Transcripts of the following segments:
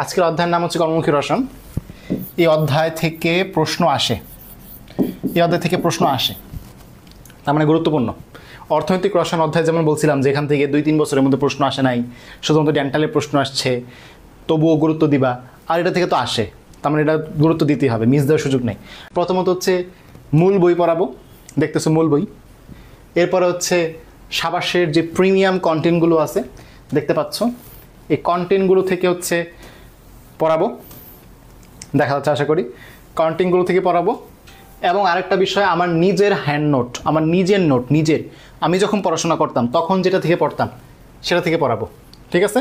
আজকের অধ্যায়ের নাম হচ্ছে কর্মমুখী রসায়ন। এই অধ্যায় থেকে প্রশ্ন আসে, তার মানে গুরুত্বপূর্ণ। অর্থনৈতিক রসায়ন অধ্যায় যেমন বলছিলাম যে এখান থেকে 2-3 বছরের মধ্যে প্রশ্ন আসে নাই, শুধুমাত্র ডেন্টালের প্রশ্ন আসছে, তবুও গুরুত্ব দিবা। আর এটা থেকে তো আসে, তার মানে এটা গুরুত্ব দিতেই হবে, মিস দেওয়ার সুযোগ নেই। প্রথমত হচ্ছে মূল বই পড়াবো, দেখতেছো মূল বই। এরপরে হচ্ছে সাবাসের যে প্রিমিয়াম কন্টেন্টগুলো আছে দেখতে পাচ্ছ, এই কন্টেন্টগুলো থেকে হচ্ছে পড়াবো, দেখা যাচ্ছে আশা করি কন্টেন্টগুলো থেকে পড়াবো। এবং আরেকটা বিষয়, আমার নিজের হ্যান্ড নোট, আমার নিজের নোট, আমি যখন পড়াশোনা করতাম তখন যেটা থেকে পড়তাম সেটা থেকে পড়াবো, ঠিক আছে?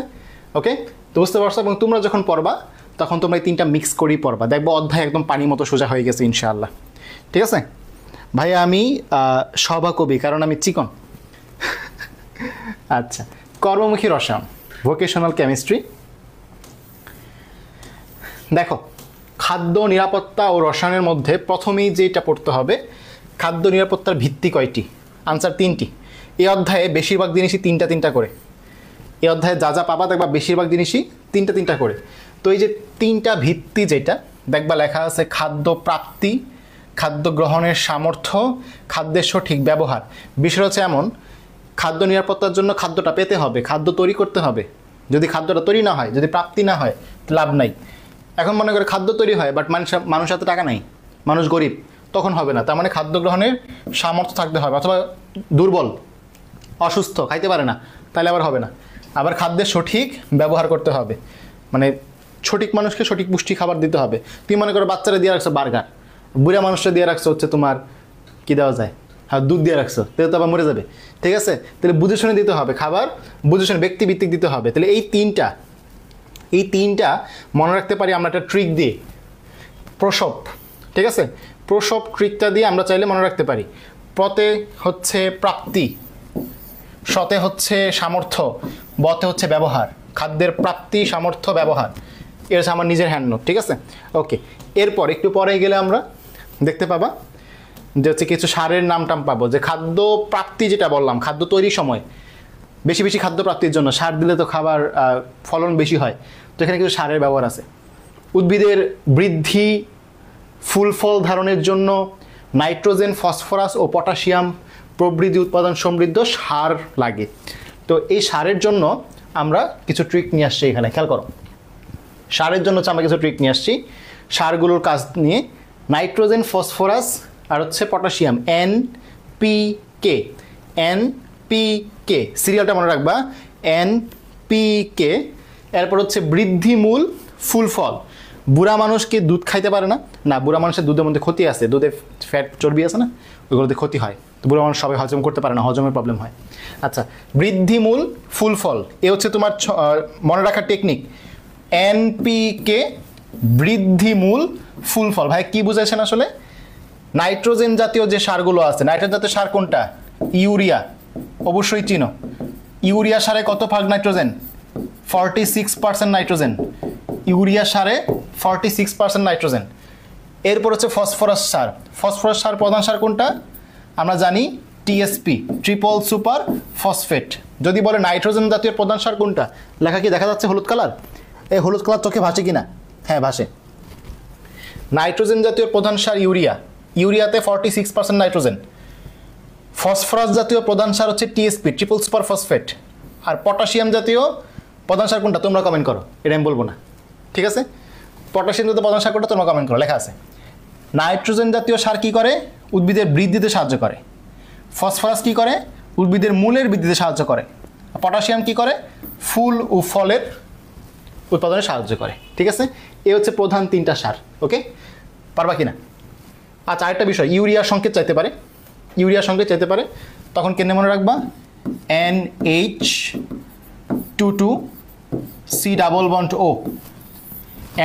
ওকে, তো বুঝতে পারছো। এবং তোমরা যখন পড়বা তখন তোমরা এই 3টা মিক্স করেই পড়বা, দেখবো অধ্যায় একদম পানির মতো সোজা হয়ে গেছে ইনশাআল্লাহ, ঠিক আছে? ভাইয়া আমি সভাকবি, কারণ আমি চিকন। আচ্ছা, কর্মমুখী রসায়ন, ভোকেশনাল কেমিস্ট্রি। দেখো, খাদ্য নিরাপত্তা ও রসায়নের মধ্যে প্রথমেই যেটা পড়তে হবে, খাদ্য নিরাপত্তার ভিত্তি কয়টি? আনসার 3টি। এই অধ্যায়ে বেশিরভাগ জিনিসই 3টা করে। এই অধ্যায়ে যা যা পাবা দেখবা বেশিরভাগ জিনিসই 3টা করে। তো এই যে 3টা ভিত্তি যেটা দেখবা লেখা আছে, খাদ্য প্রাপ্তি, খাদ্য গ্রহণের সামর্থ্য, খাদ্যের সঠিক ব্যবহার। বিষয় হচ্ছে এমন, খাদ্য নিরাপত্তার জন্য খাদ্যটা পেতে হবে, খাদ্য তৈরি করতে হবে। যদি খাদ্যটা তৈরি না হয়, যদি প্রাপ্তি না হয়, লাভ নাই। এখন মনে করে খাদ্য তৈরি হয় বাট মানুষ হাতে টাকা নাই, মানুষ গরিব, তখন হবে না। তার মানে খাদ্য গ্রহণের সামর্থ্য থাকতে হবে, অথবা দুর্বল, অসুস্থ, খাইতে পারে না, তাহলে আবার হবে না। আবার খাদ্যের সঠিক ব্যবহার করতে হবে, মানে সঠিক মানুষকে সঠিক পুষ্টি খাবার দিতে হবে। তুমি মনে করো বাচ্চারা দিয়ে রাখছো বার্গার, বুড়া মানুষরা দিয়ে রাখছো হচ্ছে তোমার কী দেওয়া যায়, হ্যাঁ দুধ দিয়ে রাখছো, তাহলে তো আবার মরে যাবে, ঠিক আছে? তাহলে বুঝে শুনে দিতে হবে খাবার, বুঝে শুনে ব্যক্তিভিত্তিক দিতে হবে। তাহলে এই তিনটা মনে রাখতে পারি আমরা একটা ট্রিক দিয়ে, প্রসব, ঠিক আছে? প্রসব ট্রিকটা দিয়ে আমরা চাইলে মনে রাখতে পারি। প্রতে হচ্ছে প্রাপ্তি, শতে হচ্ছে সামর্থ্য, বতে হচ্ছে ব্যবহার। খাদ্যের প্রাপ্তি, সামর্থ্য, ব্যবহার, এটা হচ্ছে আমার নিজের হ্যান্ড নোট, ঠিক আছে? ওকে, এরপর একটু পরে গেলে আমরা দেখতে পাবা যে হচ্ছে কিছু সারের নাম পাবো, যে খাদ্য প্রাপ্তি যেটা বললাম, খাদ্য তৈরির সময় বেশি বেশি খাদ্য প্রাপ্তির জন্য সার দিলে তো খাবার ফলন বেশি হয়, তো এখানে কিছু সারের ব্যবহার আছে। উদ্ভিদের বৃদ্ধি, ফুল ফল ধারণের জন্য নাইট্রোজেন, ফসফরাস ও পটাশিয়াম প্রবৃদ্ধি উৎপাদন সমৃদ্ধ সার লাগে। তো এই সারের জন্য আমরা কিছু ট্রিক নিয়ে আসছি এখানে, খেয়াল করো। সারের জন্য আমরা কিছু ট্রিক নিয়ে আসছি, সারগুলোর কাজ নিয়ে। নাইট্রোজেন, ফসফরাস আর হচ্ছে পটাশিয়াম, NPK, সিরিয়ালটা মনে রাখবা, NPK। এরপর হচ্ছে বৃদ্ধিমূল, ফুল ফল। বুড়া মানুষকে দুধ খাইতে পারে না, না বুড়া মানুষের দুধের মধ্যে ক্ষতি আছে, দুধে ফ্যাট চর্বি আছে না, ওইগুলোতে ক্ষতি হয়, তো বুড়া মানুষ সবাই হজম করতে পারে না, হজমের প্রবলেম হয়। আচ্ছা, বৃদ্ধিমূল, ফুল ফল, এ হচ্ছে তোমার মনে রাখার টেকনিক, NPK, বৃদ্ধিমূল, ফুল ফল। ভাই কি বুঝাইছেন আসলে? নাইট্রোজেন জাতীয় যে সারগুলো আছে, নাইট্রোজেন জাতীয় সার কোনটা? ইউরিয়া, অবশ্যই চিনো। ইউরিয়া সারে কত ভাগ নাইট্রোজেন? 46% নাইট্রোজেন। ইউরিয়া সারে 46% নাইট্রোজেন। এরপর হচ্ছে ফসফরাস সার। ফসফরাস সার প্রধান সার কোনটা? আমরা জানি TSP, ট্রিপল সুপার ফসফেট। যদি বলে নাইট্রোজেন জাতীয় প্রধান সার কোনটা, লেখা কি দেখা যাচ্ছে হলুদ কালার? এই হলুদ কালার চোখে ভাসে কিনা? হ্যাঁ ভাসে। নাইট্রোজেন জাতীয় প্রধান সার ইউরিয়া, ইউরিয়াতে 46% নাইট্রোজেন। ফসফরাস জাতীয় প্রধান সার হচ্ছে TSP, ট্রিপল সুপার ফসফেট। আর পটাশিয়াম জাতীয় প্রধান সার কোনটা তোমরা কমেন্ট করো, এটা আমি বলবো না, ঠিক আছে? পটাশিয়াম জাতীয় প্রধান সার কোনটা তোমরা কমেন্ট করো, লেখা আছে। নাইট্রোজেন জাতীয় সার কি করে? উদ্ভিদের বৃদ্ধিতে সাহায্য করে। ফসফরাস কি করে? উদ্ভিদের মূলের বৃদ্ধিতে সাহায্য করে। পটাশিয়াম কি করে? ফুল ও ফলের উৎপাদনে সাহায্য করে, ঠিক আছে? এ হচ্ছে প্রধান 3টা সার। ওকে, পারবা কিনা? আচ্ছা, আরেকটা বিষয়, ইউরিয়া সংকেত চাইতে পারে, তখন কেন মনে রাখবা? NH22CO,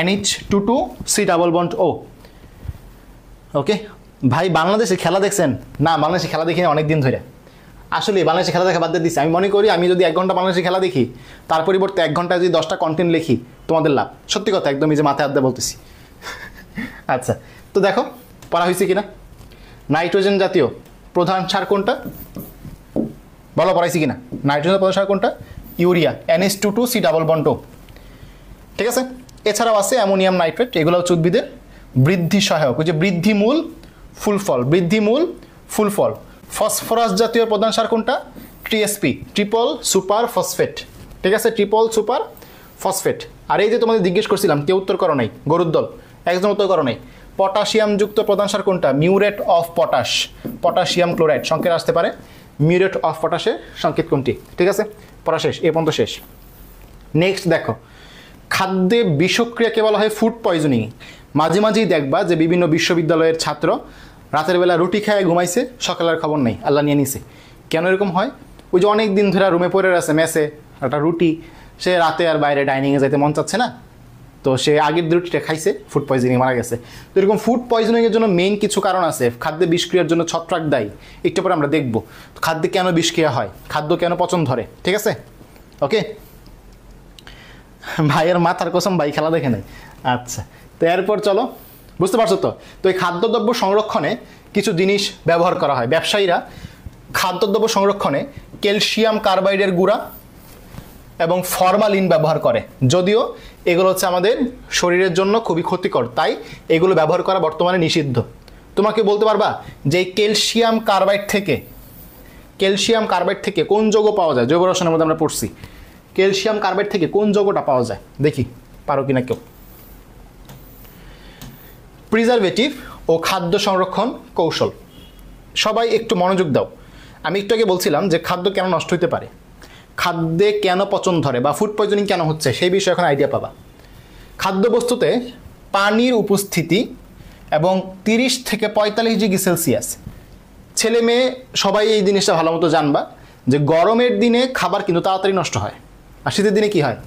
NH22CO। ওকে ভাই, বাংলাদেশে খেলা দেখছেন? না, বাংলাদেশে খেলা দেখি অনেক দিন ধরে। আসলে বাংলাদেশে খেলা দেখা বাদ দিয়ে দিচ্ছি। আমি মনে করি আমি যদি 1 ঘন্টা বাংলাদেশে খেলা দেখি, তার পরিবর্তে 1 ঘন্টায় যদি 10টা কন্টেন্ট লিখি, তোমাদের লাভ। সত্যি কথা, একদমই যে মাথায় হাত দিয়ে বলতেছি। আচ্ছা, তো দেখো পড়া হয়েছে কিনা। নাইট্রোজেন জাতীয় প্রধান সার কোনটা বলো, পড়াইছি কিনা? নাইট্রোজেন প্রধান সার কোনটা? ইউরিয়া, NH22CO, ঠিক আছে? এছাড়াও আছে অ্যামোনিয়াম নাইট্রেট, এগুলো হচ্ছে উদ্ভিদের বৃদ্ধি সহায়ক, ওই যে বৃদ্ধিমূল ফুল ফল, বৃদ্ধিমূল ফুল ফল। ফসফরাস জাতীয় প্রধান সার কোনটা? টিএসপি, ট্রিপল সুপার ফসফেট, ঠিক আছে, ট্রিপল সুপার ফসফেট। আর এই যে তোমাদের জিজ্ঞেস করছিলাম, কেউ উত্তর করো নাই, গরুর দল একজন উত্তর করো নাই, পটাশিয়ামযুক্ত প্রধান সার কোনটা? Muriate of potash, potassium chloride, সংকেত আসতে পারে মিউরেট অফ পটাশের সংকেত কোনটি? ঠিক আছে, পড়া শেষ, এ পর্যন্ত শেষ। নেক্সট দেখো, খাদ্যে বিষক্রিয়াকে বলা হয় ফুড পয়জনিং। মাঝে মাঝেই দেখবা যে বিভিন্ন বিশ্ববিদ্যালয়ের ছাত্র রাতের বেলা রুটি খেয়ে ঘুমাইছে, সকালের খবর নেই, আল্লাহ নিয়ে নিছে। কেন এরকম হয়? ওই যে অনেক দিন ধরে রুমে পড়ে আছে মেসে একটা রুটি, সে রাতে আর বাইরে ডাইনিংয়ে যাইতে মন চাচ্ছে না, তো সে আগের রুটিটা খাইছে, ফুড পয়জনিং, মারা গেছে। তো এরকম ফুড পয়জনিংয়ের জন্য মেইন কিছু কারণ আছে। খাদ্যে বিষক্রিয়ার জন্য ছত্রাক দায়ী, একটু পরে আমরা দেখব খাদ্যে কেন বিষক্রিয়া হয়, খাদ্য কেন পচন ধরে, ঠিক আছে? ওকে, ভাইয়ের মাথার কসম, ভাই খেলা দেখে নেই। আচ্ছা, তো এরপর চলো, বুঝতে পারছো তো? তো এই খাদ্যদ্রব্য সংরক্ষণে কিছু জিনিস ব্যবহার করা হয়। ব্যবসায়ীরা খাদ্যদ্রব্য সংরক্ষণে ক্যালসিয়াম কার্বাইডের গুঁড়া এবং ফরমালিন ব্যবহার করে, যদিও এগুলো হচ্ছে আমাদের শরীরের জন্য খুবই ক্ষতিকর, তাই এগুলো ব্যবহার করা বর্তমানে নিষিদ্ধ। তোমাকে বলতে পারবা যে ক্যালসিয়াম কার্বাইড থেকে কোন যৌগ পাওয়া যায়? জৈব রসায়নের মধ্যে আমরা পড়ছি, ক্যালসিয়াম কার্বাইড থেকে কোন যৌগটা পাওয়া যায়, দেখি পারো কিনা কেউ। প্রিজারভেটিভ ও খাদ্য সংরক্ষণ কৌশল। সবাই একটু মনোযোগ দাও। আমি একটু আগে বলছিলাম যে খাদ্য কেন নষ্ট হতে পারে, খাদ্যে কেন পচন ধরে বা ফুড পয়জনিং কেন হচ্ছে, সেই বিষয়ে এখন আইডিয়া পাবা। খাদ্যবস্তুতে পানির উপস্থিতি এবং 30 থেকে 45 ডিগ্রি সেলসিয়াস, ছেলে মেয়ে সবাই এই জিনিসটা ভালো মতো জানবা যে গরমের দিনে খাবার কিন্তু তাড়াতাড়ি নষ্ট হয়, আর শীতের দিনে কি হয়,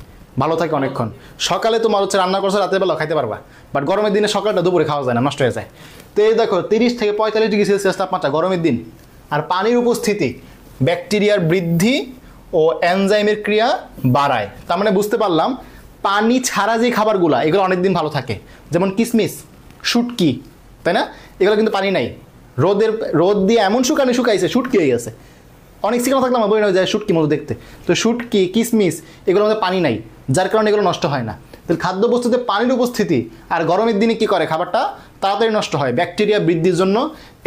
ভালো থাকে অনেকক্ষণ। সকালে তোমার হচ্ছে রান্না করছে, রাতের বেলা খাইতে পারবা, বাট গরমের দিনে সকালটা দুপুরে খাওয়া যায় না, নষ্ট হয়ে যায়। তো এই দেখো 30 থেকে 45 ডিগ্রি সেলসিয়াস তাপমাত্রা গরমের দিন, আর পানির উপস্থিতি ব্যাকটেরিয়ার বৃদ্ধি ও এনজাইমের ক্রিয়া বাড়ায়। তার মানে বুঝতে পারলাম পানি ছাড়া যে খাবারগুলো এগুলো অনেকদিন ভালো থাকে, যেমন কিশমিশ, শুটকি, তাই না? এগুলো কিন্তু পানি নাই, রোদ দিয়ে এমন শুকাইছে শুটকি হয়ে গেছে। অনেক সিকানো থাকলাম বই না যায় শুটকি মতো দেখতে, তো শুটকি কিশমিশ এগুলোর মধ্যে পানি নাই, যার কারণে এগুলো নষ্ট হয় না। তাহলে খাদ্যবস্তুতে পানির উপস্থিতি আর গরমের দিনে কি করে, খাবারটা তাড়াতাড়ি নষ্ট হয়, ব্যাকটেরিয়া বৃদ্ধির জন্য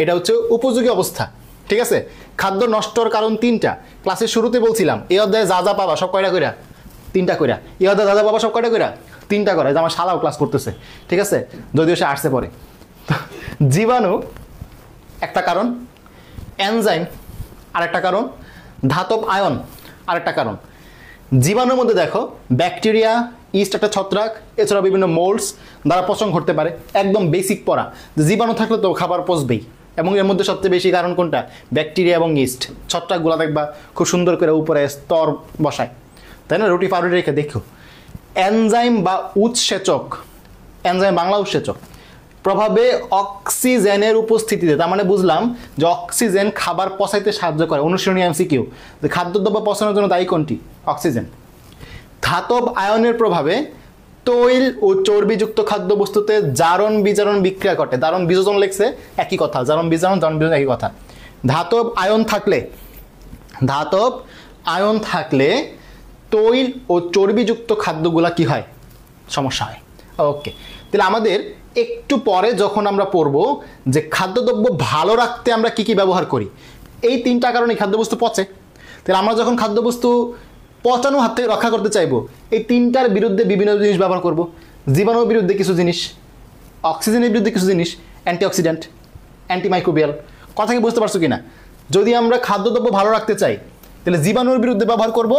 এটা হচ্ছে উপযোগী অবস্থা, ঠিক আছে? খাদ্য নষ্টর কারণ 3টা, ক্লাসের শুরুতে বলছিলাম। এই অধ্যায়ে যা যা পাবা সব কয়টা কইরা? 3টা কইরা। এই অধ্যায়ে যা যা পাবা সব কয়টা কইরা? 3টা করে। যে আমার শালাও ক্লাস করতেছে, ঠিক আছে, যদিও সে আর্টসে পড়ে। জীবাণু একটা কারণ, এনজাইম আরেকটা কারণ, ধাতব আয়ন আরেকটা কারণ। জীবাণুর মধ্যে দেখো ব্যাকটেরিয়া, ইস্ট একটা ছত্রাক, এছাড়া বিভিন্ন মোল্ডস দ্বারা পচন ঘটতে পারে। একদম বেসিক পড়া, জীবাণু থাকলে তো খাবার পচবেই, এবং এর মধ্যে সবচেয়ে বেশি কারণ কোনটা? ব্যাকটেরিয়া এবং ইস্ট। ছত্রাকগুলো দেখবা খুব সুন্দর করে উপরে স্তর বসায়, তাই না? রুটি পাউরুটি রেখে দেখো। এনজাইম বা উৎসেচক, এনজাইম বাংলা উৎসেচক, প্রভাবে অক্সিজেনের উপস্থিতিতে, তার মানে বুঝলাম যে অক্সিজেন খাবার পচাইতে সাহায্য করে। অনুশীলনী এমসিকিউ, যে খাদ্যদ্রব্য পচানোর জন্য দায়ী কোনটি? অক্সিজেন। ধাতব আয়নের প্রভাবে তৈল ও চর্বিযুক্ত খাদ্যবস্তুতে জারণ বিজারণ বিক্রিয়া ঘটে। জারণ বিযোজন লেখছে, একই কথা, জারণ বিজারণ একই কথা। ধাতব আয়ন থাকলে তৈল ও চর্বিযুক্ত খাদ্যগুলা কি হয়? সমস্যা হয়। ওকে, তাহলে আমাদের একটু পরে যখন আমরা পড়ব যে খাদ্যদ্রব্য ভালো রাখতে আমরা কি কি ব্যবহার করি, এই 3টা কারণে খাদ্যবস্তু পচে। তাহলে আমরা যখন খাদ্যবস্তু পচানোর হাত থেকে রক্ষা করতে চাইবো, এই 3টার বিরুদ্ধে বিভিন্ন জিনিস ব্যবহার করব। জীবাণুর বিরুদ্ধে কিছু জিনিস, অক্সিজেনের বিরুদ্ধে কিছু জিনিস, অ্যান্টিঅক্সিডেন্ট, অ্যান্টিমাইক্রোবিয়াল। কথা কি বুঝতে পারছো কিনা? যদি আমরা খাদ্যদ্রব্য ভালো রাখতে চাই তাহলে জীবাণুর বিরুদ্ধে ব্যবহার করব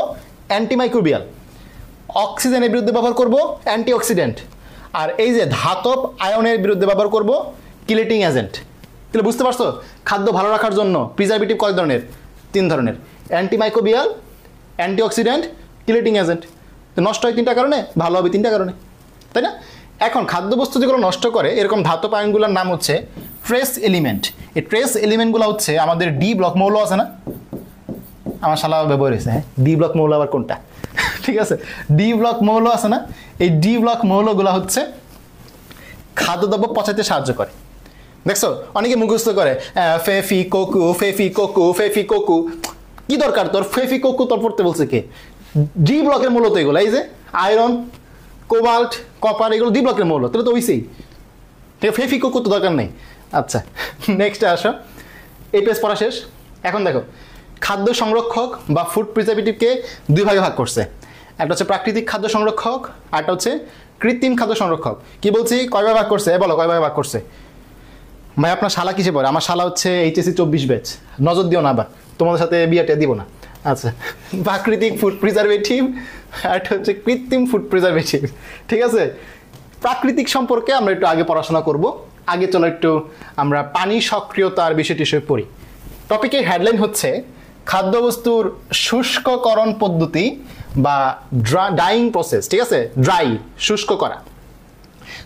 অ্যান্টিমাইক্রোবিয়াল, অক্সিজেনের বিরুদ্ধে ব্যবহার করব অ্যান্টিঅক্সিডেন্ট, আর এই যে ধাতব আয়নের বিরুদ্ধে ব্যবহার করব কিলেটিং এজেন্ট। তাহলে বুঝতে পারছো খাদ্য ভালো রাখার জন্য প্রিজারভেটিভ কয় ধরনের? 3 ধরনের, অ্যান্টিমাইক্রোবিয়াল, অ্যান্টিঅক্সিডেন্ট, কিলেটিং এজেন্ট। তো নষ্ট হয় 3টা কারণে, ভালো হবে 3টা কারণে, তাই না? এখন খাদ্যবস্তু যেগুলো নষ্ট করে এরকম ধাতব আয়নগুলোর নাম হচ্ছে ট্রেস এলিমেন্ট। এই ট্রেস এলিমেন্টগুলো হচ্ছে আমাদের ডি ব্লক মৌল আছে না, আমার শালা ব্যবহার হয়েছে, হ্যাঁ, ডি ব্লক মৌল আবার কোনটা? ঠিক আছে, ডি ব্লক মৌল আছে না, এই ডি ব্লক মৌলগুলো হচ্ছে খাদ্যদ্রব্য পচাইতে সাহায্য করে। দেখছো অনেকে মুখস্থ করে ফেফি কোকু, কি দরকার তোর ফেফি কোকু? তোর পড়তে বলছে কে? ডি ব্লকের মূলত এগুলো, এই যে আয়রন, কোবাল্ট, কপার এগুলো দ্বিবলকের মৌল, তাহলে তো ওইসেই, ঠিক আছে, ফেফিকো তো দরকার নেই। আচ্ছা নেক্সটে আসো, এই পেজ পড়া শেষ। এখন দেখো খাদ্য সংরক্ষক বা ফুড প্রিজারভেটিভকে দুই ভাগে ভাগ করছে, একটা হচ্ছে প্রাকৃতিক খাদ্য সংরক্ষক, আর একটা হচ্ছে কৃত্রিম খাদ্য সংরক্ষক। কি বলছি, কয় ভাগ করছে বলো, কয় ভাগ করছে? ভাই আপনার শালা কিসে পড়ে? আমার শালা হচ্ছে এইচএসসি 24 ব্যাচ, নজর দিও না আবার, তোমাদের সাথে বিয়েটা দিব না। আচ্ছা, প্রাকৃতিক ফুড প্রিজারভেটিভ আর একটা হচ্ছে কৃত্রিম ফুড প্রিজারভেটিভ, ঠিক আছে। প্রাকৃতিক সম্পর্কে আমরা একটু আগে পড়াশোনা করব। আগে চলো একটু আমরা পানি সক্রিয়তার বিষয়টি পড়ি। টপিকের হেডলাইন হচ্ছে খাদ্যবস্তুর শুষ্ককরণ পদ্ধতি বা ড্রাইং প্রসেস, ঠিক আছে, ড্রাই, শুষ্ক করা।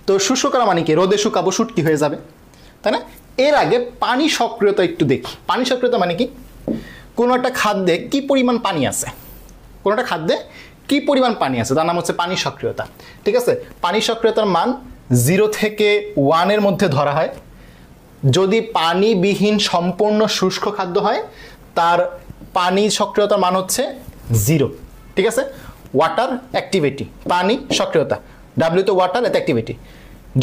তো শুষ্ক করা মানে কি, রোদে শুকাবো শুটকি হয়ে যাবে, তাই না? এর আগে পানি সক্রিয়তা একটু দেখি। পানি সক্রিয়তা মানে কি, কোনো একটা খাদ্যে কি পরিমাণ পানি আছে, কোনো একটা খাদ্যে কি পরিমাণ পানি আছে, তার নাম হচ্ছে পানি সক্রিয়তা, ঠিক আছে। পানি সক্রিয়তার মান 0 থেকে 1 এর মধ্যে ধরা হয়। যদি পানিবিহীন সম্পূর্ণ শুষ্ক খাদ্য হয় তার পানি সক্রিয়তার মান হচ্ছে 0, ঠিক আছে। ওয়াটার অ্যাক্টিভিটি, পানি সক্রিয়তা, ডাব্লিউ তো ওয়াটার, এতে অ্যাক্টিভিটি।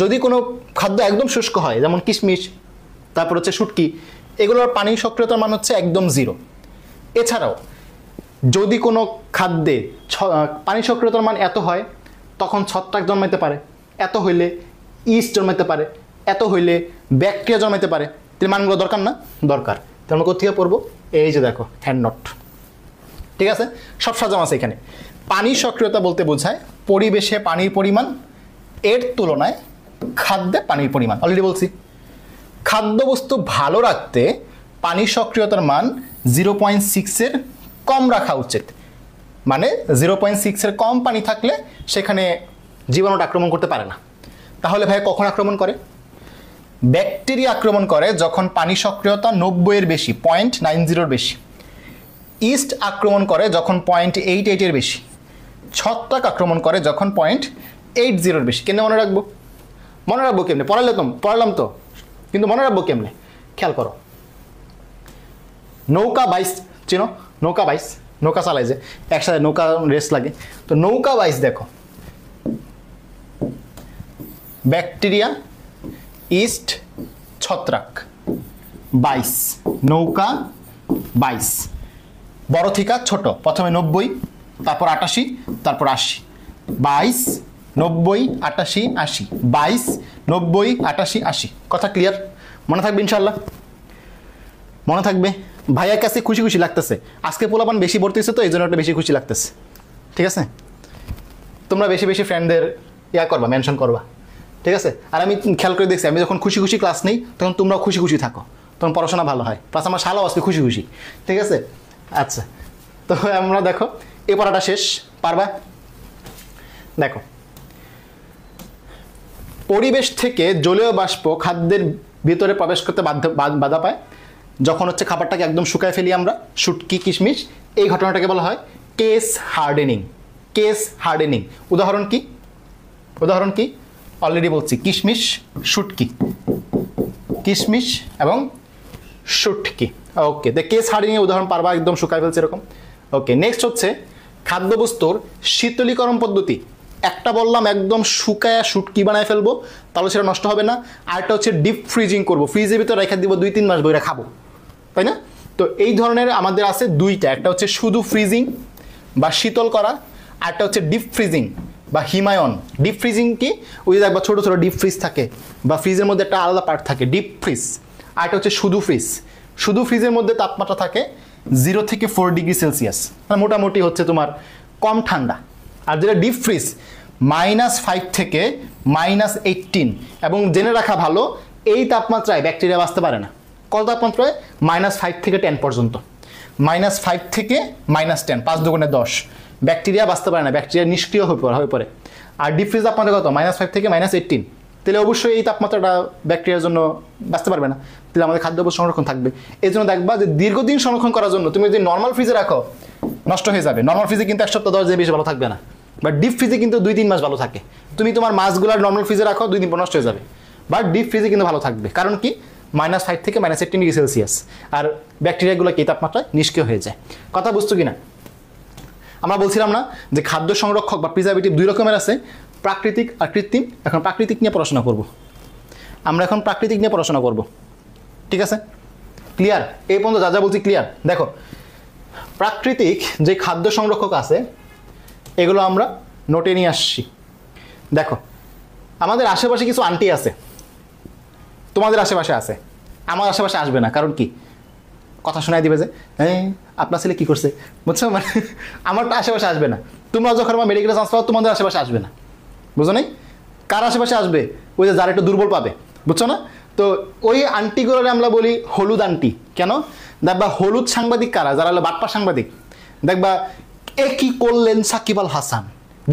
যদি কোনো খাদ্য একদম শুষ্ক হয়, যেমন কিশমিশ, তারপর হচ্ছে শুটকি, এগুলোর পানি সক্রিয়তার মান হচ্ছে একদম 0। এছাড়াও যদি কোনো খাদ্যে পানি সক্রিয়তার মান এত হয় তখন ছত্রাক জন্মাইতে পারে, এত হইলে ইস্ট জন্মাইতে পারে, এত হইলে ব্যাকটেরিয়া জন্মাইতে পারে। তাহলে মানগুলো দরকার না? দরকার। তাহলে আমরা কোথেকে পড়বো? এই যে দেখো হ্যান্ড নোট, ঠিক আছে, সব সাজানো আছে এখানে। পানি সক্রিয়তা বলতে বোঝায় পরিবেশে পানির পরিমাণ এর তুলনায় খাদ্যে পানির পরিমাণ। অলরেডি বলছি, খাদ্যবস্তু ভালো রাখতে পানি সক্রিয়তার মান 0.6 কম রাখা উচিত। মানে 0.6 কম পানি থাকলে সেখানে জীবাণুটা আক্রমণ করতে পারে না। তাহলে ভাই কখন আক্রমণ করে? ব্যাকটেরিয়া আক্রমণ করে যখন পানি সক্রিয়তা 90 বেশি, 0.90 বেশি। ইস্ট আক্রমণ করে যখন 0.88 বেশি। ছত্রাক আক্রমণ করে যখন 0.80 বেশি। কেন মনে রাখবো? মনে রাখবো কেমনে? পড়ালাম তো, কিন্তু মনে রাখবো কেমনে? খেয়াল করো, নৌকা বাইস চিনো? নৌকা বাইস, নৌকা চালায় যে একসাথে, নৌকা রেস লাগে, তো নৌকা বাইস দেখো, ব্যাকটেরিয়া, ইস্ট, ছত্রাক, 22, নৌকা 22, বড় থেকে ছোট, প্রথমে 90, তারপর 88, তারপর 80, 22, 90, 88, 80, 22, 90, 88, 80। কথা ক্লিয়ার? মনে থাকবে ইনশাল্লাহ? মনে থাকবে? ভাইয়ার কাছে খুশি খুশি লাগতেছে, আজকে পোলাপান বেশি ভর্তি হচ্ছে তো এই জন্য একটা বেশি খুশি লাগতেছে, ঠিক আছে। তোমরা বেশি বেশি ফ্রেন্ডদের করবা, মেনশন করবা, ঠিক আছে। আর আমি খেয়াল করে দেখছি, আমি যখন খুশি খুশি ক্লাস নেই তখন তোমরাও খুশি খুশি থাকো, তখন পড়াশোনা ভালো হয়, প্লাস আমার শালাও আজকে খুশি খুশি, ঠিক আছে। আচ্ছা, তো আমরা দেখো এই পড়াটা শেষ, পারবা? দেখো, পরিবেশ থেকে জলীয় বাষ্প খাদ্যের ভিতরে প্রবেশ করতে বাধা পায় যখন হচ্ছে খাবারটাকে একদম শুকায় ফেলি আমরা, শুটকি, কিশমিশ। এই ঘটনাটাকে বলা হয় কেস হার্ডেনিং। Case hardening. উদাহরণ কি? উদাহরণ কি? অলরেডি বলছি, কিশমিশ, শুটকি, কিশমিশ এবং শুটকি। ওকে, তো কেস হার্ডেনিং এর উদাহরণ পারবা, একদম শুকায় ফেলছে এরকম। ওকে, নেক্সট হচ্ছে খাদ্যবস্তুর শীতলীকরণ পদ্ধতি। একটা বললাম একদম শুকায়া শুটকি বানায় ফেলবো, তাহলে সেটা নষ্ট হবে না। আরেকটা হচ্ছে ডিপ ফ্রিজিং করবো, ফ্রিজের ভিতরে রেখে দিব 2-3 মাস বইরা খাবো, তাই না? তো এই ধরনের আমাদের আছে দুইটা, একটা হচ্ছে শুধু ফ্রিজিং বা শীতল করা, আরেকটা হচ্ছে ডিপ ফ্রিজিং বা হিমায়ন। ডিপ ফ্রিজিং কি? ওই যে একবার ছোটো ছোটো ডিপ ফ্রিজ থাকে বা ফ্রিজের মধ্যে একটা আলাদা পার্ট থাকে, ডিপ ফ্রিজ। আরেকটা হচ্ছে শুধু ফ্রিজ। শুধু ফ্রিজের মধ্যে তাপমাত্রা থাকে 0 থেকে 4 ডিগ্রি সেলসিয়াস, মানে মোটামুটি হচ্ছে তোমার কম ঠান্ডা। আর যেটা ডিপ ফ্রিজ -5 থেকে -18, এবং জেনে রাখা ভালো এই তাপমাত্রায় ব্যাকটেরিয়া বাঁচতে পারে না। কত তাপমাত্রায়? -5 থেকে 10 পর্যন্ত। -5 থেকে -10, 5 দুগুণে 10। ব্যাকটেরিয়া বাঁচতে পারে না, ব্যাকটেরিয়া নিষ্ক্রিয় হয়ে পড়ে। আর ডিপ ফ্রিজ তাপমাত্রা কত? -5 থেকে -18। তাহলে অবশ্যই এই তাপমাত্রাটা ব্যাকটেরিয়ার জন্য বাঁচতে পারবে না, তাহলে আমাদের খাদ্যবস্তু সংরক্ষণ থাকবে। এই জন্য দেখবা যে দীর্ঘদিন সংরক্ষণ করার জন্য তুমি যদি নর্মাল ফ্রিজে রাখো নষ্ট হয়ে যাবে। নর্মাল ফ্রিজে কিন্তু 1 সপ্তাহ 10 দিন বেশি ভালো থাকবে না, বাট ডিপ ফ্রিজে কিন্তু 2-3 মাস ভালো থাকে। তুমি তোমার মাছগুলার নর্মাল ফ্রিজে রাখো 2 দিন পর নষ্ট হয়ে যাবে, বাট ডিপ ফ্রিজে কিন্তু ভালো থাকবে। কারণ কি? -5 থেকে -18 ডিগ্রি সেলসিয়াস, আর ব্যাকটেরিয়াগুলো কি তাপমাত্রায় নিষ্ক্রিয় হয়ে যায়। কথা বুঝছো কিনা? আমরা বলছিলাম না যে খাদ্য সংরক্ষক বা প্রিজারভেটিভ 2 রকমের আছে, প্রাকৃতিক আর কৃত্রিম। এখন প্রাকৃতিক নিয়ে পড়াশোনা করব আমরা, এখন প্রাকৃতিক নিয়ে পড়াশোনা করব। ঠিক আছে, ক্লিয়ার? এই পর্যন্ত যা যা বলছি ক্লিয়ার? দেখো, প্রাকৃতিক যে খাদ্য সংরক্ষক আছে এগুলো আমরা নোটে নিয়ে আসছি। দেখো, আমাদের আশেপাশে কিছু আন্টি আছে, তোমাদের আশেপাশে আছে, আমার আশেপাশে আসবে না। কারণ কি? কথা শোনায় দিবে যে হ্যাঁ আপনার ছেলে কী করছে, বুঝছো? মানে আমারটা আশেপাশে আসবে না। তোমরা যখন আমার মেডিকেলে চান্স পাও তোমাদের আশেপাশে আসবে না, বুঝো নাই? কার আশেপাশে আসবে? ওই যে যারা একটু দুর্বল পাবে, বুঝছো না? তো ওই আন্টিগুলোরে আমরা বলি হলুদ আন্টি। কেন? দেখবা হলুদ সাংবাদিক কারা? যারা হলো বাটপা সাংবাদিক। দেখবা এ কি করলেন সাকিব আল হাসান,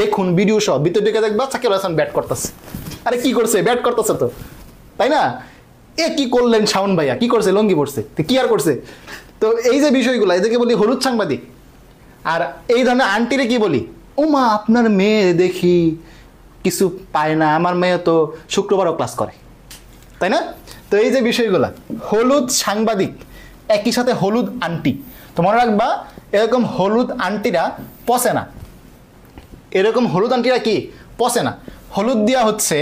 দেখুন ভিডিও সহ ভিতর দিকে দেখবা সাকিব আল হাসান ব্যাট করতেছে। আরে কি করছে? ব্যাট করতেছে তো, তাই না? এ কি করলেন শাওন ভাইয়া, কি করছে? লঙ্গি পড়ছে, তো কি আর করছে? তো এই যে বিষয়গুলো, এদেরকে বলি হলুদ সাংবাদিক। আর এই ধরনের আন্টিরে কি বলি? ও মা আপনার মেয়ে দেখি কিছু পায় না, আমার মেয়ে তো শুক্রবারও ক্লাস করে, তাই না? তো এই যে বিষয়গুলা, হলুদ সাংবাদিক একই সাথে হলুদ আন্টি। তো মনে রাখবা, এরকম হলুদ আন্টিরা পচে না। এরকম হলুদ আন্টিরা কি পচে না? হলুদ দেওয়া হচ্ছে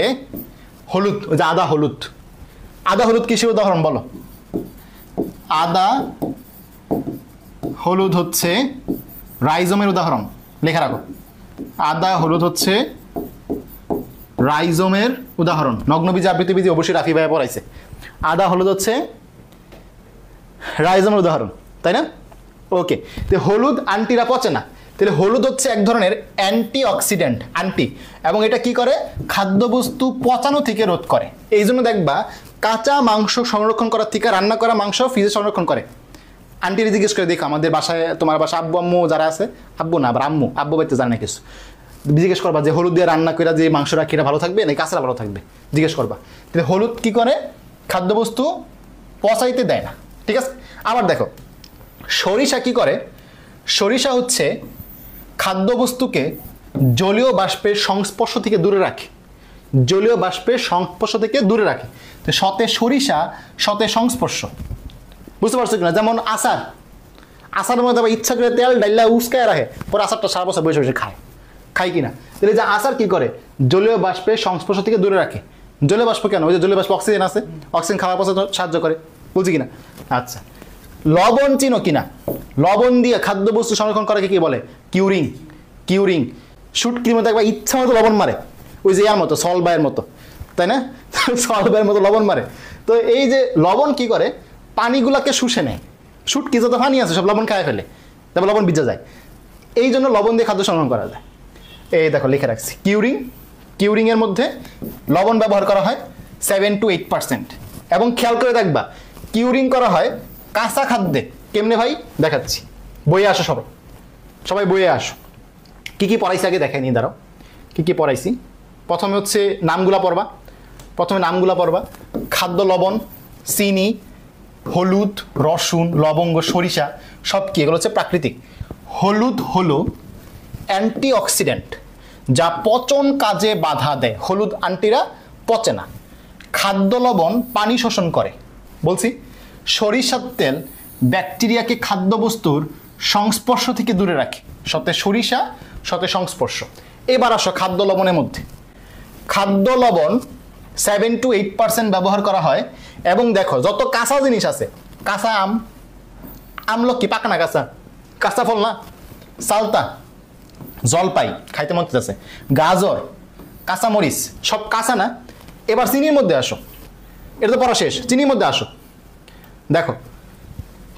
হলুদ, ওই যে আদা হলুদ। আদা হলুদ কিসের উদাহরণ বলো? আদা হলুদ হচ্ছে রাইজোমের উদাহরণ, লেখা রাখো। আদা হলুদ হচ্ছে রাইজোমের উদাহরণ। নগ্নবীজ আবৃত্তিবীজ অবশ্যই রাফি ভাইয়া পড়াইছে। আদা হলুদ হচ্ছে রাইজোমের উদাহরণ, তাই না? ওকে, তো হলুদ আন্টিরা পচে না। তাহলে হলুদ হচ্ছে এক ধরনের অ্যান্টি অক্সিডেন্ট, আন্টি, এবং এটা কি করে? খাদ্যবস্তু পচানো থেকে রোধ করে। এই জন্য দেখবা কাঁচা মাংস সংরক্ষণ করার থেকে রান্না করা মাংস ফ্রিজে সংরক্ষণ করে। আন্টির জিজ্ঞেস করে দেখো, আমাদের বাসায়, তোমার বাসায় আব্বু আম্মু যারা আছে, আব্বু না আবার আম্মু, আব্বু বাড়িতে জানে না কিছু, জিজ্ঞেস করবা যে হলুদ দিয়ে রান্না করে যে মাংস রাখি এটা ভালো থাকবে নাকি কাঁচা ভালো থাকবে, জিজ্ঞেস করবা। তাহলে হলুদ কি করে? খাদ্যবস্তু পচাইতে দেয় না। ঠিক আছে, আবার দেখো সরিষা কি করে? সরিষা হচ্ছে খাদ্যবস্তুকে জলীয় বাষ্পের সংস্পর্শ থেকে দূরে রাখে। জলীয় বাষ্পের সংস্পর্শ থেকে দূরে রাখে। তো সতে সরিষা, সতে সংস্পর্শ, বুঝতে পারছো কিনা? যেমন আচার, আচারের মধ্যে আবার ইচ্ছা করে তেল ডাইলা উস্কায় রাখে, পরে আচারটা সারা বছর বসে বসে খায় কিনা? তাহলে যে আচার কি করে? জলীয় বাষ্পের সংস্পর্শ থেকে দূরে রাখে। জলীয় বাষ্প কেন? ওই যে জলীয় বাষ্প অক্সিজেন আছে, অক্সিজেন খাওয়ার পথে সাহায্য করে, বুঝছি কিনা? আচ্ছা, লবণ চিনো কিনা? লবণ দিয়ে খাদ্যবস্তু সংরক্ষণ করাকে কি বলে? কিউরিং। কিউরিং। শুটকির মধ্যে একবার ইচ্ছা মতো লবণ মারে, ওই যে ইয়ার মতো, সলবাইয়ের মতো, তাই না? সলবাইয়ের মতো লবণ মারে। তো এই যে লবণ কি করে? পানিগুলাকে শুষে নেয়। শুটকি যত পানি আছে সব লবণ খায় ফেলে, তারপর লবণ ভিজে যায়। এই জন্য লবণ দিয়ে খাদ্য সংরক্ষণ করা যায়। এই দেখো লিখে রাখছি, কিউরিং। কিউরিংয়ের মধ্যে লবণ ব্যবহার করা হয় 7 to 8%। এবং খেয়াল করে দেখবা, কিউরিং করা হয় কাঁচা খাদ্যে। কেমনে ভাই? দেখাচ্ছি, বইয়ে আসো সবাই, সবাই বইয়ে আসো। কি কি পড়াইছি আগে দেখাই নিয়ে দাঁড়াও। কি কি পড়াইছি? প্রথমে হচ্ছে নামগুলা পড়বা। প্রথমে নামগুলা পড়বা। খাদ্য লবণ, চিনি, হলুদ, রসুন, লবঙ্গ, সরিষা সব কি? এগুলো হচ্ছে প্রাকৃতিক। হলুদ হলো অ্যান্টিঅক্সিডেন্ট, যা পচন কাজে বাধা দেয়। হলুদ আন্টিরা পচে না। খাদ্য লবণ পানি শোষণ করে। বলছি, সরিষার তেল ব্যাকটেরিয়াকে খাদ্যবস্তুর সংস্পর্শ থেকে দূরে রাখে। সতে সরিষা, সতে সংস্পর্শ। এবার আসো খাদ্য লবণের মধ্যে। খাদ্য লবণ 7 to 8% ব্যবহার করা হয়। এবং দেখো যত কাঁচা জিনিস আছে, কাঁচা আম, আমলকি পাকা না কাঁচা, কাঁচা ফল না, সালতা, জলপাই খাইতে মন চাইছে, গাজর, কাঁচামরিচ সব কাঁচা না? এবার চিনির মধ্যে আসো, এটা তো পড়া শেষ, চিনির মধ্যে আসো। দেখো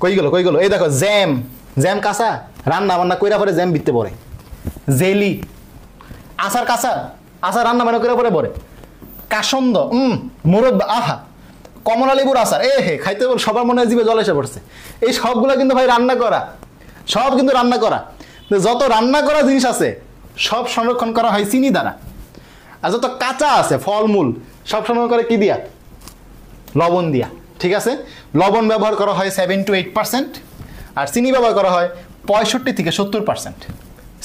কই গেল, কই গেল? এই দেখো জ্যাম, জ্যাম কাঁচা, রান্না বান্না কইরা পরে জ্যাম বিতে পড়ে। জেলি, আচার কাঁচা, আচার রান্না বান্না কইরা পরে পড়ে। কাসন্দ, মুরব্বা, আহা, কমলা লেবুর আচার, এ হে খাইতে সবার মনে জিভে জল এসে পড়ছে। এই সবগুলো কিন্তু ভাই রান্না করা, সব কিন্তু রান্না করা। যত রান্না করা জিনিস আছে সব সংরক্ষণ করা হয় চিনি দ্বারা। আর যত কাঁচা আছে ফলমূল সব সংরক্ষণ করে কি দিয়া? লবণ দিয়া। ঠিক আছে, লবণ ব্যবহার করা হয় 7 to 8%, আর চিনি ব্যবহার করা হয় 65 থেকে 70%।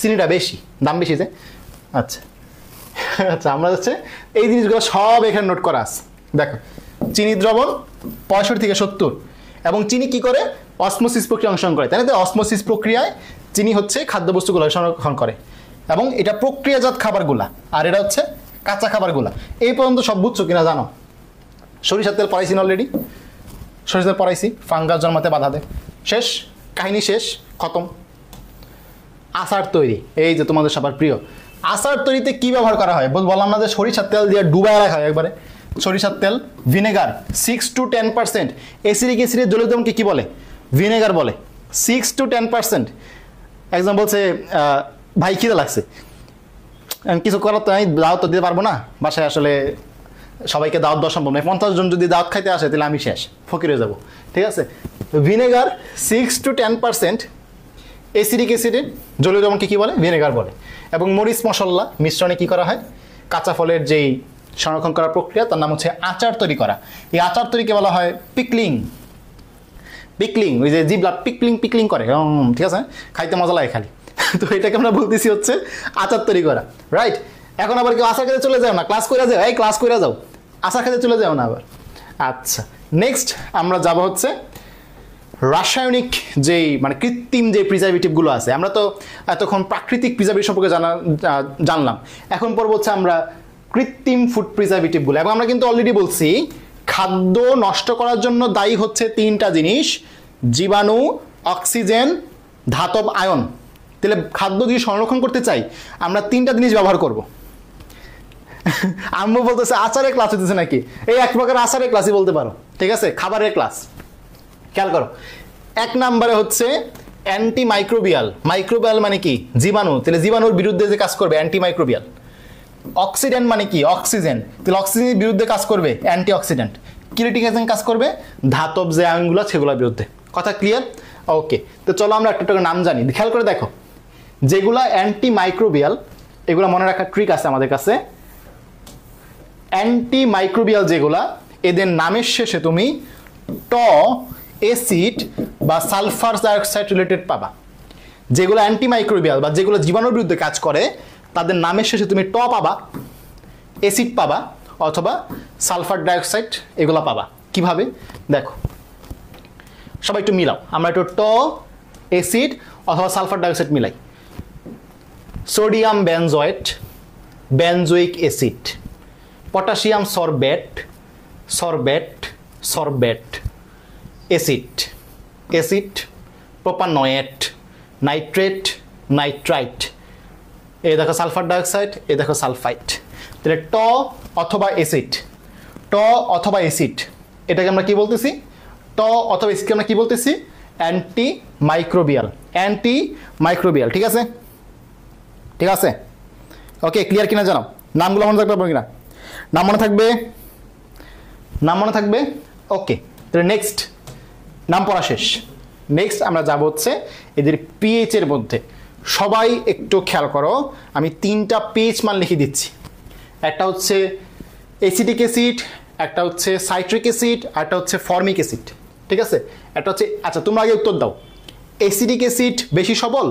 চিনিটা বেশি, দাম বেশি যে। আচ্ছা আচ্ছা, আমরা হচ্ছে এই জিনিসগুলো সব এখানে নোট করা আছে। দেখো চিনি দ্রবণ 65 থেকে 70। এবং চিনি কি করে? অসমোসিস প্রক্রিয়া অংশগ্রহণ করে, তাই না? অসমোসিস প্রক্রিয়ায় চিনি হচ্ছে খাদ্যবস্তুগুলো সংরক্ষণ করে। এবং এটা প্রক্রিয়াজাত খাবারগুলা, আর এটা হচ্ছে কাঁচা খাবারগুলা। এই পর্যন্ত সব বুঝছো কিনা জানো? সরিষার তেল পড়াইছি না অলরেডি, সরিষার তেল পড়াইছি, ফাঙ্গাস জন্মাতে বাধা দেয়, শেষ, কাহিনী শেষ, খতম। আচার তৈরি, এই যে তোমাদের সবার প্রিয় আচার তৈরিতে কি ব্যবহার করা হয়? বললাম না যে সরিষার তেল দিয়ে ডুবায় রাখা হয় একবারে। সরিষার তেল, ভিনেগার 6 to 10%, অ্যাসিডিক অ্যাসিডের জলীয়দ্রবণকে কি বলে? ভিনেগার বলে। 6 to 10%। একজন বলছে ভাই খিদে লাগছে, কিছু করার তো আমি দাওয়াত তো দিতে পারবো না, বাসায় আসলে সবাইকে দাওয়াত দেওয়া সম্ভব নয়, 50 জন যদি দাওয়াত খাইতে আসে তাহলে আমি শেষ, ফকির হয়ে যাবো। ঠিক আছে, ভিনেগার 6 to 10%, অ্যাসিডিক অ্যাসিডের জলীয়দ্রবণকে কি বলে? ভিনেগার বলে। এবং মরিচ মশলা মিশ্রণে কি করা হয়? কাঁচা ফলের যেই সংরক্ষণ করার প্রক্রিয়া, তার নাম হচ্ছে আচার তৈরি করা। এই আচার তৈরিকে বলা হয় পিকলিং। পিকলিং, ওই যে জিবলা পিকলিং পিকলিং করে, ঠিক আছে, খাইতে মজা লাগে খালি। তো এটাকে আমরা বলতেছি হচ্ছে আচার তৈরি করা, রাইট? এখন আবার কেউ আচার খেতে চলে যাও না, ক্লাস করে যাও, এই ক্লাস করে যাও, আচার খেতে চলে যাও না আবার। আচ্ছা, নেক্সট আমরা যাব হচ্ছে রাসায়নিক যেই মানে কৃত্রিম যে প্রিজারভেটিভগুলো আছে। আমরা তো এতক্ষণ প্রাকৃতিক প্রিজারভেটিভ সম্পর্কে জানলাম, এখন পর্ব হচ্ছে আমরা কৃত্রিম ফুড প্রিজারভেটিভগুলো। এবং আমরা কিন্তু অলরেডি বলছি খাদ্য নষ্ট করার জন্য দায়ী হচ্ছে 3টা জিনিস: জীবাণু, অক্সিজেন, ধাতব আয়ন। তাহলে খাদ্য যদি সংরক্ষণ করতে চাই আমরা 3টা জিনিস ব্যবহার করব। আম্মু বলতেছে আচারের ক্লাস হইতেছে নাকি? এই এক প্রকার আচারের ক্লাসই বলতে পারো, ঠিক আছে, খাবারের ক্লাস। খেয়াল করো, 1 নম্বরে হচ্ছে অ্যান্টি মাইক্রোবিয়াল। মাইক্রোবিয়াল মানে কি? জীবাণু। তাহলে জীবাণুর বিরুদ্ধে যে কাজ করবে অ্যান্টি মাইক্রোবিয়াল। অক্সিডেন্ট মানে কি? অক্সিজেন। তাহলে অক্সিজেনের বিরুদ্ধে কাজ করবে অ্যান্টি অক্সিডেন্ট। কিনেটিক এজেন্ট কাজ করবে ধাতব যে আয়নগুলো সেগুলোর বিরুদ্ধে। কথা ক্লিয়ার? ওকে, তো চলো আমরা একটা নাম জানি। খেয়াল করে দেখো, যেগুলা অ্যান্টি মাইক্রোবিয়াল এগুলো মনে রাখার ট্রিক আছে আমাদের কাছে। অ্যান্টি মাইক্রোবিয়াল যেগুলা, এদের নামের শেষে তুমি ট, অ্যাসিড বা সালফার ডাইঅক্সাইড রিলেটেড পাবা। যেগুলো অ্যান্টি মাইক্রোবিয়াল বা যেগুলো জীবাণুর বিরুদ্ধে কাজ করে তাদের নামের শেষে তুমি ট পাবা, অ্যাসিড পাবা, অথবা সালফার ডাইঅক্সাইড এগুলো পাবা। কিভাবে দেখো, সবাই একটু মিলাও, আমরা একটু ট, অ্যাসিড অথবা সালফার ডাইঅক্সাইড মিলাই। Sodium benzoate, benzoic acid. Potassium sorbate, sorbate, sorbate. Acid, acid, প্রোপানয়েট, nitrate, nitrite. এই দেখো সালফার ডাইঅক্সাইড, এই দেখো সালফাইট। তাহলে ট অথবা অ্যাসিড, ট অথবা অ্যাসিড, এটাকে আমরা কি বলতেছি? ট অথবা অ্যাসিডকে আমরা কি বলতেছি? Anti microbial. অ্যান্টি মাইক্রোবিয়াল, ঠিক আছে? ঠিক আছে, ওকে, ক্লিয়ার কিনা জানাও। নামগুলো মনে থাকবে কিনা? নাম মনে থাকবে? নাম মনে থাকবে? ওকে, তাহলে নেক্সট নাম পড়া শেষ। নেক্সট আমরা যাব হচ্ছে এদের পিএইচ এর মধ্যে। সবাই একটু খেয়াল করো, আমি 3টা পিএইচ মান লিখে দিচ্ছি। একটা হচ্ছে অ্যাসিটিক অ্যাসিড, একটা হচ্ছে সাইট্রিক অ্যাসিড, আর একটা হচ্ছে ফর্মিক অ্যাসিড, ঠিক আছে? একটা হচ্ছে, আচ্ছা তোমরা আগে উত্তর দাও, অ্যাসিটিক অ্যাসিড বেশি সবল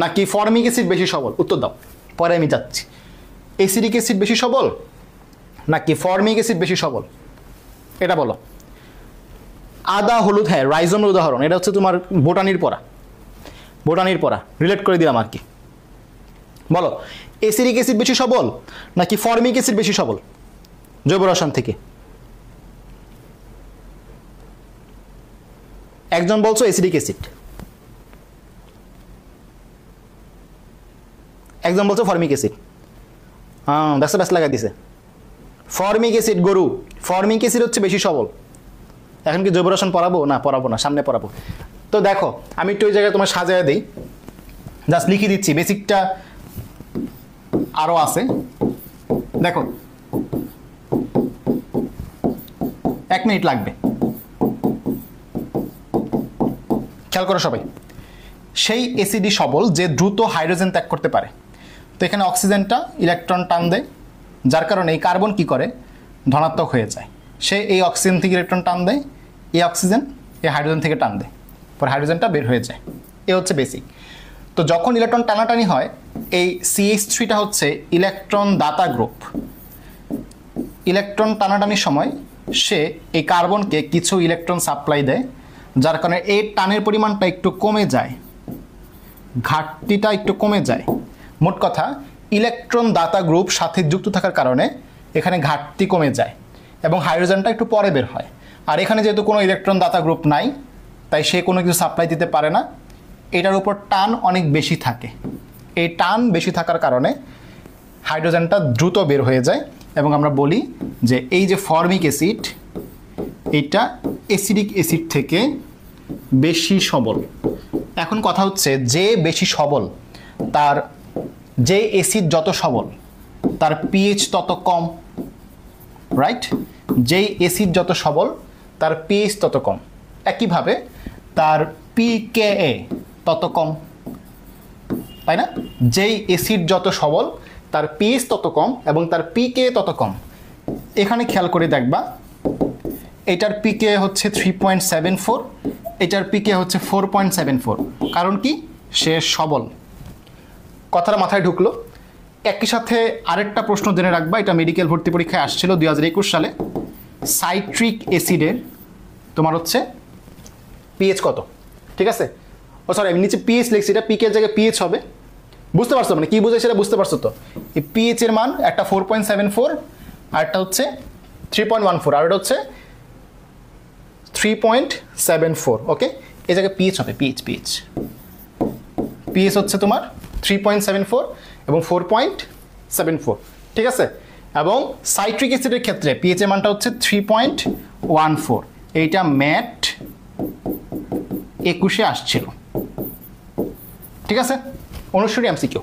নাকি ফর্মিক অ্যাসিড বেশি সবল? উত্তর দাও, পরে আমি যাচ্ছি। অ্যাসিটিক অ্যাসিড বেশি সবল নাকি ফর্মিক অ্যাসিড বেশি সবল? এটা বলো। আদা, হলুদ, হ্যাঁ রাইজোমের উদাহরণ। এটা হচ্ছে তোমার বোটানির পড়া, বোটানির পড়া রিলেট করে দিলাম আর কি। বলো, অ্যাসিটিক অ্যাসিড বেশি সবল নাকি ফর্মিক অ্যাসিড বেশি সবল জৈব রসায়ন থেকে? একজন বলছো অ্যাসিটিক অ্যাসিড, একজন বলছো ফর্মিক অ্যাসিড। হ্যাঁ, ব্যস্ত ব্যস্ত লাগাই দিছে। ফর্মিক অ্যাসিড গরু, ফর্মিক অ্যাসিড হচ্ছে বেশি সবল। এখন কি জৈব রসায়ন পড়াবো? না পড়াবো না, সামনে পড়াবো। তো দেখো আমি একটু ওই জায়গায় তোমার সাজায় দিই, জাস্ট লিখে দিচ্ছি, বেসিকটা আরও আছে। দেখো 1 মিনিট লাগবে, খেয়াল করো সবাই। সেই অ্যাসিডই সবল যে দ্রুত হাইড্রোজেন ত্যাগ করতে পারে। তো এখানে অক্সিজেনটা ইলেকট্রন টান দেয়, যার কারণে এই কার্বন কি করে? ধনাত্মক হয়ে যায়। সে এই অক্সিজেন থেকে ইলেকট্রন টান দেয়, এই অক্সিজেন এই হাইড্রোজেন থেকে টান দেয়, পরে হাইড্রোজেনটা বের হয়ে যায়। এ হচ্ছে বেসিক। তো যখন ইলেকট্রন টানাটানি হয়, এই CH3টা হচ্ছে ইলেকট্রন দাতা গ্রুপ। ইলেকট্রন টানাটানির সময় সে এই কার্বনকে কিছু ইলেকট্রন সাপ্লাই দেয়, যার কারণে এই টানের পরিমাণটা একটু কমে যায়, ঘাটতিটা একটু কমে যায়। মোট কথা ইলেকট্রন দাতা গ্রুপ সাথে যুক্ত থাকার কারণে এখানে ঘাটতি কমে যায় এবং হাইড্রোজেনটা একটু পরে বের হয়। আর এখানে যেহেতু কোনো ইলেকট্রন দাতা গ্রুপ নাই, তাই সে কোনো কিছু সাপ্লাই দিতে পারে না। এটার উপর টান অনেক বেশি থাকে। এই টান বেশি থাকার কারণে হাইড্রোজেনটা দ্রুত বের হয়ে যায় এবং আমরা বলি যে এই যে ফর্মিক অ্যাসিড, এটা অ্যাসিডিক অ্যাসিড থেকে বেশি সবল। এখন কথা হচ্ছে যে বেশি সবল, তার যে অ্যাসিড যত সবল তার পিএইচ তত কম, রাইট? যেই অ্যাসিড যত সবল তার পিএইচ তত কম। একইভাবে তার পিকেএ তত কম, তাই না? যেই অ্যাসিড যত সবল তার পিএইচ তত কম এবং তার পিকে তত কম। এখানে খেয়াল করে দেখবা, এটার পিকে হচ্ছে 3.74, এটার পিকে হচ্ছে 4.74। কারণ কি? সে সবল। কথাটা মাথায় ঢুকলো। একই সাথে আরেকটা প্রশ্ন জেনে রাখবা, এটা মেডিকেল ভর্তি পরীক্ষায় আসছিল 2021 সালে। সাইট্রিক অ্যাসিডের তোমার হচ্ছে পিএইচ কত? ঠিক আছে, ও সরি আমি নিচে পিএইচ লিখছি, এটা পিকে এর জায়গায় পিএইচ হবে। বুঝতে পারছো মানে কি বুঝাই সেটা বুঝতে পারছো তো? এই পিএইচ এর মান একটা 4.74 আর একটা হচ্ছে 3.14 আর এটা হচ্ছে 3.74। ওকে, এই জায়গায় পিএইচ হবে, পিএইচ হচ্ছে তোমার 3.74 এবং 4.74। ঠিক আছে, এবং সাইট্রিক অ্যাসিডের ক্ষেত্রে পিএইচ এর মানটা হচ্ছে 3.14। এইটা ম্যাট 21-এ আসছিল। ঠিক আছে, অনুসরণী এমসিকিউ।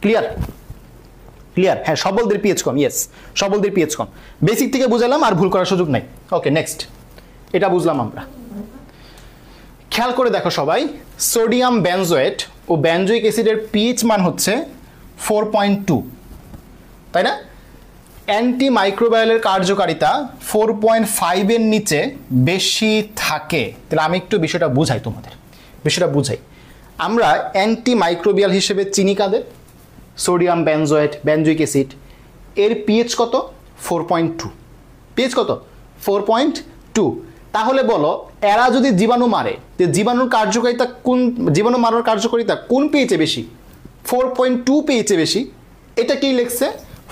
ক্লিয়ার? হ্যাঁ, সবলদের পিএইচ কম। ইয়েস, সবলদের পিএইচ কম। বেসিক থেকে বুঝালাম, আর ভুল করার সুযোগ নাই। ওকে, নেক্সট। এটা বুঝলাম আমরা। খেয়াল করে দেখো সবাই, সোডিয়াম বেনজোয়েট ও বেনজোইক অ্যাসিডের পিএইচ মান হচ্ছে 4.2, তাই না? অ্যান্টি মাইক্রোবায়ালের কার্যকারিতা 4.5 এর নিচে বেশি থাকে। তাহলে আমি একটু বিষয়টা বুঝাই তোমাদের, আমরা অ্যান্টি মাইক্রোবিয়াল হিসেবে চিনি কাদের? Sodium benzoate, benzoic acid. এর পিএইচ কত? 4.2। পিএইচ কত? 4.2। তাহলে বলো, এরা যদি জীবাণু মারে, জীবাণু মারার কার্যকারিতা কোন পিএইচে বেশি? 4.2 পিএইচে বেশি। এটা কি লিখছে?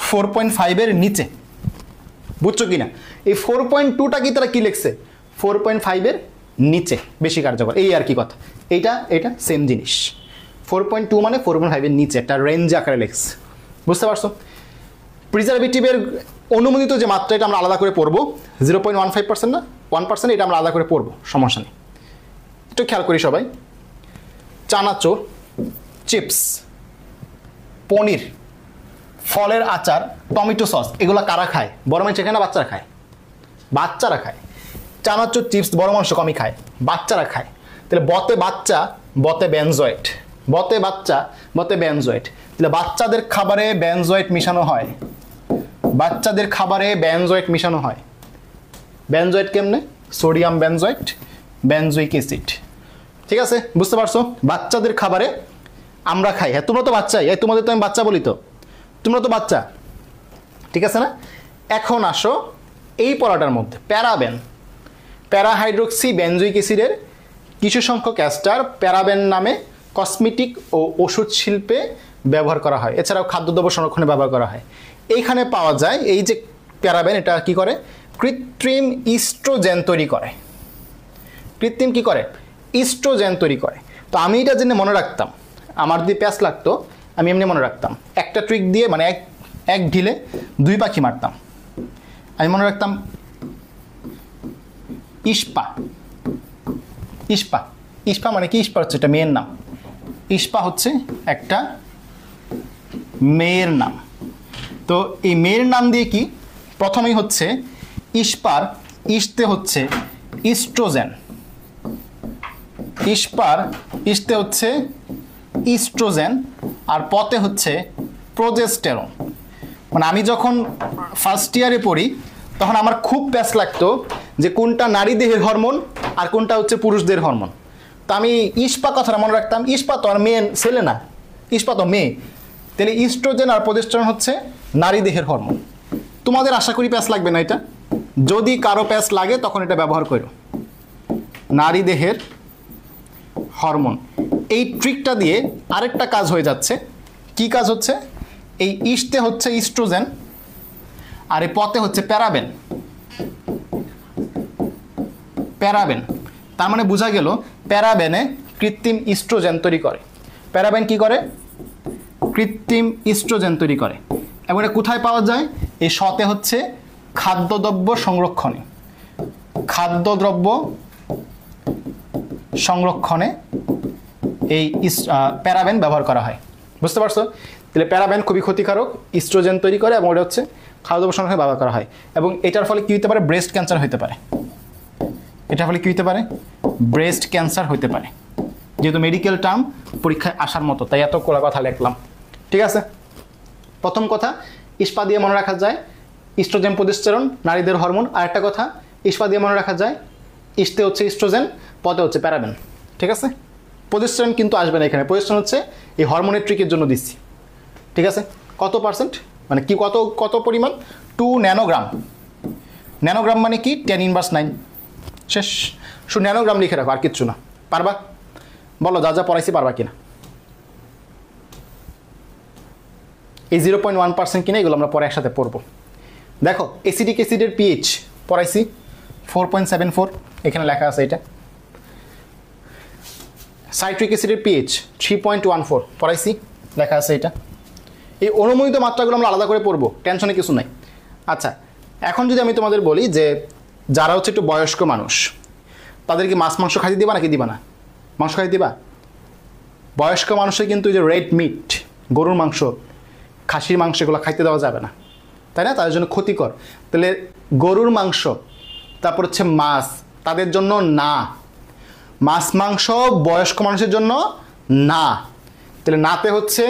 4.5 এর নিচে। বুঝছো কিনা? এই 4.2টা কি তারা কি লিখছে? 4.5 এর নিচে বেশি কার্যকর, এই আর কি কথা। এটা সেম জিনিস। 4.2 মানে 4.5 এর নিচে, একটা রেঞ্জ আকারে লিখছে। বুঝতে পারছো? প্রিজারভেটিভের অনুমোদিত যে মাত্রা, এটা আমরা আলাদা করে পড়বো। 0.15% না 1%, এটা আমরা আলাদা করে পড়বো, সমস্যা নেই। একটু খেয়াল করি সবাই, চানাচুর, চিপস, পনির, ফলের আচার, টমেটো সস, এগুলো কারা খায়? বড় মানুষ খায় না বাচ্চারা খায়? বাচ্চারা খায়। চানাচুর, চিপস বড় মানুষ কমই খায়, বাচ্চারা খায়। তাহলে বতে বাচ্চা, বতে বেনজয়েট, তাহলে বাচ্চাদের খাবারে বেনজয়েট মিশানো হয়। বেনজয়েট কেমনে? Sodium benzoate, benzoic acid. ঠিক আছে, বুঝতে পারছো? বাচ্চাদের খাবারে আমরা খাই। হ্যাঁ, তোমরা তো বাচ্চাই, তোমাদের তো আমি বাচ্চা বলি, তো তোমরা তো বাচ্চা। ঠিক আছে না? এখন আসো এই পড়াটার মধ্যে প্যারাবেন, প্যারাহাইড্রোক্সি বেনজোইক অ্যাসিডের কিছু সংখ্যক এস্টার প্যারাবেন নামে কসমেটিক ও ওষুধ শিল্পে ব্যবহার করা হয়। এছাড়াও খাদ্যদ্রব্য সংরক্ষণে ব্যবহার করা হয়। এইখানে পাওয়া যায় এই যে প্যারাবেন, এটা কি করে? কৃত্রিম ইস্ট্রোজেন তৈরি করে। ইস্ট্রোজেন তৈরি করে। তো আমি এটা জেনে মনে রাখতাম, আমার যদি প্যাস লাগতো আমি এমনি মনে রাখতাম, একটা ট্রিক দিয়ে মানে এক ঢিলে 2 পাখি মারতাম। আমি মনে রাখতাম ইস্পা মানে কি? ইস্পা হচ্ছে এটা মেয়ের নাম। ইস্পা হচ্ছে একটা মেয়ের নাম। তো এই মেয়ের নাম দিয়ে কি? প্রথমেই হচ্ছে ইস্পার ইস্তে হচ্ছে ইস্ট্রোজেন, ইস্তে হচ্ছে ইস্ট্রোজেন, আর পতে হচ্ছে প্রোজেস্টেরন। মানে আমি যখন ফার্স্ট ইয়ারে পড়ি তখন আমার খুব প্যাস লাগতো যে কোনটা নারী দেহের হরমোন আর কোনটা হচ্ছে পুরুষদের হরমোন। তো আমি ইস্পা কথাটা মনে রাখতাম, ইস্পা তো আর মেয়ে ছেলে না, ইস্পা তো মেয়ে। তাহলে ইস্ট্রোজেন আর প্রোজেস্টেরন হচ্ছে নারী দেহের হরমোন। তোমাদের আশা করি প্যাস লাগবে না এটা। যদি কারো প্যাস লাগে তখন এটা ব্যবহার করো, নারী দেহের হরমোন। এই ট্রিকটা দিয়ে আরেকটা কাজ হয়ে যাচ্ছে। কি কাজ হচ্ছে? এই ইস্টে হচ্ছে ইস্ট্রোজেন আর এই পথে হচ্ছে প্যারাবেন। প্যারাবেন তার মানে বোঝা গেল প্যারাবেনে কৃত্রিম ইস্ট্রোজেন তৈরি করে। প্যারাবেন কি করে? কৃত্রিম ইস্ট্রোজেন তৈরি করে। এবং এটা কোথায় পাওয়া যায়? এই সতে হচ্ছে খাদ্যদ্রব্য সংরক্ষণে। খাদ্যদ্রব্য সংরক্ষণে এই প্যারাবেন ব্যবহার করা হয়। বুঝতে পারছো? তাহলে প্যারাবেন খুবই ক্ষতিকারক, ইস্ট্রোজেন তৈরি করে এবং এটা হচ্ছে খাদ্যদ্রব্য সংরক্ষণে ব্যবহার করা হয়। এবং এটার ফলে কী হতে পারে? ব্রেস্ট ক্যান্সার হতে পারে। এটার ফলে কী হতে পারে? ব্রেস্ট ক্যান্সার হতে পারে। যেহেতু মেডিকেল টার্ম পরীক্ষায় আসার মতো, তাই এত করে কথা লিখলাম। ঠিক আছে, প্রথম কথা ইস্পা দিয়ে মনে রাখা যায় ইস্ট্রোজেন প্রতিস্থাপন নারীদের হরমোন। আরেকটা কথা ইস্পা দিয়ে মনে রাখা যায় ইস্টে হচ্ছে ইস্ট্রোজেন, পদে হচ্ছে প্যারাবেন। ঠিক আছে, প্রতিস্থাপন কিন্তু আসবে না এখানে। প্রতিস্থাপন হচ্ছে এই হরমোনের ট্রিকের জন্য দিচ্ছি। ঠিক আছে, কত পার্সেন্ট মানে কি, কত কত পরিমাণ? 2 ন্যানোগ্রাম। ন্যানোগ্রাম মানে কি? 10⁻৯। শেষ। শুধু ন্যানোগ্রাম লিখে রাখো, আর কিচ্ছু না। পারবা? বলো যা যা পড়াইছি পারবা কিনা। এই 0.1% কিনা এগুলো আমরা পরে একসাথে পড়বো। দেখো অ্যাসিডিক অ্যাসিডের পিএইচ পড়াইছি 4.74, এখানে লেখা আছে এটা। সাইট্রিক অ্যাসিডের পিএইচ 3.14 পড়াইছি, লেখা আছে এটা। এই অনুমোদিত মাত্রাগুলো আমরা আলাদা করে পড়বো, টেনশনে কিছু নাই। আচ্ছা, এখন যদি আমি তোমাদের বলি যে যারা হচ্ছে একটু বয়স্ক মানুষ তাদেরকে মাছ মাংস খাইতে দিবা নাকি দিবা না? মাংস খাইতে দিবা? বয়স্ক মানুষের কিন্তু যে রেড মিট, গরুর মাংস, খাসির মাংস, এগুলো খাইতে দেওয়া যাবে না, তাই না? তাদের জন্য ক্ষতিকর। তাহলে গরুর মাংস, তারপর হচ্ছে মাছ, তাদের জন্য না। মাছ মাংস বয়স্ক মানুষের জন্য না। তাহলে নাতে হচ্ছে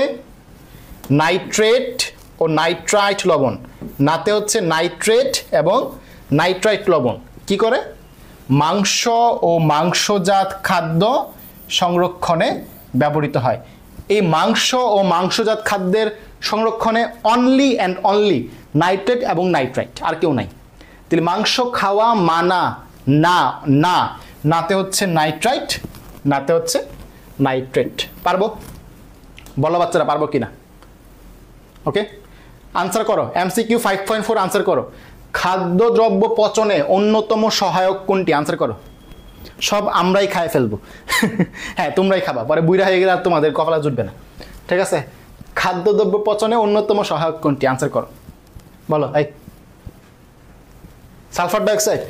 নাইট্রেট ও নাইট্রাইট লবণ। নাতে হচ্ছে নাইট্রেট এবং নাইট্রাইট লবণ কি করে? মাংস ও মাংসজাত খাদ্য সংরক্ষণে ব্যবহৃত হয়। এই মাংস ও মাংসজাত খাদ্যের সংরক্ষণে অনলি অ্যান্ড অনলি নাইট্রেট এবং নাইট্রাইট, আর কেউ নাই। তাহলে মাংস খাওয়া মানা না। না, নাতে হচ্ছে নাইট্রাইট, নাতে হচ্ছে নাইট্রেট। পারবো? বলো বাচ্চারা, পারবো কিনা? ওকে, আনসার করো। MCQ 5.4 আনসার করো। খাদ্যদ্রব্য পচনে অন্যতম সহায়ক কোনটি? আনসার করো। সব আমরাই খায় ফেলবো। হ্যাঁ, তোমরাই খাবা, পরে বুইড়া হয়ে গেলে আর তোমাদের কপালে জুটবে না। ঠিক আছে, খাদ্যদ্রব্য পচনে অন্যতম সহায়ক কোনটি? আনসার করো, বলো। এই সালফার ডাইঅক্সাইড।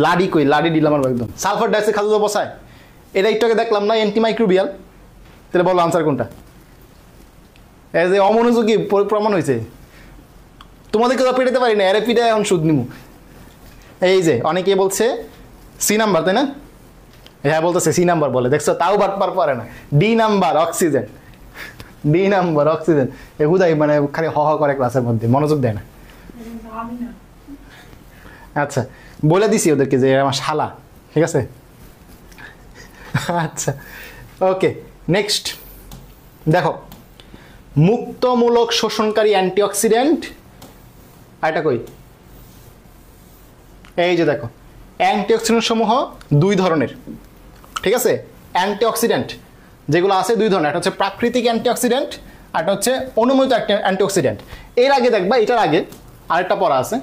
লাডি কই? লাডি দিলাম আমার একদম। সালফার ডাইঅক্সাইড খাদ্যদ্রব্য পচায়? এটা একটু আগে দেখলাম না, অ্যান্টিমাইক্রোবিয়াল। তাহলে বলো আনসার কোনটা? এই যে অমনোযোগী প্রমাণ হয়েছে। তোমাদেরকে তো পেটাতে পারি না, এর পিটায় এখন সুদ নিমু। এই যে অনেকে বলছে সি নাম্বার, তাই না? হ্যাঁ বলতেছে সি নাম্বার বলে, দেখছো? তাও বাটপার পারে না। D number oxygen. D number oxygen. এ হুদাই মানে খালি হ হ করে ক্লাসের মধ্যে, মনোযোগ দেয় না। আচ্ছা, বলে দিছি ওদেরকে যে আমার শালা। ঠিক আছে, আচ্ছা ওকে। নেক্সট দেখো, মুক্তমূলক শোষণকারী অ্যান্টিঅক্সিডেন্ট। এটা কই? এই যে দেখো, অ্যান্টিঅক্সিডেন্ট সমূহ 2 ধরনের। ঠিক আছে, অ্যান্টিঅক্সিডেন্ট যেগুলো আছে 2 ধরনের। একটা হচ্ছে প্রাকৃতিক অ্যান্টিঅক্সিডেন্ট, আর একটা হচ্ছে অনুমোদিত অ্যান্টিঅক্সিডেন্ট। এর আগে দেখবা, এটার আগে আরেকটা পড়া আছে।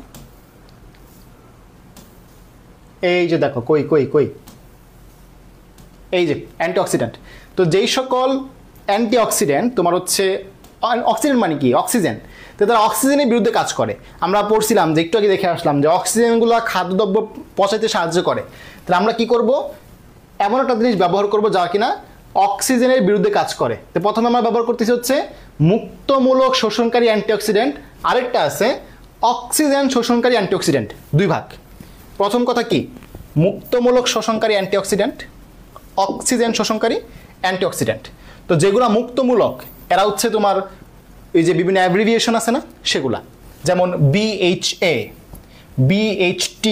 এই যে দেখো, কই কই কই, এই যে অ্যান্টিঅক্সিডেন্ট। তো যেই সকল অ্যান্টিঅক্সিডেন্ট তোমার হচ্ছে, অক্সিডেন্ট মানে কি? অক্সিজেন। তো তারা অক্সিজেনের বিরুদ্ধে কাজ করে। আমরা পড়ছিলাম যে, একটু আগে দেখে আসলাম যে অক্সিজেনগুলো খাদ্যদ্রব্য পচাইতে সাহায্য করে। তাহলে আমরা কি করব? এমন একটা জিনিস ব্যবহার করব যা কিনা অক্সিজেনের বিরুদ্ধে কাজ করে। তো প্রথমে আমরা ব্যবহার করতেছি হচ্ছে মুক্তমূলক শোষণকারী অ্যান্টিঅক্সিডেন্ট, আরেকটা আছে অক্সিজেন শোষণকারী অ্যান্টিঅক্সিডেন্ট। 2 ভাগ। প্রথম কথা কি? মুক্তমূলক শোষণকারী অ্যান্টিঅক্সিডেন্ট, অক্সিজেন শোষণকারী অ্যান্টিঅক্সিডেন্ট। তো যেগুলো মুক্তমূলক এরা হচ্ছে তোমার এই যে বিভিন্ন অ্যাব্রিভিয়েশন আছে না, সেগুলা, যেমন BHA, BHT,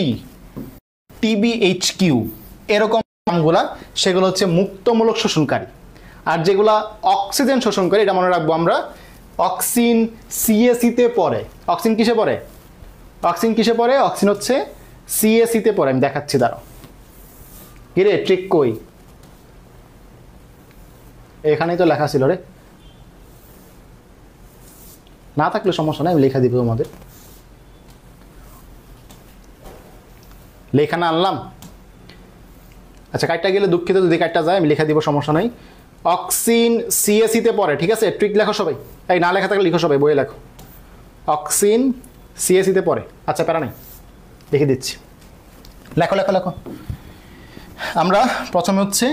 TBHQ, এরকম নামগুলা, সেগুলো হচ্ছে মুক্তমূলক শোষণকারী। আর যেগুলা অক্সিজেন শোষণকারী, এটা মনে রাখবো আমরা, অক্সিন CAC-তে পড়ে। অক্সিন কিসে পড়ে? অক্সিন কিসে পড়ে? অক্সিন হচ্ছে CAC-তে পড়ে। আমি দেখাচ্ছি, দাঁড়াও। কিরে ট্রিক কই? এখানেই তো লেখা ছিল রে। না থাকলে সমস্যা নাই, আমি লেখা দিব তোমাদের। লেখা না আনলাম, আচ্ছা কাটটা গেলে দুঃখিত, যদি কাটটা যায় আমি লেখা দিব, সমস্যা নাই। অক্সিন সিএসিতে পড়ে, ঠিক আছে? ট্রিক লেখো সবাই, এই না লেখা থাকলে লিখো সবাই, বইয়ে লেখো। অক্সিন সিএসিতে পড়ে, আচ্ছা প্যারা নাই, লিখে দিচ্ছি, লেখো লেখো লেখো। আমরা প্রথমে হচ্ছে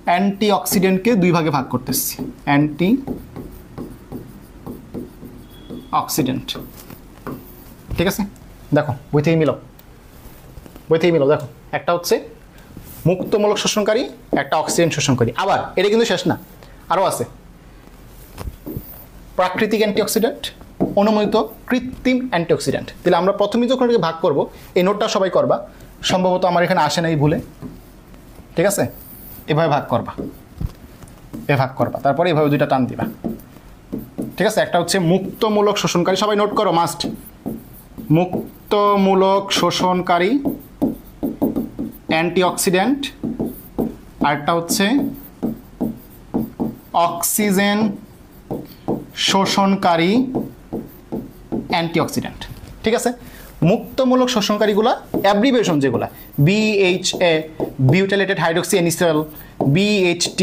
অ্যান্টি অক্সিডেন্টকে 2 ভাগে ভাগ করতেছি, অ্যান্টি অক্সিডেন্ট, ঠিক আছে? দেখো বই থেকে মিলাও, বই থেকে মিলাও, দেখো একটা হচ্ছে মুক্তমূলক শোষণকারী, একটা অক্সিজেন শোষণকারী। আবার এটা কিন্তু শেষ না, আরও আছে প্রাকৃতিক অ্যান্টিঅক্সিডেন্ট, অনুমোদিত কৃত্রিম অ্যান্টিঅক্সিডেন্ট। তাহলে আমরা প্রথমেই যখন এটাকে ভাগ করব, এই নোটটা সবাই করবা, সম্ভবত আমার এখানে আসে নাই ভুলে, ঠিক আছে? এভাবে ভাগ করবা, এভাবে ভাগ করবা, তারপরে এভাবে 2টা টান দিবা, ঠিক আছে? একটা হচ্ছে মুক্তমূলক শোষণকারী, সবাই নোট করো মাস্ট, মুক্তমূলক শোষণকারী অ্যান্টিঅক্সিডেন্ট, আরেকটা হচ্ছে অক্সিজেন শোষণকারী অ্যান্টিঅক্সিডেন্ট, ঠিক আছে? মুক্তমূলক শোষণকারীগুলা অ্যাব্রিভিয়েশন যেগুলা, BHA বিউটাইলেটেড hydroxy anisole, BHT,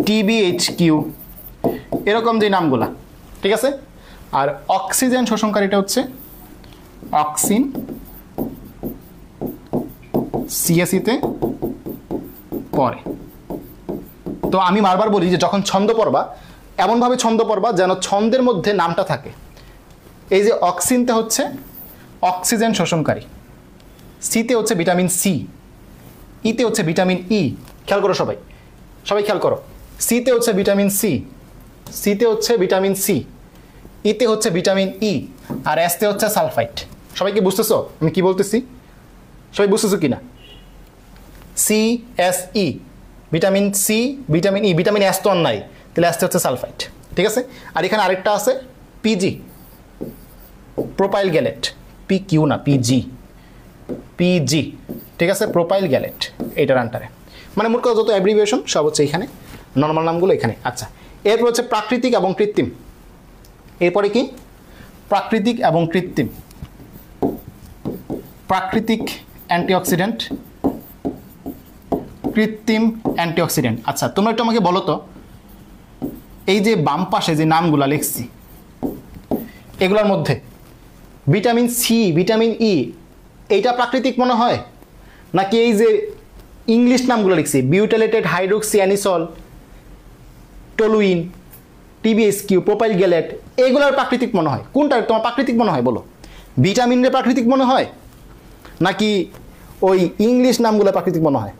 TBHQ, এরকম যে নামগুলা, ঠিক আছে? আর অক্সিজেন শোষণকারীটা হচ্ছে অক্সিন সিএসিতে পড়ে। তো আমি বারবার বলি যে যখন ছন্দ পড়বা, এমনভাবে ছন্দ পড়বা যেন ছন্দের মধ্যে নামটা থাকে। এই যে অক্সিনতে হচ্ছে অক্সিজেন শোষণকারী, সিতে হচ্ছে ভিটামিন সি, ইতে হচ্ছে ভিটামিন ই, খেয়াল করো সবাই, সবাই খেয়াল করো, সিতে হচ্ছে ভিটামিন সি, সিতে হচ্ছে ভিটামিন সি, ইতে হচ্ছে ভিটামিন ই, আর এসতে হচ্ছে সালফাইট। সবাই কি বুঝতেছো আমি কি বলতেছি? সবাই বুঝতেছো কিনা? C S E, vitamin C, vitamin E, vitamin S তো আর নাই, তাহলে এসতে হচ্ছে সালফাইট, ঠিক আছে? আর এখানে আরেকটা আছে PG, propyl gallate, P Q না, পিজি, পিজি, ঠিক আছে? প্রোপাইল গ্যালেট এইটার আন্ডারে, মানে মোট কথা যত অ্যাব্রিভিয়েশন সব হচ্ছে এখানে, নর্মাল নামগুলো এখানে। আচ্ছা, এরপর হচ্ছে প্রাকৃতিক এবং কৃত্রিম। এরপরে কি? প্রাকৃতিক এবং কৃত্রিম। প্রাকৃতিক অ্যান্টিঅক্সিডেন্ট, কৃত্রিম অ্যান্টিঅক্সিডেন্ট। আচ্ছা তোমরা একটু আমাকে বলো তো, এই যে বাম পাশে যে নামগুলো লিখছি, এগুলোর মধ্যে ভিটামিন সি, ভিটামিন ই, এইটা প্রাকৃতিক মনে হয় নাকি এই যে ইংলিশ নামগুলো লিখছি, butylated hydroxy anisole, toluene, TBHQ, propyl gallate, এগুলোর প্রাকৃতিক মনে হয়? কোনটা তোমার প্রাকৃতিক মনে হয় বলো? ভিটামিনের প্রাকৃতিক মনে হয় নাকি ওই ইংলিশ নামগুলো প্রাকৃতিক মনে হয়?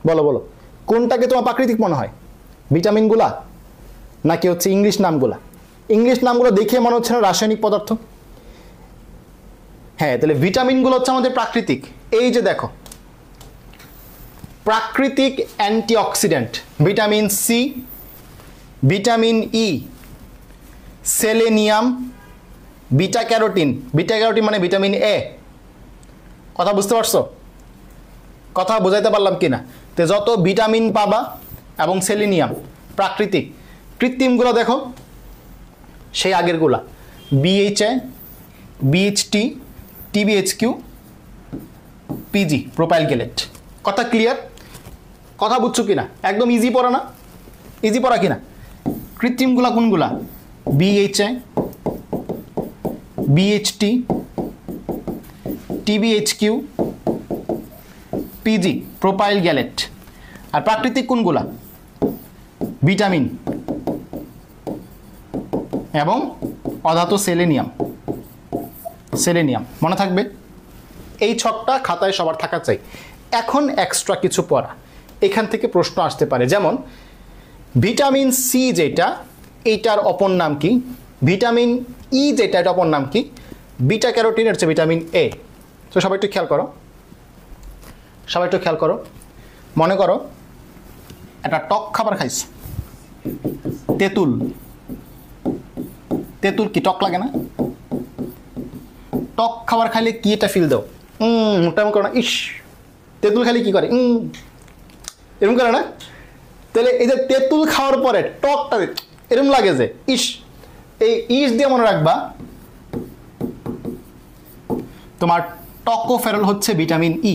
বলো বলো, কোনটাকে তোমার প্রাকৃতিক মনে হয়? ভিটামিনগুলা নাকি হচ্ছে ইংলিশ নামগুলা? ইংলিশ নামগুলো দেখে মনে হচ্ছে না রাসায়নিক পদার্থ? হ্যাঁ, তাহলে ভিটামিনগুলো হচ্ছে আমাদের প্রাকৃতিক। এই যে দেখো, প্রাকৃতিক antioxidant, vitamin C, vitamin E, selenium, beta carotene. Beta carotene মানে ভিটামিন এ। কথা বুঝতে পারছো? কথা বোঝাইতে পারলাম কিনা? তো যত ভিটামিন পাবা এবং সেলেনিয়াম প্রাকৃতিক। কৃত্রিমগুলো দেখো সেই আগেরগুলা, BHA, BHT, TBHQ, PG, propyl gallate. কথা ক্লিয়ার? কথা বুঝছো কিনা? একদম ইজি পড়া না? ইজি পড়া কিনা? কৃত্রিমগুলা কোনগুলা? BHA, BHT, TBHQ, PG, propyl gallate. আর প্রাকৃতিক কোনগুলা? ভিটামিন এবং অধাতু সেলেনিয়াম। সেলেনিয়াম মনে থাকবে? এই ছকটা খাতায় সবার থাকা চাই। এখন এক্সট্রা কিছু পড়া, এখান থেকে প্রশ্ন আসতে পারে, যেমন ভিটামিন সি যেটা, এইটার অপর নাম কি? ভিটামিন ই যেটা, এটা অপর নাম কি? বিটা ক্যারোটিন হচ্ছে ভিটামিন এ। তো সবাই একটু খেয়াল করো, সবাই একটু খেয়াল করো। মনে করো একটা টক খাবার খাইছো, তেঁতুল। তেঁতুল কি টক লাগে না? টক খাবার খাইলে কি এটা ফিল দাও? মোটামুটি করো না, ইস তেঁতুল খাইলে কি করে? এরকম করে না? তাহলে এই যে তেঁতুল খাওয়ার পরে টকটা এরকম লাগে যে ইস, এই ইস দিয়ে মনে রাখবা তোমার টকোফেরল হচ্ছে ভিটামিন ই।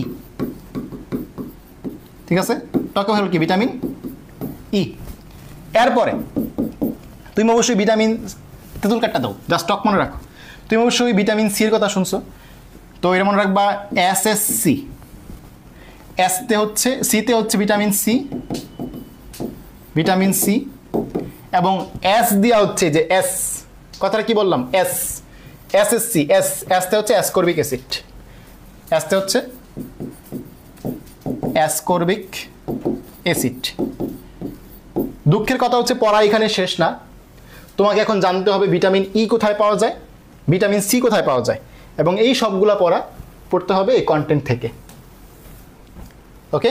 ঠিক আছে, টকোফেরল কি ভিটামিন ই। এরপরে তুমি অবশ্যই ভিটামিন, তেঁতুল কাটটা দাও, জাস্ট টক মনে রাখো। তুমি অবশ্যই ভিটামিন সির কথা শুনছো, তো এটা মনে রাখবা এসএসসি। এসতে হচ্ছে, সিতে হচ্ছে ভিটামিন সি, ভিটামিন সি, এবং এস দিয়া হচ্ছে যে এস, কথাটা কি বললাম, এস, এসএসসি, এস, এসতে হচ্ছে অ্যাসকর্বিক অ্যাসিড, এসতে হচ্ছে অ্যাসকর্বিক অ্যাসিড। দুঃখের কথা হচ্ছে পড়া এখানে শেষ না, তোমাকে এখন জানতে হবে ভিটামিন ই কোথায় পাওয়া যায়, ভিটামিন সি কোথায় পাওয়া যায়, এবং এই সবগুলা পড়তে হবে এই কন্টেন্ট থেকে। ওকে,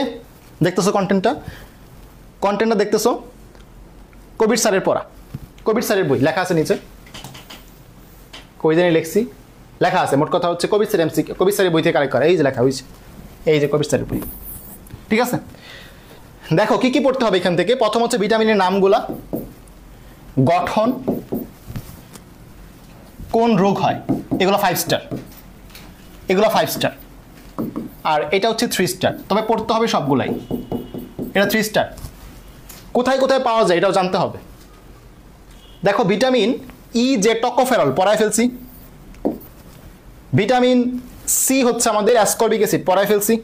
দেখতেছো কন্টেন্টটা দেখতেছো? কবির স্যারের পড়া, কবির স্যারের বই লেখা আছে নিচে, কই জানি লিখছি, লেখা আছে। মোট কথা হচ্ছে কবির স্যার এমসি, কবির স্যারের বই থেকে কালেক্ট করা, এই যে লেখা হয়েছে, এই যে কবির স্যারের বই। ঠিক আছে, দেখো কি কি পড়তে হবে এখান থেকে। প্রথম হচ্ছে ভিটামিনের নামগুলা, গঠন, কোন রোগ হয়, এগুলো 5 স্টার, এগুলো 5 স্টার, আর এটা হচ্ছে 3 স্টার। তবে পড়তে হবে সবগুলাই, এটা 3 স্টার। কোথায় কোথায় পাওয়া যায় এটাও জানতে হবে। দেখো ভিটামিন ই যে টকোফেরল পড়ায় ফেলছি, ভিটামিন সি হচ্ছে আমাদের অ্যাসকর্বিক অ্যাসিড পড়ায় ফেলছি।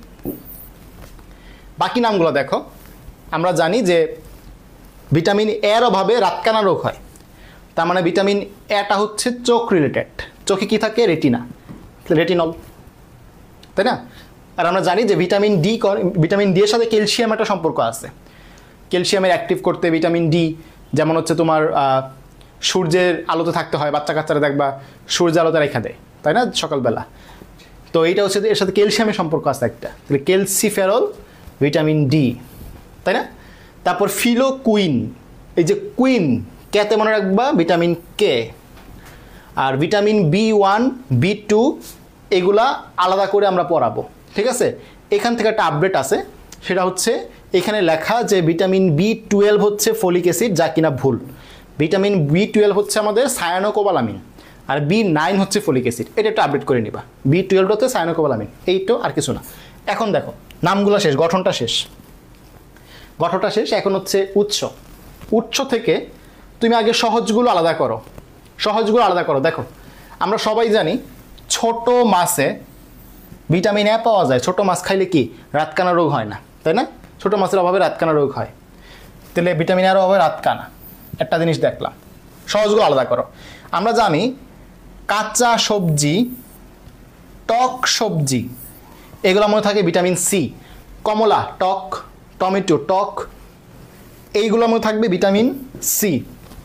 বাকি নামগুলো দেখো, আমরা জানি যে ভিটামিন এর অভাবে রাতকানা রোগ হয়, তার মানে ভিটামিন এটা হচ্ছে চোখ রিলেটেড, চোখে কি থাকে, রেটিনা, রেটিনল, তাই না? আর আমরা জানি যে ভিটামিন ডি এর সাথে ক্যালসিয়াম একটা সম্পর্ক আছে, ক্যালসিয়ামের অ্যাক্টিভ করতে ভিটামিন ডি, যেমন হচ্ছে তোমার সূর্যের আলোতে থাকতে হয়, বাচ্চা কাচ্চারা দেখবা সূর্যের আলোতে রেখা দেয়, তাই না, সকালবেলা। তো এইটা হচ্ছে এর সাথে ক্যালসিয়ামের সম্পর্ক আছে একটা, তাহলে ক্যালসিফেরল, ভিটামিন ডি, তাই না? তারপর ফিলোকুইন, এই যে কুইন, কেতে মনে রাখবা ভিটামিন কে। আর ভিটামিন B1, B2 এগুলা আলাদা করে আমরা পড়াবো। ঠিক আছে, এখান থেকে একটা আপডেট আছে, সেটা হচ্ছে এখানে লেখা যে ভিটামিন B12 হচ্ছে ফলিক অ্যাসিড, যা কিনা ভুল। ভিটামিন B12 হচ্ছে আমাদের সায়ানোকোবালামিন, আর B9 হচ্ছে ফলিক অ্যাসিড, এটা একটু আপডেট করে নিবা। B12 হচ্ছে সায়ানোকোবালামিন, এইটো আর কিছু না। এখন দেখো নামগুলো শেষ, গঠনটা শেষ, গঠনটা শেষ। এখন হচ্ছে উৎস থেকে তুমি আগে সহজগুলো আলাদা করো, সহজগুলো আলাদা করো। দেখো আমরা সবাই জানি ছোট মাছে ভিটামিন এ পাওয়া যায়, ছোট মাছ খাইলে কি রাতকানা রোগ হয় না, তাই না? ছোট মাছের অভাবে রাতকানা রোগ হয়, তাহলে ভিটামিন এর অভাবে রাতকানা, একটা জিনিস দেখলাম। সহজগুলো আলাদা করো। আমরা জানি কাঁচা সবজি, টক সবজি, এগুলোর মধ্যে থাকে ভিটামিন সি, কমলা টক, টমেটো টক, এইগুলোর মধ্যে থাকবে ভিটামিন সি।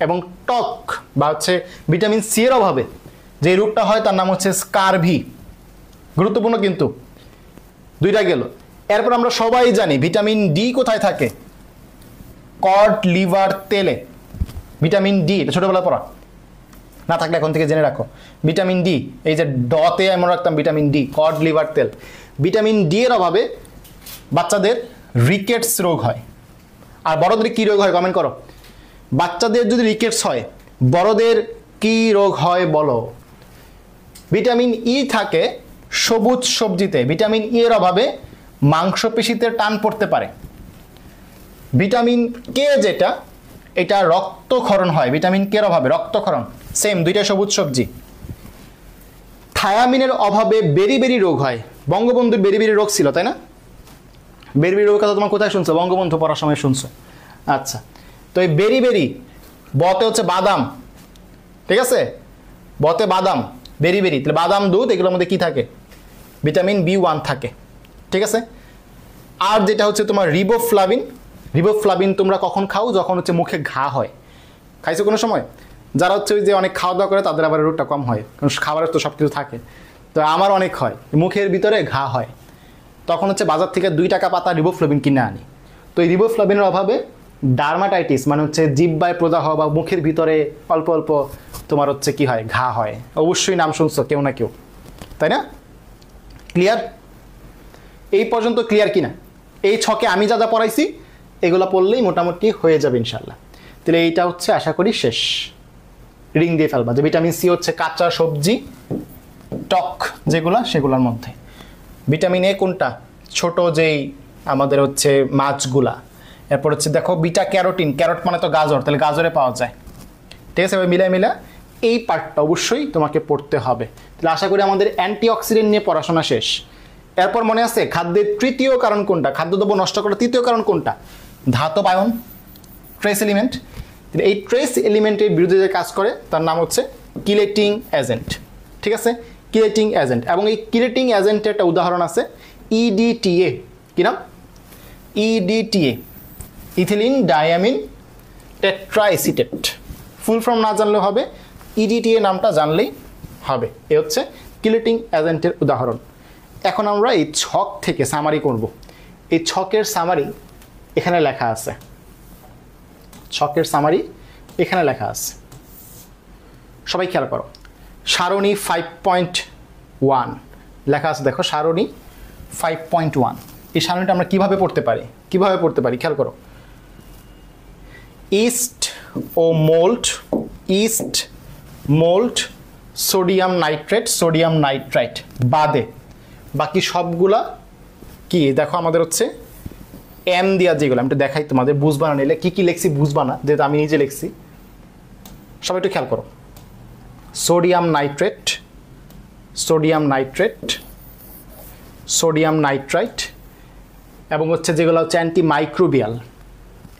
এবং টক বা হচ্ছে ভিটামিন সি এর অভাবে যে রোগটা হয় তার নাম হচ্ছে স্কারভি, গুরুত্বপূর্ণ কিন্তু। দুইটা গেল। এরপর আমরা সবাই জানি ভিটামিন ডি কোথায় থাকে, কড লিভার তেলে, ভিটামিন ডি, এটা ছোটবেলা পড়া, না থাকলে এখন থেকে জেনে রাখো। ভিটামিন ডি, এই যে ডতে আমি মনে রাখতাম ভিটামিন ডি, কড লিভার তেল। ভিটামিন ডি এর অভাবে বাচ্চাদের রিকেটস রোগ হয়। আর বড়দের কি রোগ হয় কমেন্ট করো। বাচ্চাদের যদি রিকেটস হয়, বড়দের কি রোগ হয় বলো। ভিটামিন ই থাকে সবুজ সবজিতে, ভিটামিন ই এর অভাবে মাংসপেশিতে টান পড়তে পারে। ভিটামিন কে যেটা, এটা রক্তক্ষরণ হয়, ভিটামিন কে এর অভাবে রক্তক্ষরণ, সেম, দুইটা সবুজ সবজি। থায়ামিনের অভাবে বেরি রোগ হয়। বঙ্গবন্ধুর বেরি রোগ ছিল, তাই না? বেরি রোগের কথা তোমার কোথায় শুনছো? বঙ্গবন্ধু পড়ার সময় শুনছো। আচ্ছা, তো এই বেরি বতে হচ্ছে বাদাম, ঠিক আছে, বতে বাদাম, বেরি তাহলে বাদাম দুধ, এগুলোর মধ্যে কি থাকে? ভিটামিন B1 থাকে, ঠিক আছে। আর যেটা হচ্ছে তোমার রিবোফ্লাভিন তোমরা কখন খাও? যখন হচ্ছে মুখে ঘা হয়। খাইছো কোনো সময়? যারা হচ্ছে ওই যে অনেক খাওয়া দাওয়া করে তাদের আবার রোগটা কম হয়, কারণ খাবারের তো সব কিছু থাকে। তো আমার অনেক হয়, মুখের ভিতরে ঘা হয়, তখন হচ্ছে বাজার থেকে 2 টাকা পাতা রিবোফ্লাভিন কিনে আনি। তো এই রিবোফ্লাভিনের অভাবে ডার্মাটাইটিস, মানে হচ্ছে জিহ্বায় প্রদাহ বা মুখের ভিতরে অল্প অল্প তোমার হচ্ছে কি হয়, ঘা হয়। অবশ্যই নাম শুনছো কেউ না কেউ, তাই না? ক্লিয়ার? এই পর্যন্ত ক্লিয়ার কিনা? এই ছকে আমি যা যা পড়াইছি এগুলো পড়লেই মোটামুটি হয়ে যাবে ইনশাল্লাহ। তাহলে এইটা হচ্ছে আশা করি শেষ, রিং দিয়ে ফেলবা। যে ভিটামিন সি হচ্ছে কাঁচা সবজি টক যেগুলা সেগুলোর মধ্যে। ভিটামিন এ কোনটা? ছোট যেই আমাদের হচ্ছে মাছগুলা। এরপর হচ্ছে দেখো বিটা ক্যারোটিন, ক্যারট মানে তো গাজর, তাহলে গাজরে পাওয়া যায়। ঠিক আছে, মিলা এই পার্টটা অবশ্যই তোমাকে পড়তে হবে। তাহলে আশা করি আমাদের অ্যান্টিঅক্সিডেন্ট নিয়ে পড়াশোনা শেষ। এরপর মনে আছে খাদ্যের তৃতীয় কারণ কোনটা, খাদ্যদ্রব্য নষ্ট করার তৃতীয় কারণ কোনটা? ধাতব আয়ন, ট্রেস এলিমেন্ট। এই ট্রেস এলিমেন্টের বিরুদ্ধে যে কাজ করে তার নাম হচ্ছে কিলেটিং এজেন্ট। ঠিক আছে, কিলেটিং এজেন্ট। এবং এই কিলেটিং এজেন্টের একটা উদাহরণ আছে ইডিটিএ। কি নাম? EDTA, ethylene diamine tetraacetate. Full form না জানলেও হবে, ইডিটিএ নামটা জানলেই হবে। এ হচ্ছে কিলেটিং এজেন্টের উদাহরণ। এখন আমরা এই ছক থেকে সামারি করব। এই ছকের সামারি এখানে লেখা আছে, ছকের সামারি এখানে লেখা আছে, সবাই খেয়াল করো। সারণী 5.1 লেখা আছে, দেখো সারণী 5.1। এই সারণীটা আমরা কিভাবে পড়তে পারি, কিভাবে পড়তে পারি খেয়াল করো। ইস্ট ও mould, yeast mould sodium nitrate, sodium nitrite বাদে বাকি সবগুলা কি দেখো আমাদের হচ্ছে এম দিয়া যেগুলো, আমি একটু দেখাই তোমাদের, বুঝবা না নিলে কী কী লিখছি বুঝবা না, যেহেতু আমি নিজে লিখছি। সবাই একটু খেয়াল করো। Sodium nitrate, sodium nitrate, sodium nitrite, এবং হচ্ছে যেগুলো হচ্ছে অ্যান্টিমাইক্রোবিয়াল,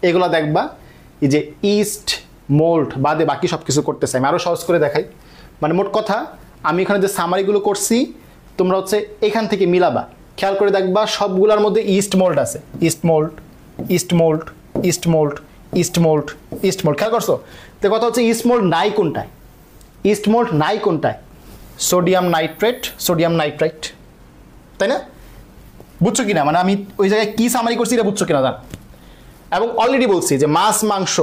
এগুলো দেখবা। এই যে ইস্ট মোল্ড বাদে বাকি সব কিছু করতেছে। আমি আরও সহজ করে দেখাই। মানে মোট কথা আমি এখানে যে সামারিগুলো করছি তোমরা হচ্ছে এখান থেকে মিলাবা, খেয়াল করে দেখবা সবগুলোর মধ্যে ইস্ট মোল্ড আছে। East mould, east mould, east mould, east mould, east mould, খেয়াল করছো? তো কথা হচ্ছে ইস্ট মোল্ড নাই কোনটায়, ইস্ট মোল্ড নাই কোনটায়? সোডিয়াম নাইট্রেট, সোডিয়াম নাইট্রাইট, তাই না? বুঝছো কিনা? মানে আমি ওই জায়গায় কী সামারি করছি এটা বুঝছো কিনা জান? এবং অলরেডি বলছি যে মাছ মাংস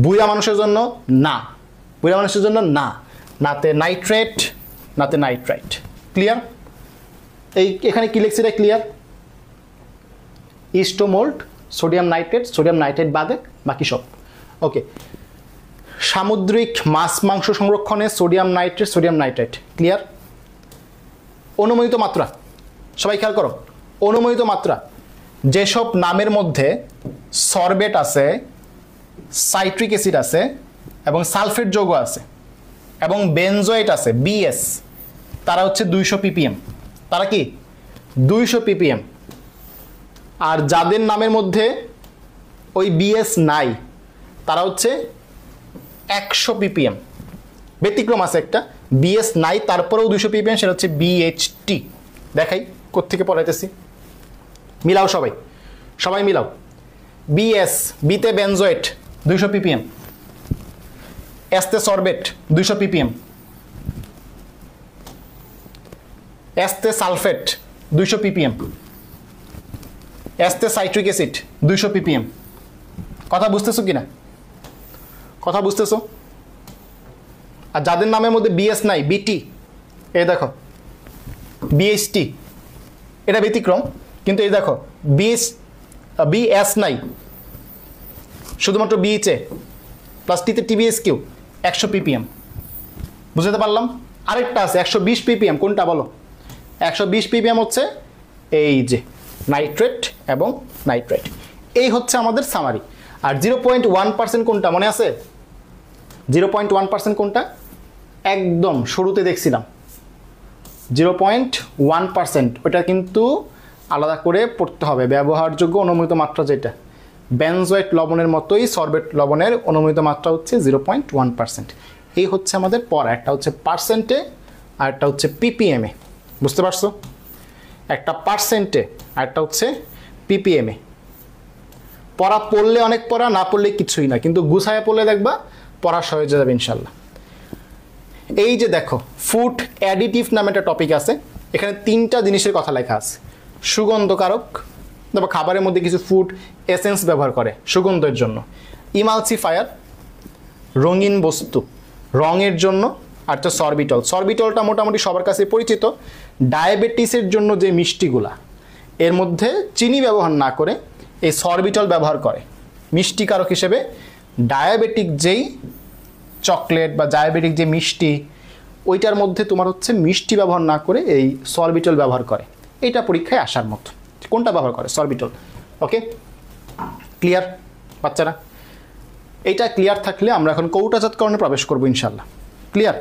বুড়া মানুষের জন্য না, বুড়া মানুষের জন্য না, নাতে নাইট্রেট, নাতে নাইট্রাইট। ক্লিয়ার? এই এখানে কি লিখছি এটা ক্লিয়ার? ইস্টোমোল্ট, সোডিয়াম নাইট্রেট, সোডিয়াম নাইট্রেট বাদে বাকি সব। ওকে, সামুদ্রিক মাছ মাংস সংরক্ষণে sodium nitrate, sodium nitrate. Clear? অনুমোদিত মাত্রা, সবাই খেয়াল করো। অনুমোদিত মাত্রা, যেসব নামের মধ্যে সরবেট আছে, সাইট্রিক অ্যাসিড আছে এবং সালফেট যৌগ আছে এবং বেনজোয়েট আছে, বিএস, তারা হচ্ছে 200 ppm। তারা কি 200 ppm। আর যাদের নামের মধ্যে ওই বিএস নাই তারা হচ্ছে 100 ppm। ব্যতিক্রম আছে একটা, বিএস নাই তারপরেও 200 ppm, সেটা হচ্ছে বিএইচটি। দেখাই কোত্থেকে পড়াইতেছি, মিলাও সবাই, সবাই মিলাও। বিএস, বিতে বেনজোয়েট 200 ppm, এসতে সরবেট 200 ppm, এসতে সালফেট 200 ppm, এসতে সাইট্রিক অ্যাসিড 200 ppm। কথা বুঝতেছো কিনা? কথা বুঝতেছো? আর যাদের নামের মধ্যে বিএস নাই, বিটি, এই দেখো বিএইচটি, এটা ব্যতিক্রম, কিন্তু এই দেখো বিএস নাই, শুধুমাত্র বিএইচএ প্লাস টিতে টিবিএস কিউ 100 ppm। বুঝতে পারলাম? আরেকটা আছে 120 ppm, কোনটা বলো? 120 ppm হচ্ছে এই যে নাইট্রেট এবং নাইট্রেট। এই হচ্ছে আমাদের সামারি। আর 0.1% কোনটা মনে আছে? 0.1% কোনটা? একদম শুরুতে দেখছিলাম 0.1%, ওটা কিন্তু আলাদা করে পড়তে হবে। ব্যবহারযোগ্য অনুমোদিত মাত্রা যেটা, বেনজোয়েট লবণের মতোই সরবেট লবণের অনুমোদিত মাত্রা হচ্ছে 0.1%। এই হচ্ছে আমাদের পড়া। একটা হচ্ছে পার্সেন্টে আর একটা হচ্ছে পিপিএমে। বুঝতে পারছো? একটা পার্সেন্টে আর একটা হচ্ছে পিপিএমে। পড়া পড়লে অনেক পড়া, না পড়লে কিছুই না, কিন্তু গুছায় পড়লে দেখবা পড়া সহজ হয়ে যাবে ইনশাল্লাহ। এই যে দেখো ফুড অ্যাডিটিভ নামে একটা টপিক আছে, এখানে 3টা জিনিসের কথা লেখা আছে। সুগন্ধকারক, তারপর খাবারের মধ্যে কিছু ফুড এসেন্স ব্যবহার করে সুগন্ধের জন্য। ইমালসিফায়ার, রঙিন বস্তু রঙের জন্য। আর তো সরবিটল, সরবিটলটা মোটামুটি সবার কাছে পরিচিত। ডায়াবেটিসের জন্য যে মিষ্টিগুলা, এর মধ্যে চিনি ব্যবহার না করে এই সরবিটল ব্যবহার করে মিষ্টি কারক হিসেবে। ডায়াবেটিক যেই চকলেট বা ডায়াবেটিক যে মিষ্টি, ওইটার মধ্যে তোমার হচ্ছে মিষ্টি ব্যবহার না করে এই সরবিটল ব্যবহার করে। এটা পরীক্ষায় আসার মতো। কোনটা ব্যবহার করে? সরবিটল। ওকে, ক্লিয়ার বাচ্চারা? এইটা ক্লিয়ার থাকলে আমরা এখন কৌটাজাতকরণে প্রবেশ করবো ইনশাল্লাহ। ক্লিয়ার?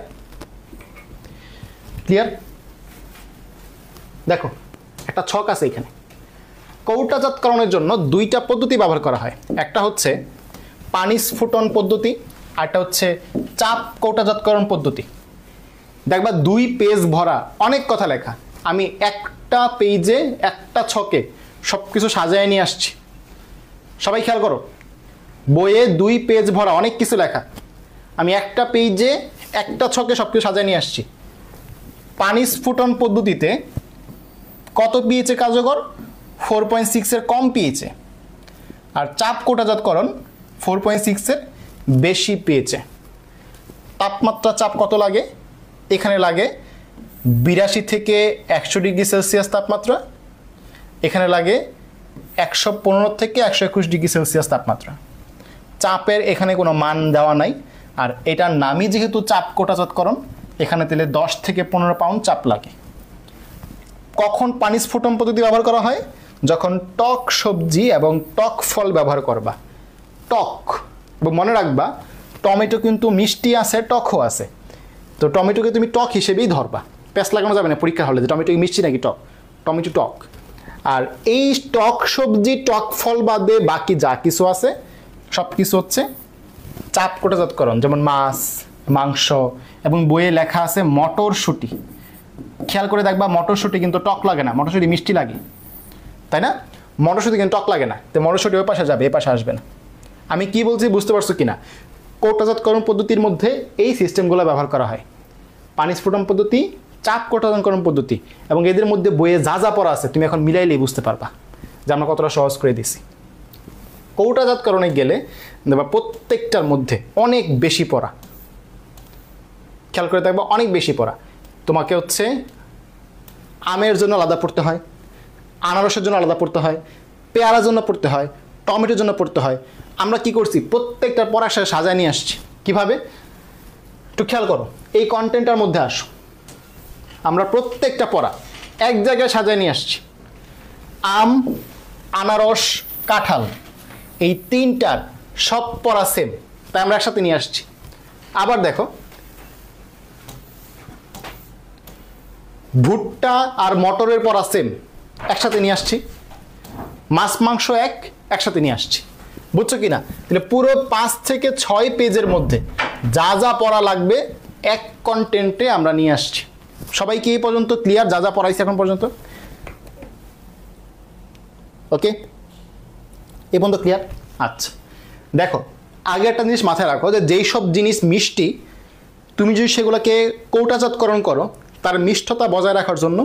ক্লিয়ার? দেখো একটা ছক আছে এখানে। কৌটাজাতকরণের জন্য দুইটা পদ্ধতি ব্যবহার করা হয়। একটা হচ্ছে পানি স্ফুটন পদ্ধতি, আরটা হচ্ছে চাপ কৌটাজাতকরণ পদ্ধতি। দেখবা 2 পেজ ভরা অনেক কথা লেখা, আমি একটা পেজে একটা ছকে সব কিছু সাজায় নিয়ে আসছি। সবাই খেয়াল করো, বইয়ে 2 পেজ ভরা অনেক কিছু লেখা, আমি একটা পেজে একটা ছকে সব কিছু সাজায় নিয়ে আসছি। পানি স্ফুটন পদ্ধতিতে কত পিএইচে কার্যকর? 4.6 এর কম পিএইচে। আর চাপ কৌটাজাতকরণ 4.6 এর বেশি পিএইচে। তাপমাত্রা চাপ কত লাগে? এখানে লাগে 82 থেকে 100 ডিগ্রি সেলসিয়াস তাপমাত্রা, এখানে লাগে 115 থেকে 121 ডিগ্রি সেলসিয়াস তাপমাত্রা। চাপের এখানে কোনো মান দেওয়া নাই, আর এটার নামই যেহেতু চাপ কৌটাজাতকরণ, এখানে তাহলে 10 থেকে 15 পাউন্ড চাপ লাগে। কখন পানি স্ফুটন পদ্ধতি ব্যবহার করা হয়? যখন টক সবজি এবং টক ফল ব্যবহার করবা। টক, মনে রাখবা টমেটো কিন্তু মিষ্টি আছে, টকও আছে। তো টমেটোকে তুমি টক হিসেবেই ধরবা, প্যাঁচ লাগানো যাবে না পরীক্ষা হলে যে টমেটো মিষ্টি নাকি টক। টমেটো টক। আর এই টক সবজি টক ফল বাদে বাকি যা কিছু আছে সব কিছু হচ্ছে চাপ কৌটাজাতকরণ, যেমন মাছ, মাংস, এবং বইয়ে লেখা আছে মটরশুঁটি। খেয়াল করে দেখবা মটরশুঁটি কিন্তু টক লাগে না, মটরশুঁটি মিষ্টি লাগে, তাই না? মটরশুঁটি কিন্তু টক লাগে না, তো মটরশুঁটি ওই পাশে যাবে, এ পাশে আসবে না। আমি কি বলছি বুঝতে পারছো কিনা? কৌটাজাতকরণ পদ্ধতির মধ্যে এই সিস্টেমগুলো ব্যবহার করা হয়। পানি স্ফুটন পদ্ধতি, চাপ কৌটাজাতকরণ পদ্ধতি, এবং এদের মধ্যে বইয়ে যা যা পড়া আছে তুমি এখন মিলাইলেই বুঝতে পারবা যে আমরা কতটা সহজ করে দিছি। কৌটাজাতকরণে গেলে দেখবা প্রত্যেকটার মধ্যে অনেক বেশি পড়া। খেয়াল করে দেখবা অনেক বেশি পড়া। তোমাকে হচ্ছে আমের জন্য আলাদা পড়তে হয়, আনারসের জন্য আলাদা পড়তে হয়, পেয়ারার জন্য পড়তে হয়, টমেটোর জন্য পড়তে হয়। আমরা কি করছি? প্রত্যেকটার পড়ার সাথে সাজায় নিয়ে আসছি। কিভাবে? একটু খেয়াল করো, এই কন্টেন্টটার মধ্যে আসো, আমরা প্রত্যেকটা পড়া এক জায়গায় সাজায় নিয়ে আসছি। আম, আনারস, কাঁঠাল, এই তিনটার সব পড়া সেম, তাই আমরা একসাথে নিয়ে আসছি। আবার দেখো ভুট্টা আর মটরের পড়া সেম, একসাথে নিয়ে আসছি। মাছ মাংস একসাথে নিয়ে আসছি। বুঝছো কি না? তাহলে পুরো 5 থেকে 6 পেজের মধ্যে যা যা পড়া লাগবে এক কন্টেন্টে আমরা নিয়ে আসছি। সবাই কি এই পর্যন্ত ক্লিয়ার? যা যা পড়াইছি এখন পর্যন্ত? ওকে, এই পর্যন্ত ক্লিয়ার? আচ্ছা দেখো, আগে একটা জিনিস মাথায় রাখো যে যেই সব জিনিস মিষ্টি, তুমি যদি সেগুলোকে কৌটাজাতকরণ করো, তার মিষ্টতা বজায় রাখার জন্য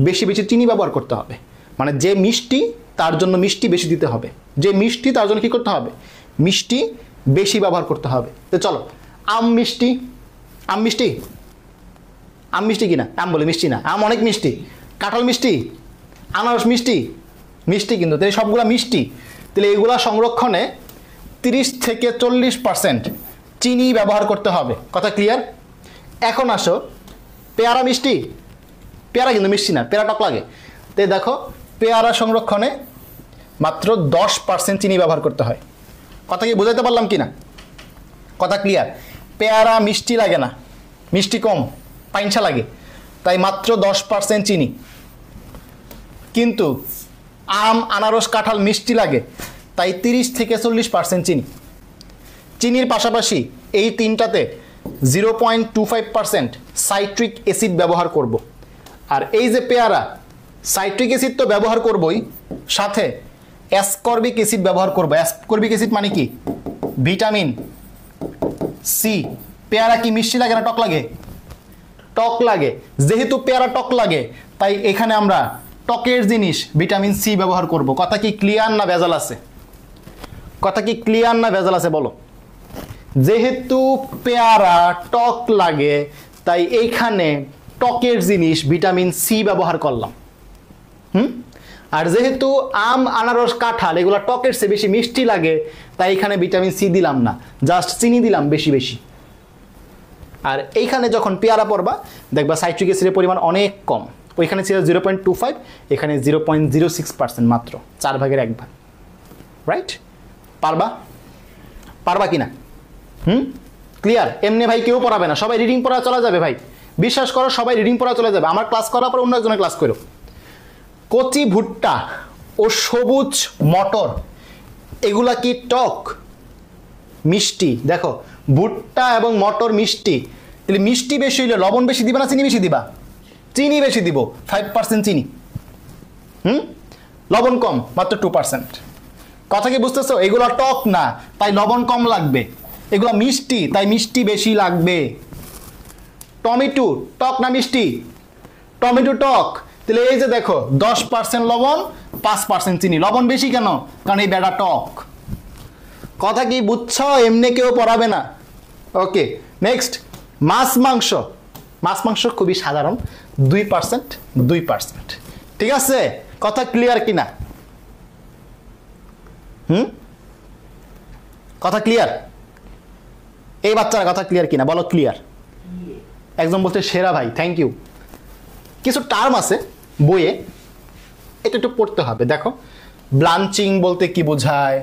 বেশি বেশি চিনি ব্যবহার করতে হবে। মানে যে মিষ্টি তার জন্য মিষ্টি বেশি দিতে হবে, যে মিষ্টি তার জন্য কী করতে হবে? মিষ্টি বেশি ব্যবহার করতে হবে। তো চলো, আম মিষ্টি, আম মিষ্টি, আম মিষ্টি কিনা? আম বলে মিষ্টি না, আম অনেক মিষ্টি। কাঁঠাল মিষ্টি, আনারস মিষ্টি, মিষ্টি কিন্তু, তাহলে সবগুলা মিষ্টি। তাহলে এগুলা সংরক্ষণে 30 থেকে 40% চিনি ব্যবহার করতে হবে। কথা ক্লিয়ার? এখন আসো, পেয়ারা মিষ্টি, পেয়ারা কিন্তু মিষ্টি না, পেয়ারা টক লাগে। তাই দেখো পেয়ারা সংরক্ষণে মাত্র 10% চিনি ব্যবহার করতে হয়। কথা কি বুঝাইতে পারলাম কি না? কথা ক্লিয়ার? পেয়ারা মিষ্টি লাগে না, মিষ্টি কম, পাইনসা লাগে, তাই মাত্র 10% চিনি। কিন্তু আম, আনারস, কাঁঠাল মিষ্টি লাগে, তাই 30 থেকে 40% চিনি। চিনির পাশাপাশি এই তিনটাতে 0.25% সাইট্রিক অ্যাসিড ব্যবহার করব। আর এই যে পেয়ারা, সাইট্রিক অ্যাসিড তো ব্যবহার করবই, সাথে অ্যাসকর্বিক অ্যাসিড ব্যবহার করব। অ্যাসকর্বিক অ্যাসিড মানে কি? Vitamin C. পেয়ারা কি মিষ্টি লাগে না টক লাগে? টক লাগে। যেহেতু পেয়ারা টক লাগে, তাই এখানে আমরা টকের জিনিস ভিটামিন সি ব্যবহার করব। কথা কি ক্লিয়ার না ভেজাল আছে? কথা কি ক্লিয়ার না ভেজাল আছে বলো? যেহেতু পেয়ারা টক লাগে, তাই এইখানে টকের জিনিস ভিটামিন সি ব্যবহার করলাম। আর যেহেতু আম, আনারস, কাঁঠাল এগুলো টকের চেয়ে বেশি মিষ্টি লাগে, তাই এখানে ভিটামিন সি দিলাম না, জাস্ট চিনি দিলাম বেশি বেশি। আর এইখানে যখন পেয়ারা পড়বা দেখবা সাইট্রিক অ্যাসিডের পরিমাণ অনেক কম, ওইখানে ছিল 0.25, এখানে 0.06% মাত্র, 4 ভাগের 1 ভাগ। রাইট? পারবা? পারবা কি না? ক্লিয়ার? এমনি ভাই কেউ পড়াবে না, সবাই রিডিং পড়া চলে যাবে ভাই, বিশ্বাস করো সবাই রিডিং পড়া চলে যাবে। আমার ক্লাস করার পর অন্য একজনের ক্লাস করো। কচি ভুট্টা ও সবুজ মটর এগুলা কি টক মিষ্টি? দেখো ভুট্টা এবং মটর মিষ্টি, তাহলে মিষ্টি বেশি হইলে লবণ বেশি দিবা না চিনি বেশি দিবা? চিনি বেশি দিব, 5% চিনি। লবণ কম, মাত্র 2%। কথা কি বুঝতেছো? এগুলো টক না, তাই লবণ কম লাগবে। এগুলো মিষ্টি, তাই মিষ্টি বেশি লাগবে। টমেটো টক না মিষ্টি? টমেটো টক, তাহলে এই যে দেখো 10% লবণ, 5% চিনি। লবণ বেশি কেন? কারণ এই বেড়া টক। কথা কি বুঝছো? এমনি কেউ পড়াবে না। ওকে, নেক্সট মাছ মাংস। মাছ মাংস খুবই সাধারণ, 2%, 2%। ঠিক আছে? কথা ক্লিয়ার কিনা? কথা ক্লিয়ার? এই বাচ্চারা কথা ক্লিয়ার কিনা বলো? ক্লিয়ার? একজন বলছে সেরা ভাই, থ্যাংক ইউ। কিছু টার্ম আছে বইয়ে, এটা একটু পড়তে হবে। দেখো ব্লাঞ্চিং বলতে কি বোঝায়,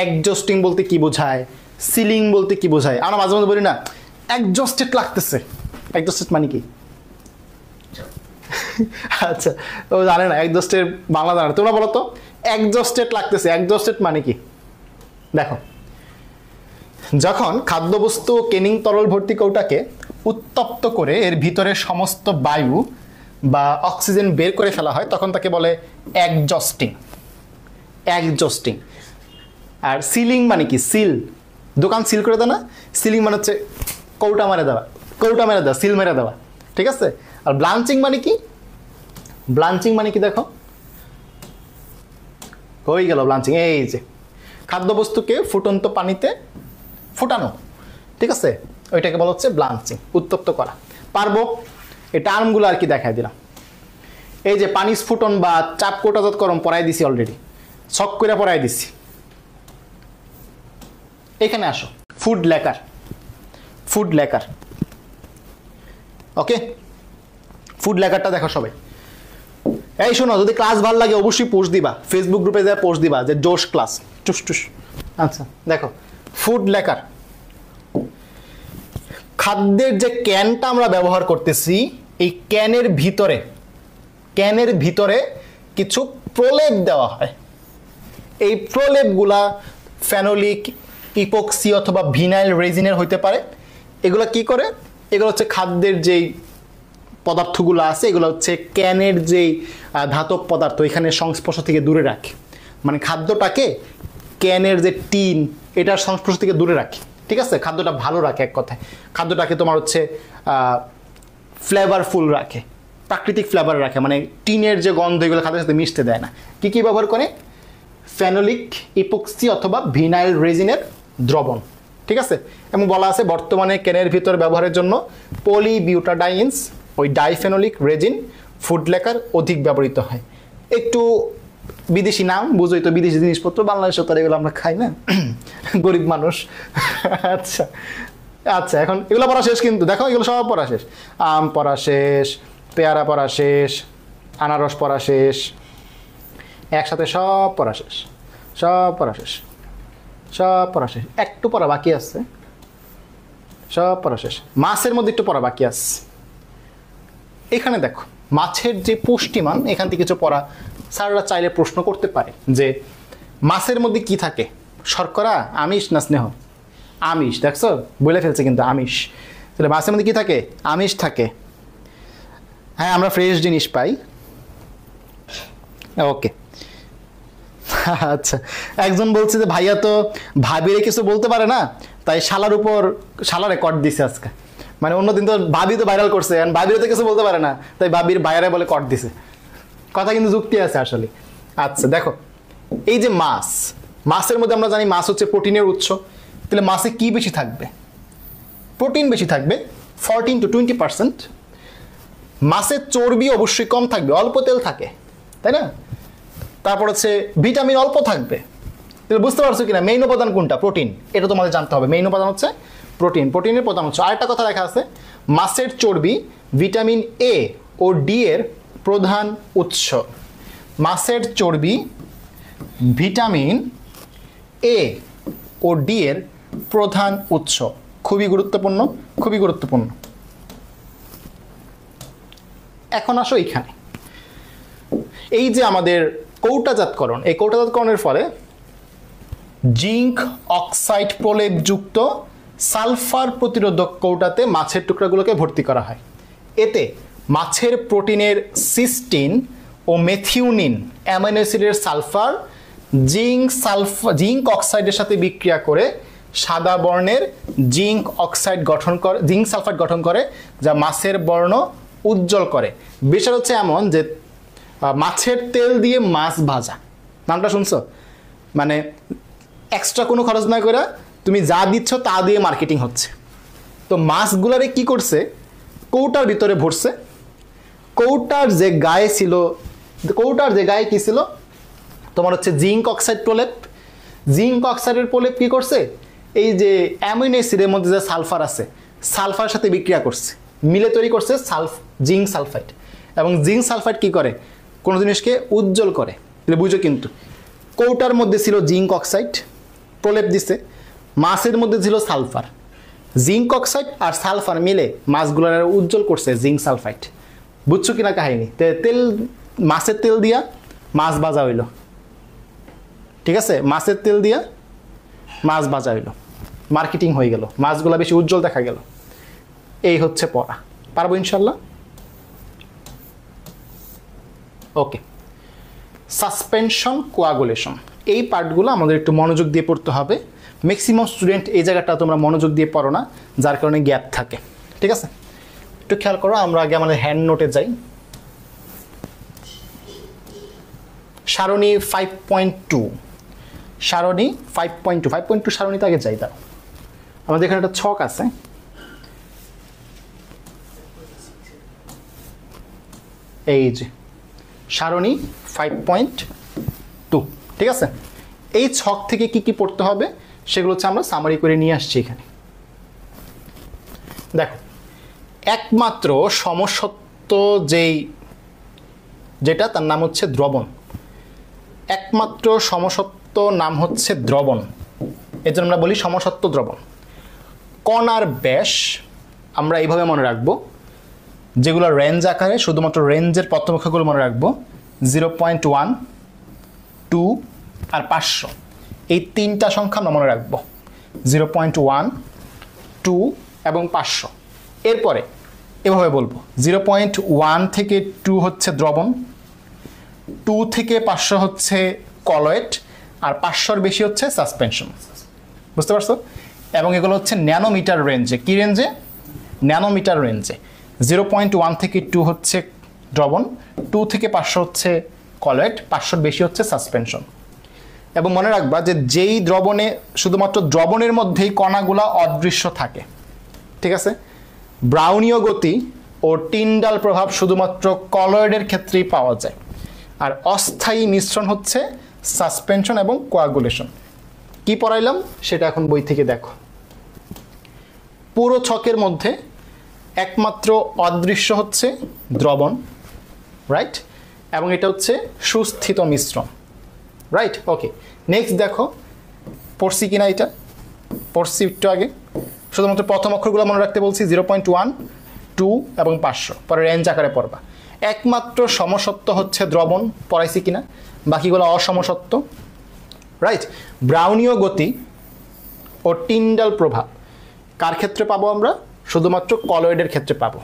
এক্সজস্টিং বলতে কি বোঝায়, সিলিং বলতে কি বোঝায়। আমরা মাঝে মাঝে বলি না এক্সজস্টেড লাগতেছে, এক্সজস্টেড মানে কি? আচ্ছা, ও জানে না এক্সজস্টেড বাংলা জানে না। তোমরা বলো তো এক্সজস্টেড লাগতেছে, এক্সজস্টেড মানে কি? দেখো যখন খাদ্যবস্তু কেনিং তরল ভর্তি কৌটাকে উত্তপ্ত করে এর ভিতরে সমস্ত বায়ু বা অক্সিজেন বের করে ফেলা হয়, তখন তাকে বলে এক্সজস্টিং। এক্সজস্টিং। আর সিলিং মানে কি? সিল, দোকান সিল করে দেয় না? সিলিং মানে হচ্ছে কৌটা মেরে দেওয়া, কৌটা মেরে দেওয়া, সিল মেরে দেওয়া। ঠিক আছে? আর ব্লাঞ্চিং মানে কি? ব্লাঞ্চিং মানে কি দেখো, হয়ে গেল ব্লাঞ্চিং। এই যে খাদ্যবস্তুকে ফুটন্ত পানিতে ফুটানো, ঠিক আছে, ওইটাকে বলা হচ্ছে ব্লাঞ্চিং, উত্তপ্ত করা। পারবো? এই টার্মগুলো আর কি দেখাই দিলাম। এই যে পানি স্ফুটন বা চাপ কোটাজাতকরণ পড়াই দিছি অলরেডি, ছক করে পড়াই দিছি। এখানে আসো, ফুড লেকার। ফুড লেকার, ওকে, ফুড লেকারটা দেখো সবাই। এই শোনো, যদি ক্লাস ভালো লাগে অবশ্যই পোস্ট দিবা, ফেসবুক গ্রুপে যা পোস্ট দিবা যে জোশ ক্লাস টুস টুস। আচ্ছা দেখো ফুড লেকার, খাদ্যের যে ক্যানটা আমরা ব্যবহার করতেছি, এই ক্যানের ভিতরে কিছু প্রলেপ দেওয়া হয়। এই প্রলেপগুলা ফেনোলিক, ইপক্সি অথবা ভিনাইল রেজিনের হইতে পারে। এগুলো কি করে? এগুলো হচ্ছে খাদ্যের যেই পদার্থগুলো আছে, এগুলো হচ্ছে ক্যানের যেই ধাতব পদার্থ এখানে সংস্পর্শ থেকে দূরে রাখে। মানে খাদ্যটাকে ক্যানের যে টিন এটার সংস্পর্শ থেকে দূরে রাখে। ঠিক আছে? খাদ্যটা ভালো রাখে, এক কথায় খাদ্যটাকে তোমার হচ্ছে ফ্লেভারফুল রাখে, প্রাকৃতিক ফ্লেভার রাখে। মানে টিনের যে গন্ধ এগুলো খাদ্যের সাথে মিশতে দেয় না। কি কি ব্যবহার করে? ফেনোলিক, ইপক্সি অথবা ভিনাইল রেজিনের দ্রবণ। ঠিক আছে? এবং বলা আছে বর্তমানে ক্যানের ভিতর ব্যবহারের জন্য পলিবিউটাডাইনস, ওই ডাইফেনোলিক রেজিন, ফুড লেকার অধিক ব্যবহৃত হয়। একটু বিদেশি নাম, বুঝোই তো বিদেশি জিনিসপত্র, বাংলাদেশে তো এগুলো আমরা খাই না, গরিব মানুষ। আচ্ছা আচ্ছা, এখন এগুলো পড়া শেষ কিন্তু, দেখো এগুলো সব পড়া শেষ। আম পড়া শেষ, পেয়ারা পড়া শেষ, আনারস পড়া শেষ, একসাথে সব পড়া শেষ, সব পড়া শেষ, সব পড়া শেষ। একটু পড়া বাকি আছে, সব পড়া শেষ। মাছের মধ্যে একটু পড়া বাকি আছে। এখানে দেখো মাছের যে পুষ্টিমান, এখান থেকে কিছু পড়া স্যাররা চাইলে প্রশ্ন করতে পারে যে মাছের মধ্যে কি থাকে, শর্করা, আমিষ না স্নেহ? আমিষ, দেখছো বলে ফেলছে কিন্তু আমিষ। তাহলে মাছের মধ্যে কি থাকে? আমিষ থাকে। হ্যাঁ, আমরা ফ্রেশ জিনিস পাই। ওকে, আচ্ছা। একজন বলছে যে ভাইয়া তো ভাবিরে কিছু বলতে পারে না, তাই শালার উপর শালা রেকর্ড দিছে আজকে। মানে অন্যদিন তো ভাবি তো ভাইরাল করছে, ভাবিরে তো কিছু বলতে পারে না, তাই ভাবির বাইরে বলে কট দিছে। কথা কিন্তু যুক্তি আছে আসলে। আচ্ছা দেখো, এই যে মাছ, মাছের মধ্যে আমরা জানি মাছ হচ্ছে প্রোটিনের উৎস। তাহলে মাছে কি বেশি থাকবে? প্রোটিন বেশি থাকবে, 14 to 20%। মাছের চর্বি অবশ্যই কম থাকবে, অল্প তেল থাকে, তাই না? তারপর হচ্ছে ভিটামিন অল্প থাকবে। তাহলে বুঝতে পারছো কিনা মেইন উপাদান কোনটা? প্রোটিন। এটা তোমাদের জানতে হবে, মেইন উপাদান হচ্ছে প্রোটিন। প্রোটিনের প্রধান উৎস। আরেকটা কথা লেখা আছে, মাছের চর্বি ভিটামিন এ ও ডি এর প্রধান উৎস। মাছের চর্বি ভিটামিন এ ও ডি এর প্রধান উৎস। খুবই গুরুত্বপূর্ণ, খুবই গুরুত্বপূর্ণ। এখন আসো এইখানে, এই যে আমাদের কৌটাজাতকরণ, এই কৌটাজাতকরণের ফলে জিঙ্ক অক্সাইড প্রলেপযুক্ত সালফার প্রতিরোধক কৌটাতে মাছের টুকরাগুলোকে ভর্তি করা হয়। এতে মাছের প্রোটিনের সিস্টিন ও মেথিওনিন অ্যামাইনো অ্যাসিডের সালফার জিঙ্ক অক্সাইডের সাথে বিক্রিয়া করে সাদা বর্ণের জিঙ্ক অক্সাইড গঠন করে, জিঙ্ক সালফাইড গঠন করে, যা মাছের বর্ণ উজ্জ্বল করে। বিষয় হচ্ছে এমন যে মাছের তেল দিয়ে মাছ ভাজা, নামটা শুনছো? মানে এক্সট্রা কোনো খরচ না করে তুমি যা দিচ্ছ তা দিয়ে মার্কেটিং হচ্ছে। তো মাছগুলারে কি করছে, কৌটার ভিতরে ভরছে। কৌটার যে গায়ে ছিল, কৌটার যে গায়ে কি ছিল তোমার হচ্ছে জিঙ্ক অক্সাইড প্রলেপ। জিঙ্ক অক্সাইডের প্রলেপ কি করছে, এই যে অ্যামিনো অ্যাসিডের মধ্যে যে সালফার আছে, সালফারের সাথে বিক্রিয়া করছে, মিলে তৈরি করছে জিঙ্ক সালফাইড। এবং জিঙ্ক সালফাইড কি করে, কোনো জিনিসকে উজ্জ্বল করে। তাহলে বুঝো কিন্তু কৌটার মধ্যে ছিল জিঙ্ক অক্সাইড, প্রলেপ দিছে। মাছের মধ্যে ছিল সালফার, জিঙ্ক অক্সাইড আর সালফার মিলে মাছগুলোর উজ্জ্বল করছে জিঙ্ক সালফাইড। বুঝছো কিনা কাহিনী? তেল, মাছের তেল দিয়া মাছ ভাজা হইল, ঠিক আছে? মাছের তেল দিয়া মাছ ভাজা হইল, মার্কেটিং হয়ে গেল, মাছগুলো বেশি উজ্জ্বল দেখা গেল। এই হচ্ছে পড়া। পারবো ইনশাল্লাহ? ওকে। সাসপেনশন, কোয়াগুলেশন, এই পার্টগুলো আমাদের একটু মনোযোগ দিয়ে পড়তে হবে। ম্যাক্সিমাম স্টুডেন্ট এই জায়গাটা তোমরা মনোযোগ দিয়ে পড়ো না, যার কারণে গ্যাপ থাকে, ঠিক আছে? একটু খেয়াল করো। আমরা আগে আমাদের হ্যান্ড নোটে যাই। সারণী 5.2, সারণী 5.2, 5.2 সারণীতে আগে যাই। দাও, আমাদের এখানে একটা ছক আছে। এই যে সারণী 5.2, ঠিক আছে? এই ছক থেকে কি কি পড়তে হবে সেগুলো হচ্ছে আমরা সামারি করে নিয়ে আসছি এখানে। দেখো, একমাত্র সমসত্ব যেটা তার নাম হচ্ছে দ্রবণ। একমাত্র সমসত্ব নাম হচ্ছে দ্রবণ, এর জন্য আমরা বলি সমসত্ব দ্রবণ। কণার ব্যাস আমরা এইভাবে মনে রাখবো, যেগুলো রেঞ্জ আকারে, শুধুমাত্র রেঞ্জের প্রথমক্ষগুলো মনে রাখবো। 0.1, 2 আর 500, এই তিনটা সংখ্যা আমরা মনে রাখবো। 0.1, 2 এবং 500। এরপরে এভাবে বলবো, 0.1 থেকে 2 হচ্ছে দ্রবণ, 2 থেকে 500 হচ্ছে কলয়েড, আর 500-র বেশি হচ্ছে সাসপেনশন। বুঝতে পারছো? এবং এগুলো হচ্ছে ন্যানোমিটার রেঞ্জে। কি রেঞ্জে? ন্যানোমিটার রেঞ্জে। 0.1 থেকে 2 হচ্ছে দ্রবণ, 2 থেকে 500 হচ্ছে কলয়েড, 500-র বেশি হচ্ছে সাসপেনশন। এবং মনে রাখবা যে যেই দ্রবণে, শুধুমাত্র দ্রবণের মধ্যেই কণাগুলা অদৃশ্য থাকে, ঠিক আছে? ব্রাউনীয় গতি ও টিন্ডাল প্রভাব শুধুমাত্র কলয়েডের ক্ষেত্রেই পাওয়া যায়। আর অস্থায়ী মিশ্রণ হচ্ছে সাসপেনশন এবং কোয়াগুলেশন। কি পড়াইলাম সেটা এখন বই থেকে দেখো। পুরো ছকের মধ্যে একমাত্র অদৃশ্য হচ্ছে দ্রবণ, রাইট? এবং এটা হচ্ছে সুস্থিত মিশ্রণ, রাইট? ওকে, নেক্সট দেখো, পড়ছি কিনা এটা? পড়ছি একটু আগে। শুধুমাত্র প্রথম অক্ষরগুলো মনে রাখতে বলছি, 0.1, 2 এবং 500। পরে রেঞ্জ আকারে পড়বা। একমাত্র সমসত্ব হচ্ছে দ্রবণ, পড়াইছি কিনা? বাকিগুলো অসমসত্ব, রাইট? ব্রাউনীয় গতি ও টিন্ডাল প্রভাব কার ক্ষেত্রে পাবো আমরা? শুধুমাত্র কলয়েডের ক্ষেত্রে পাবো,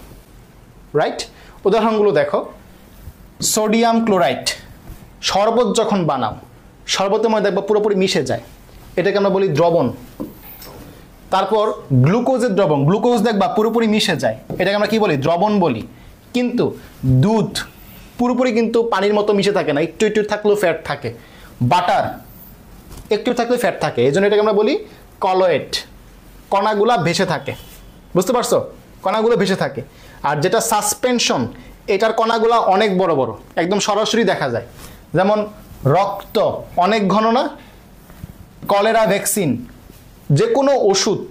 রাইট? উদাহরণগুলো দেখো। সোডিয়াম ক্লোরাইড শরবত যখন বানাও, শরবতের মধ্যে দেখবা পুরোপুরি মিশে যায়, এটাকে আমরা বলি দ্রবণ। তারপর গ্লুকোজের দ্রবণ, গ্লুকোজ দেখবা পুরোপুরি মিশে যায়, এটাকে আমরা কি বলি? দ্রবণ বলি। কিন্তু দুধ পুরোপুরি কিন্তু পানির মতো মিশে থাকে না, একটু একটু থাকলেও ফ্যাট থাকে। বাটার একটু থাকলেও ফ্যাট থাকে, এই জন্য এটাকে আমরা বলি কলয়েড। কণাগুলা ভেসে থাকে, বুঝতে পারছো? কণাগুলো ভেসে থাকে। আর যেটা সাসপেনশন, এটার কণাগুলা অনেক বড় বড়, একদম সরাসরি দেখা যায়। যেমন রক্ত অনেক ঘন না? কলেরা ভ্যাকসিন, যে কোনো ওষুধ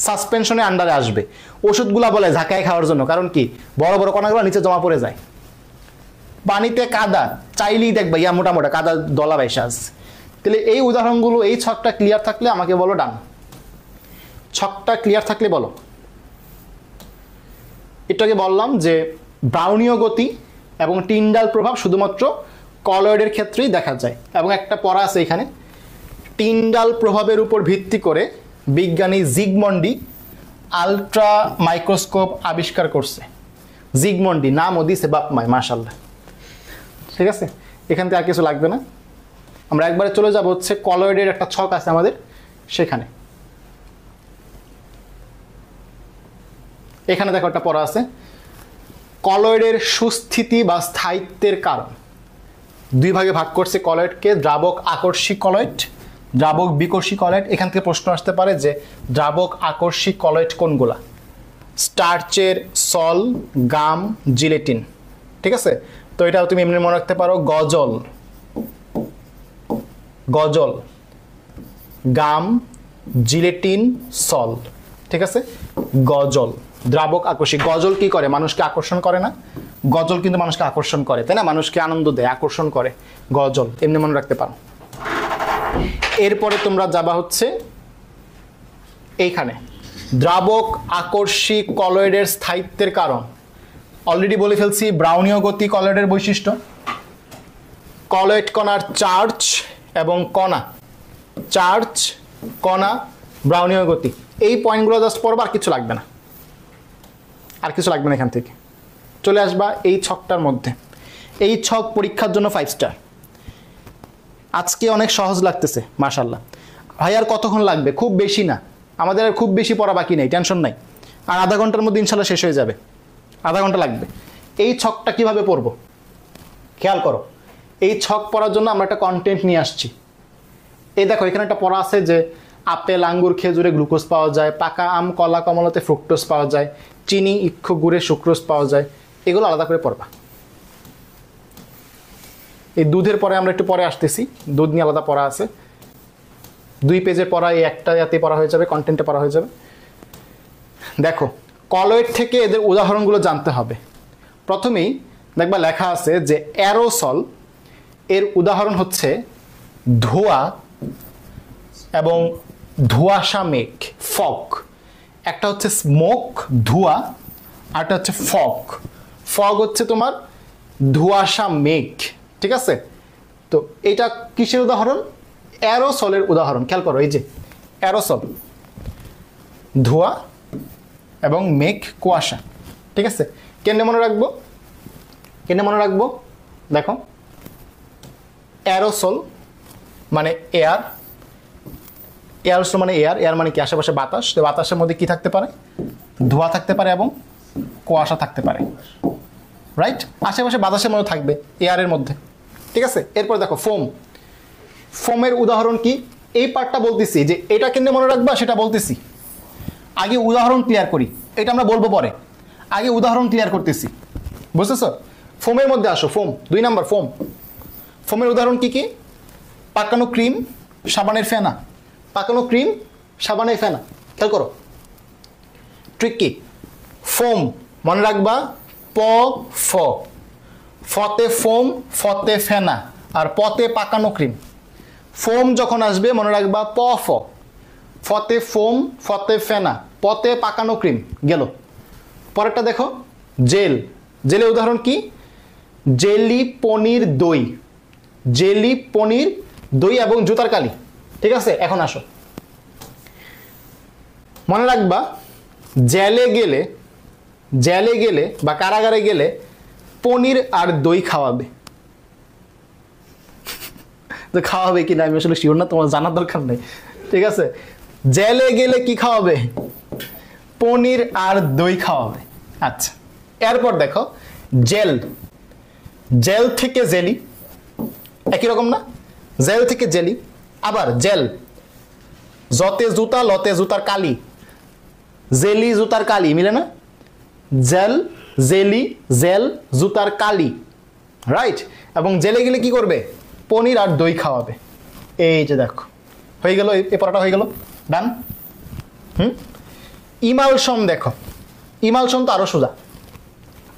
সাসপেনশনে আন্ডারে আসবে। ওষুধগুলা বলে ঝাঁকায় খাওয়ার জন্য, কারণ কি বড় বড় কণাগুলো নিচে জমা পড়ে যায়। পানিতে কাদা, চাইলেই দেখবা ইয়া মোটা মোটা কাদা দলা বাইসা আছে। তাহলে এই উদাহরণগুলো, এই ছকটা ক্লিয়ার থাকলে আমাকে বলো ডান। ছকটা ক্লিয়ার থাকলে বলো। এটাকে বললাম যে ব্রাউনীয় গতি এবং টিন্ডাল প্রভাব শুধুমাত্র কলয়েডের ক্ষেত্রেই দেখা যায়। এবং একটা পড়া আছে এখানে, টিন্ডাল প্রভাবের উপর ভিত্তি করে বিজ্ঞানী জিগমন্ডি আলট্রা মাইক্রোস্কোপ আবিষ্কার করছে। জিগমন্ডি নামও দিছে বাপ মায়, মাশাল্লাহ। ঠিক আছে, এখান থেকে আর কিছু লাগবে না। আমরা একবারে চলে যাব হচ্ছে কলয়েডের একটা ছক আছে আমাদের সেখানে। এখানে দেখো একটা পড়া আছে, কলয়েডের সুস্থিতি বা স্থায়িত্বের কারণ। দুই ভাগে ভাগ করছে কলয়েডকে, দ্রাবক আকর্ষী কলয়েড, দ্রাবক বিকর্ষী কলয়েড। এখান থেকে প্রশ্ন আসতে পারে যে দ্রাবক আকর্ষী কলয়েড কোনগুলা? স্টার্চের সল, গাম, জিলেটিন। ঠিক আছে, তো এটাও তুমি এমনি মনে রাখতে পারো, গজল, গজল, গাম, জিলেটিন, সল। ঠিক আছে, গজল দ্রাবক আকর্ষী। গজল কি করে? মানুষকে আকর্ষণ করে না? গজল কিন্তু মানুষকে আকর্ষণ করে, তাই না? মানুষকে আনন্দ দেয়, আকর্ষণ করে গজল, এমনি মনে রাখতে পারো। এরপরে তোমরা যাবা হচ্ছে এইখানে, দ্রাবক আকর্ষী কলয়েডের স্থায়িত্বের কারণ। অলরেডি বলে ফেলছি ব্রাউনীয় গতি কলয়েডের বৈশিষ্ট্য। কলয়েড কণার চার্জ এবং কণা, চার্জ, কণা, ব্রাউনীয় গতি, এই পয়েন্টগুলো জাস্ট পড়বা, আর কিছু লাগবে না, আর কিছু লাগবে না। এখান থেকে চলে আসবা এই ছকটার মধ্যে। এই ছক পরীক্ষার জন্য 5 স্টার। আজকে অনেক সহজ লাগতেছে মাশাল্লাহ। ভাই আর কতক্ষণ লাগবে? খুব বেশি না, আমাদের আর খুব বেশি পড়া বাকি নেই, টেনশন নাই। আর আধা ঘন্টার মধ্যে ইনশাল্লাহ শেষ হয়ে যাবে, আধা ঘন্টা লাগবে। এই ছকটা কিভাবে পড়বো খেয়াল করো। এই ছক পড়ার জন্য আমরা একটা কন্টেন্ট নিয়ে আসছি। এই দেখো এখানে একটা পড়া আছে যে আপেল, আঙ্গুর, খেজুরে গ্লুকোজ পাওয়া যায়, পাকা আম, কলা, কমলাতে ফ্রুক্টোজ পাওয়া যায়, চিনি, ইক্ষু, গুড়ে সুক্রোজ পাওয়া যায়। এগুলো আলাদা করে পড়বা। এই দুধের পরে আমরা একটু পরে আসতেছি, দুধ নিয়ে আলাদা পড়া আছে। 2 পেজের পড়া এই একটা ইয়াতে পড়া হয়ে যাবে, কন্টেন্টে পড়া হয়ে যাবে। দেখো কলয়েড থেকে এদের উদাহরণগুলো জানতে হবে। প্রথমেই দেখবা লেখা আছে যে অ্যারোসল, এর উদাহরণ হচ্ছে ধোঁয়া এবং ধোঁয়াশা মেঘ, ফগ। একটা হচ্ছে স্মোক, ধোঁয়া, আরটা হচ্ছে ফগ। ফগ হচ্ছে তোমার ধোঁয়াশা মেঘ। ঠিক আছে, তো এটা কিসের উদাহরণ? অ্যারোসলের উদাহরণ। খেয়াল করো, এই যে অ্যারোসল, ধোঁয়া এবং মেঘ, কুয়াশা। ঠিক আছে, কেন মনে রাখবো? কেন মনে রাখবো? দেখো অ্যারোসল মানে এয়ার, এয়ারোসল মানে এয়ার, এয়ার মানে কি? আশেপাশে বাতাস। তো বাতাসের মধ্যে কি থাকতে পারে? ধোঁয়া থাকতে পারে এবং কুয়াশা থাকতে পারে, রাইট? আশেপাশে বাতাসের মধ্যে থাকবে, এয়ারের মধ্যে। ঠিক আছে, এরপর দেখো ফোম। ফোমের উদাহরণ কি? এই পার্টটা বলতেছি যে এটা কেন মনে রাখবা সেটা বলতেছি। আগে উদাহরণ ক্লিয়ার করি, এটা আমরা বলবো পরে। আগে উদাহরণ ক্লিয়ার করতেছি, বুঝতেছো? ফোমের মধ্যে আসো, ফোম 2 নাম্বার। ফোম, ফোমের উদাহরণ কি কি? পাকানো ক্রিম, সাবানের ফেনা। পাকানো ক্রিম, সাবানের ফেনা। খেয়াল করো ট্রিক কি? ফোম মনে রাখবা প ফ, ফতে ফোম, ফতে ফেনা, আর পতে পাকানো ক্রিম। ফোম যখন আসবে মনে রাখবা প ফ, ফতে ফোম, ফতে ফেনা, পতে পাকানো ক্রিম। গেল। পরেরটা দেখো জেল। জেলের উদাহরণ কি? জেলি, পনির, দই। জেলি, পনির, দই এবং জুতার কালি। ঠিক আছে, এখন আসো মনে রাখবা জেলে গেলে, জেলে গেলে বা কারাগারে গেলে পনির আর দই খাওয়াবে। তো খাওয়াবে কিনা আমি আসলে শিওর না, তোমার জানার দরকার নেই। ঠিক আছে, জেলে গেলে কি খাওয়াবে? পনির আর দই খাওয়াবে। আচ্ছা, এরপর দেখো জেল। জেল থেকে জেলি, একই রকম না? জেল থেকে জেলি। আবার জেল, জতে জুতা, লতে জুতার কালি। জেলি, জুতার কালি, মিলে না? জেল, জেলি, জেল, জুতার কালি, রাইট? এবং জেলে গেলে কি করবে? পনির আর দই খাওয়াবে। এই যে দেখো হয়ে গেল, এই পড়াটা হয়ে গেল, ডান। ইমালশন দেখো, ইমালশন তো আরো সোজা।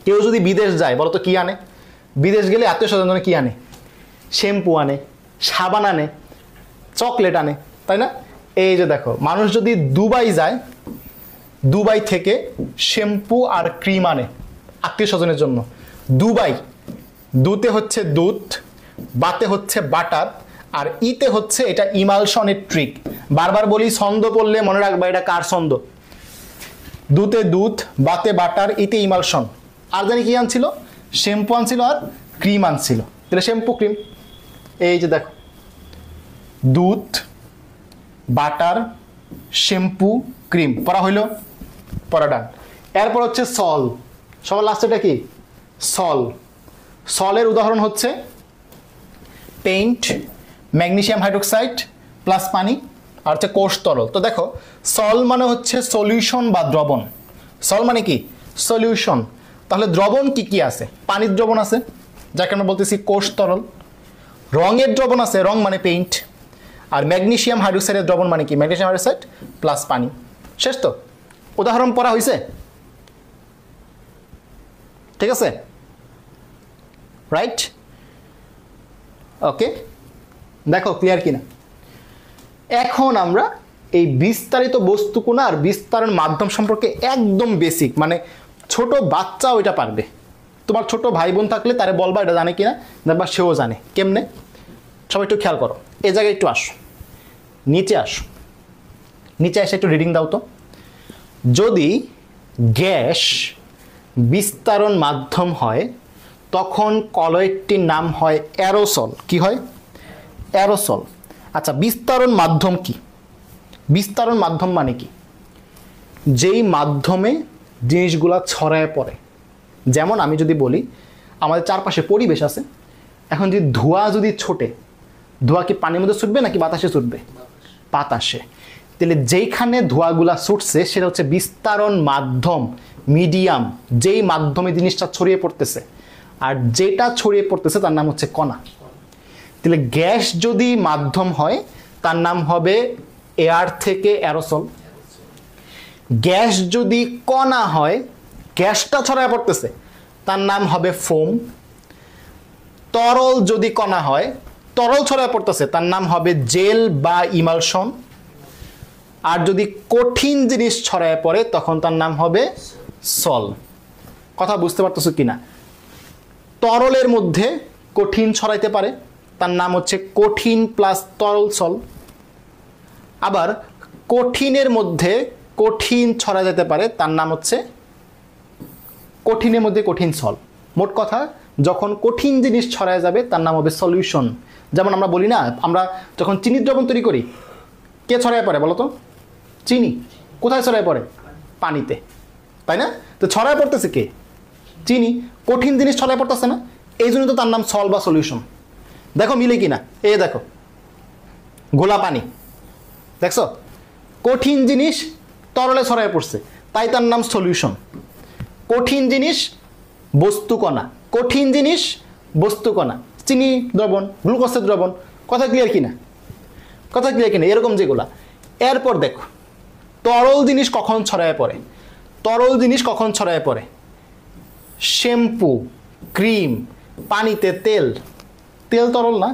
কেউ যদি বিদেশ যায় বলো তো কি আনে? বিদেশ গেলে আত্মীয় স্বজন কি আনে? শ্যাম্পু আনে, সাবান আনে, চকলেট আনে, তাই না? এই যে দেখো, মানুষ যদি দুবাই যায়, দুবাই থেকে শ্যাম্পু আর ক্রিম আনে আত্মীয় স্বজনের জন্য। দুবাই, দুতে হচ্ছে দুধ, বাতে হচ্ছে বাটার, আর ইতে হচ্ছে এটা ইমালশনের ট্রিক। বারবার বলি ছন্দ পড়লে মনে রাখবা এটা কার ছন্দ? দুতে দুধ, বাতে বাটার, ইতে ইমালশন। আর জানি কি আনছিল? শ্যাম্পু আনছিল আর ক্রিম আনছিল। তাহলে শ্যাম্পু ক্রিম, এই যে দেখো, দুধ, বাটার, শ্যাম্পু, ক্রিম, পড়া হইল, পড়া ডান। এরপর হচ্ছে সল, সবার লাস্টেটা কি? সল। সলের উদাহরণ হচ্ছে পেইন্ট, ম্যাগনেসিয়াম হাইড্রোক্সাইড প্লাস পানি, আর হচ্ছে কোষ তরল। তো দেখো, সল মানে হচ্ছে সলিউশন বা দ্রবণ। সল মানে কি? সলিউশন। তাহলে দ্রবণ কি কি আছে? পানির দ্রবণ আছে, যাকে আমরা বলতেছি কোষ তরল। রঙের দ্রবণ আছে, রং মানে পেইন্ট। আর ম্যাগনেসিয়াম হাইড্রোক্সাইডের দ্রবণ মানে কি? ম্যাগনেসিয়াম হাইড্রোক্সাইড প্লাস পানি। শেষ তো? উদাহরণ পড়া হয়েছে? ঠিক আছে, রাইট? ওকে, দেখো ক্লিয়ার কিনা। এখন আমরা এই বিস্তারিত বস্তু কোণ আর বিস্তারণ মাধ্যম সম্পর্কে একদম বেসিক, মানে ছোট বাচ্চাও এটা পারবে। তোমার ছোট ভাই বোন থাকলে তারে বলবা এটা জানে কিনা, দেখবা সেও জানে। কেমনে? সবাই একটু খেয়াল করো, এ জায়গায় একটু আসো, নিচে আসো, নিচে এসে একটু রিডিং দাও তো। যদি গ্যাস বিস্তারণ মাধ্যম হয় তখন কলয়েডটির নাম হয় অ্যারোসল। কি হয়? অ্যারোসল। আচ্ছা, বিস্তারণ মাধ্যম কি? বিস্তারণ মাধ্যম মানে কি? যেই মাধ্যমে জিনিসগুলা ছড়ায় পড়ে। যেমন আমি যদি বলি আমাদের চারপাশে পরিবেশ আছে, এখন যদি ধোঁয়া যদি ছোটে, ধোঁয়া কি পানির মধ্যে ছুটবে নাকি বাতাসে ছুটবে? বাতাসে। তাহলে যেইখানে ধোঁয়াগুলা ছুটছে সেটা হচ্ছে বিস্তারণ মাধ্যম, মিডিয়াম, যেই মাধ্যমে জিনিসটা ছড়িয়ে পড়তেছে। আর যেটা ছড়িয়ে পড়তেছে তার নাম হচ্ছে কণা। তাহলে গ্যাস যদি মাধ্যম হয় তার নাম হবে এয়ার থেকে অ্যারোসল। গ্যাস যদি কণা হয়, গ্যাসটা ছড়ায় পড়তেছে, তার নাম হবে ফোম। তরল যদি কণা হয়, তরল ছড়ায় পড়তেছে, তার নাম হবে জেল বা ইমালশন। আর যদি কঠিন জিনিস ছড়ায় পড়ে তখন তার নাম হবে সল। কথা বুঝতে পারতেছো কিনা? তরলের মধ্যে কঠিন ছড়াইতে পারে, তার নাম হচ্ছে কঠিন প্লাস তরল সল। আবার কঠিনের মধ্যে কঠিন ছড়া যেতে পারে, তার নাম হচ্ছে কঠিনের মধ্যে কঠিন সল। মোট কথা, যখন কঠিন জিনিস ছড়ায় যাবে তার নাম হবে সলিউশন। যেমন আমরা বলি না, আমরা যখন চিনির দ্রবণ তৈরি করি, কে ছড়ায় পড়ে বলো তো? চিনি। কোথায় ছড়ায় পড়ে? পানিতে, তাই না? তো ছড়ায় পড়তেছে কে? চিনি। কঠিন জিনিস ছড়ায় পড়তেছে না, এই জন্য তো তার নাম সল বা সলিউশন। দেখো মিলে কিনা? এই দেখো, গোলা পানি, দেখছো? কঠিন জিনিস তরলে ছড়ায় পড়ছে, তাই তার নাম সলিউশন। কঠিন জিনিস বস্তুকণা, কঠিন জিনিস বস্তুকণা। চিনি দ্রবণ, গ্লুকোজের দ্রবণ। কথা ক্লিয়ার কিনা? কথা ক্লিয়ার কিনা? এরকম যেগুলা। এরপর দেখো, তরল জিনিস কখন ছড়ায় পড়ে? তরল জিনিস কখন ছড়ায় পড়ে? শ্যাম্পু, ক্রিম, পানিতে তেল। তেল তরল না?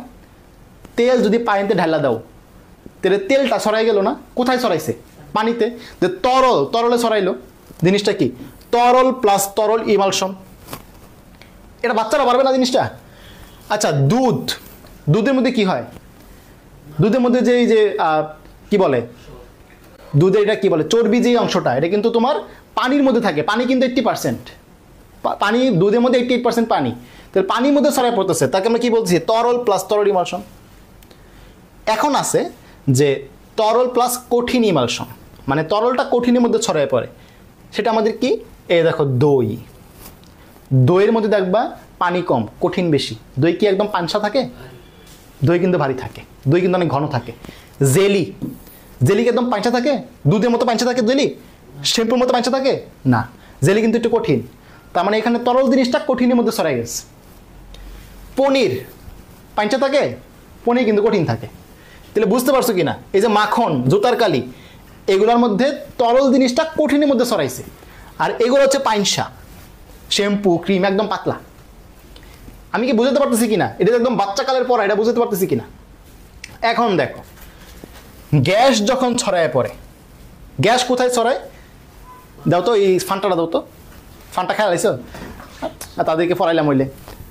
তেল যদি পানিতে ঢালা দাও তাহলে তেলটা ছড়াই গেল না? কোথায় ছড়াইছে? পানিতে। যে তরল, তরলে ছড়াইলো। জিনিসটা কি? তরল প্লাস তরল ইমালশন। এটা বাচ্চারা পারবে না জিনিসটা? আচ্ছা, দুধ, দুধের মধ্যে কি হয়? দুধের মধ্যে যে এই যে কি বলে, দুধের এটা কি বলে, চর্বি যে অংশটা, এটা কিন্তু তোমার পানির মধ্যে থাকে। পানি কিন্তু 80%, পানি, দুধের মধ্যে 88% পানি। তাহলে পানির মধ্যে ছড়ায় পড়তেছে, তাকে আমরা কি বলছি? তরল প্লাস তরল ইমালশন। এখন আছে যে তরল প্লাস কঠিন ইমালশন, মানে তরলটা কঠিনের মধ্যে ছড়ায় পড়ে, সেটা আমাদের কি? এই দেখো, দই। দইয়ের মধ্যে দেখবা পানি কম, কঠিন বেশি। দই কি একদম পানসা থাকে? দই কিন্তু ভারী থাকে, দই কিন্তু অনেক ঘন থাকে। জেলি, জেলি কি একদম পানসা থাকে? দুধের মতো পানসা থাকে জেলি? শ্যাম্পুর মতো পানসা থাকে না, জেলি কিন্তু একটু কঠিন। তার মানে এখানে তরল জিনিসটা কঠিনের মধ্যে ছড়াই গেছে। পনির, পাঞ্চা থাকে, পনির কিন্তু কঠিন থাকে। তাহলে বুঝতে পারছো কি না, এই যে মাখন, জুতার কালি, এগুলোর মধ্যে তরল জিনিসটা কঠিনের মধ্যে ছড়াইছে, আর এগুলো হচ্ছে পাইনসা, শ্যাম্পু, ক্রিম একদম পাতলা। আমি কি বুঝতে পারতেছি কিনা? এটা একদম বাচ্চা কালের পড়া, এটা বুঝতে পারতেছি কিনা? এখন দেখো, গ্যাস যখন ছড়ায় পড়ে, গ্যাস কোথায় ছড়ায়? দাও তো এই ফান্টাটা, দাও তো, ফান্টা খেয়াল আইছো? তাদেরকে পড়াইলাম হইলে।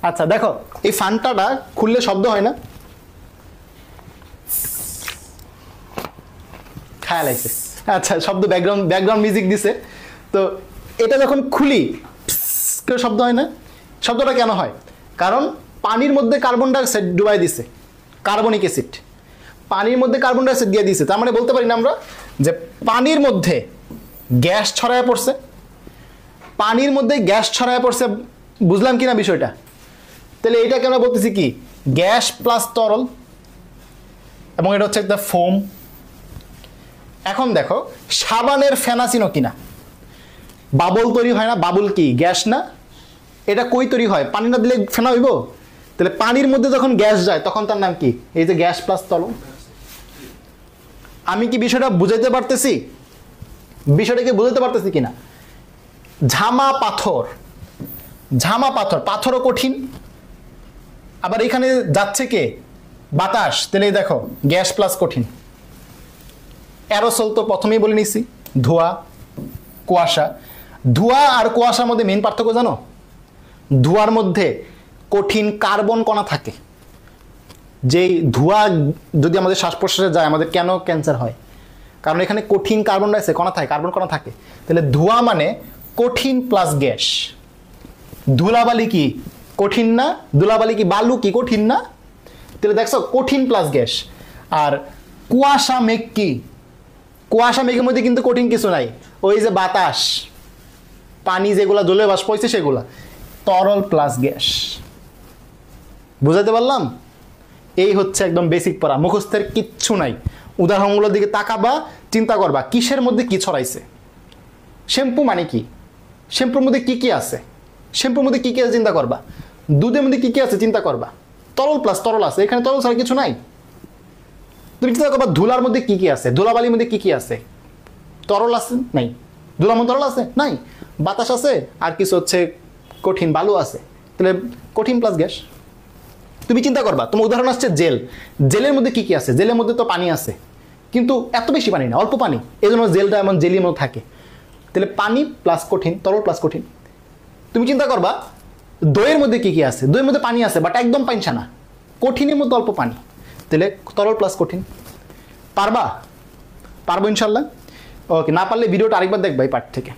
আচ্ছা দেখো, এই ফান্টাটা খুললে শব্দ হয় না? খেয়াল আইছে? আচ্ছা, শব্দ, ব্যাকগ্রাউন্ড মিউজিক দিছে। তো এটা যখন খুলি কেউ শব্দ হয় না? শব্দটা কেন হয়? কারণ পানির মধ্যে কার্বন ডাইঅক্সাইড ডুবাই দিছে, কার্বনিক অ্যাসিড পানির মধ্যে কার্বন ডাইঅক্সাইড দিয়ে দিছে। তার মানে বলতে পারি না আমরা যে পানির মধ্যে গ্যাস ছড়ায় পড়ছে? পানির মধ্যে গ্যাস ছড়ায় পড়ছে, বুঝলাম কিনা বিষয়টা? তাহলে এটাকে আমরা বলতেছি কি, গ্যাস প্লাস তরল, এবং এটা হচ্ছে একটা ফোম। এখন দেখো, সাবানের ফেনা চিনো কিনা? বাবল তৈরি হয় না? বাবুল কি গ্যাস না? এটা কই তৈরি হয়? পানি না দিলে ফেনা হইব? তাহলে পানির মধ্যে যখন গ্যাস যায় তখন তার নাম কি? এই যে গ্যাস প্লাস তরল। আমি কি বিষয়টা বুঝাইতে পারতেছি? বিষয়টাকে বুঝাইতে পারতেছি কিনা? ঝামা পাথর, ঝামা পাথর, পাথরও কঠিন, আবার এখানে যাচ্ছে কে? বাতাস। তাহলে দেখো, গ্যাস প্লাস কঠিন। অ্যারোসল তো প্রথমেই বলে নিছি, ধোঁয়া, কুয়াশা। ধোঁয়া আর কুয়াশার মধ্যে মেইন পার্থক্য জানো? ধোঁয়ার মধ্যে কঠিন কার্বন কণা থাকে। যেই ধোঁয়া যদি আমাদের শ্বাস প্রশ্বাসে যায়, আমাদের কেন ক্যান্সার হয়? কারণ এখানে কঠিন কার্বন ডাইঅক্সাইড কণা থাকে, কার্বন কণা থাকে। তাহলে ধোঁয়া মানে কঠিন প্লাস গ্যাস। ধুলাবালি কি কঠিন না? ধুলাবালি কি বালু কি কঠিন না? তাহলে দেখছো, কঠিন প্লাস গ্যাস। আর কুয়াশা মেঘ কি? কুয়াশা মেঘের মধ্যে কিন্তু কঠিন কিছু নাই, ওই যে বাতাস, পানি যেগুলা জলীয় বাষ্প হয়েছে সেগুলা, তরল প্লাস গ্যাস। বুঝাতে পারলাম? এই হচ্ছে একদম বেসিক পড়া, মুখস্থের কিচ্ছু নাই। উদাহরণগুলোর দিকে তাকাবা, চিন্তা করবা কিসের মধ্যে কি ছড়াইছে। শ্যাম্পু মানে কি? শ্যাম্পুর মধ্যে কি কি আছে? শ্যাম্পুর মধ্যে কি কি আছে চিন্তা করবা। দুধের মধ্যে কি কি আছে চিন্তা করবা। তরল প্লাস তরল আছে, এখানে তরল ছাড়া কিছু নাই। তুমি চিন্তা করবা ধুলার মধ্যে কি কি আছে, ধুলাবালির মধ্যে কি কি আছে? তরল আছে? নাই। ধুলার মধ্যে তরল আছে? নাই। বাতাস আছে, আর কিছু হচ্ছে কঠিন বালু আছে। তাহলে কঠিন প্লাস গ্যাস। তুমি চিন্তা করবা, তোমার উদাহরণ আসছে জেল। জেলের মধ্যে কি কি আছে? জেলের মধ্যে তো পানি আছে, কিন্তু এত বেশি পানি না, অল্প পানি, এই জন্য জেলটা এমন জেলির মতো থাকে। তাহলে পানি প্লাস কঠিন, তরল প্লাস কঠিন। তুমি চিন্তা করবা দইয়ের মধ্যে কি কি আছে? দইয়ের মধ্যে পানি আছে, বাট একদম পানিছা না, কঠিনের মধ্যে অল্প পানি। তাহলে তরল প্লাস কঠিন। পারবা? পারবো ইনশাল্লাহ। ওকে, না পারলে ভিডিওটা আরেকবার দেখবা এই পার্ট থেকে।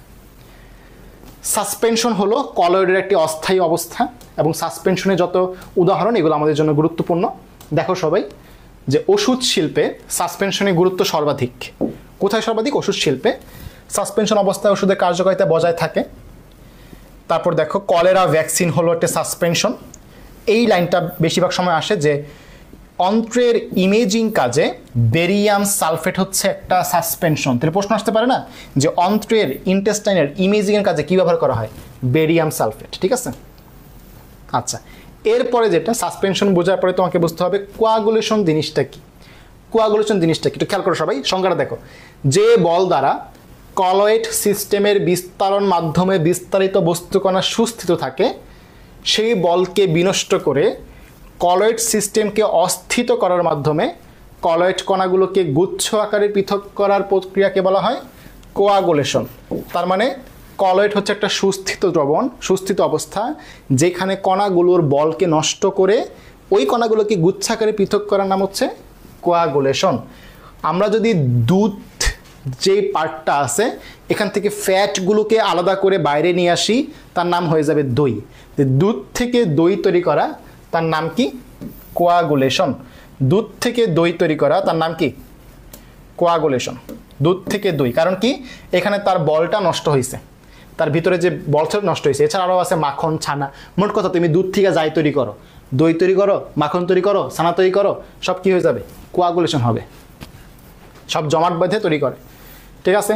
সাসপেনশন হলো কলয়েডের একটি অস্থায়ী অবস্থা, এবং সাসপেনশনের যত উদাহরণ এগুলো আমাদের জন্য গুরুত্বপূর্ণ। দেখো সবাই, যে ওষুধ শিল্পে সাসপেনশনের গুরুত্ব সর্বাধিক। কোথায় সর্বাধিক? ওষুধ শিল্পে। সাসপেনশন অবস্থায় ওষুধের কার্যকারিতা বজায় থাকে। তারপর দেখো, কলেরা ভ্যাকসিন হলো একটা সাসপেনশন। এই লাইনটা বেশিরভাগ সময় আসে যে অন্ত্রের ইমেজিং কাজে বেরিয়াম সালফেট হচ্ছে একটা সাসপেনশন। তাহলে প্রশ্ন আসতে পারে না যে অন্ত্রের ইন্টেস্টাইনের ইমেজিংয়ের কাজে কী ব্যবহার করা হয়? Barium sulphate. ঠিক আছে? আচ্ছা, এরপরে যেটা সাসপেনশন বোঝার পরে তোমাকে বুঝতে হবে কোয়াগুলেশন জিনিসটা কি। কোয়াগুলেশন জিনিসটা কি একটু খেয়াল করো সবাই, সংজ্ঞাটা দেখো। যে বল দ্বারা কলয়েড সিস্টেমের বিস্তারণ মাধ্যমে বিস্তারিত বস্তুকণা সুস্থিত থাকে, সেই বলকে বিনষ্ট করে কলয়েড সিস্টেমকে অস্থিত করার মাধ্যমে কলয়েড কণাগুলোকে গুচ্ছ আকারে পৃথক করার প্রক্রিয়াকে বলা হয় কোয়াগুলেশন। তার মানে কলয়েড হচ্ছে একটা সুস্থিত দ্রবণ, সুস্থিত অবস্থা, যেখানে কণাগুলোর বলকে নষ্ট করে ওই কণাগুলোকে গুচ্ছাকারে পৃথক করার নাম হচ্ছে কোয়াগুলেশন। আমরা যদি দুধ যে পার্টটা আছে এখান থেকে ফ্যাটগুলোকে আলাদা করে বাইরে নিয়ে আসি, তার নাম হয়ে যাবে দই। দুধ থেকে দই তৈরি করা তার নাম কি? কোয়াগুলেশন। দুধ থেকে দই তৈরি করা তার নাম কি? কোয়াগুলেশন। দুধ থেকে দই, কারণ কি? এখানে তার বলটা নষ্ট হয়েছে, তার ভিতরে যে বলটা নষ্ট হয়েছে। এছাড়া আরও আছে মাখন, ছানা। মোট কথা, তুমি দুধ থেকে যাই তৈরি করো, দই তৈরি করো, মাখন তৈরি করো, ছানা তৈরি করো, সব কি হয়ে যাবে? কোয়াগুলেশন হবে। সব জমাট বেঁধে তৈরি করে। ঠিক আছে?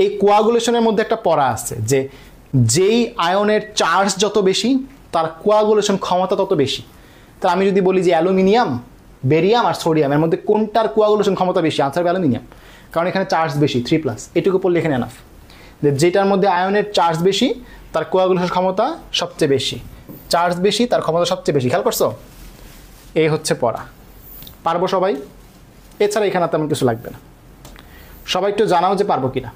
এই কোয়াগুলেশনের মধ্যে একটা পড়া আছে যে যেই আয়নের চার্জ যত বেশি তার কোয়াগুলেশন ক্ষমতা তত বেশি। তো আমি যদি বলি যে অ্যালুমিনিয়াম, বেরিয়াম আর সোডিয়াম এর মধ্যে কোনটার কোয়াগুলেশন ক্ষমতা বেশি, আনসার হবে অ্যালুমিনিয়াম, কারণ এখানে চার্জ বেশি 3+, এটুকু পড়লে এখানে এনাফ। যেটার মধ্যে আয়নের চার্জ বেশি তার কোয়াগুলেশন ক্ষমতা সবচেয়ে বেশি, চার্জ বেশি তার ক্ষমতা সবচেয়ে বেশি। খেয়াল করছো? এই হচ্ছে পড়া। পারবো সবাই? এছাড়া এখানে তেমন কিছু লাগবে না। সবাই একটু জানাও যে পারবো কিনা।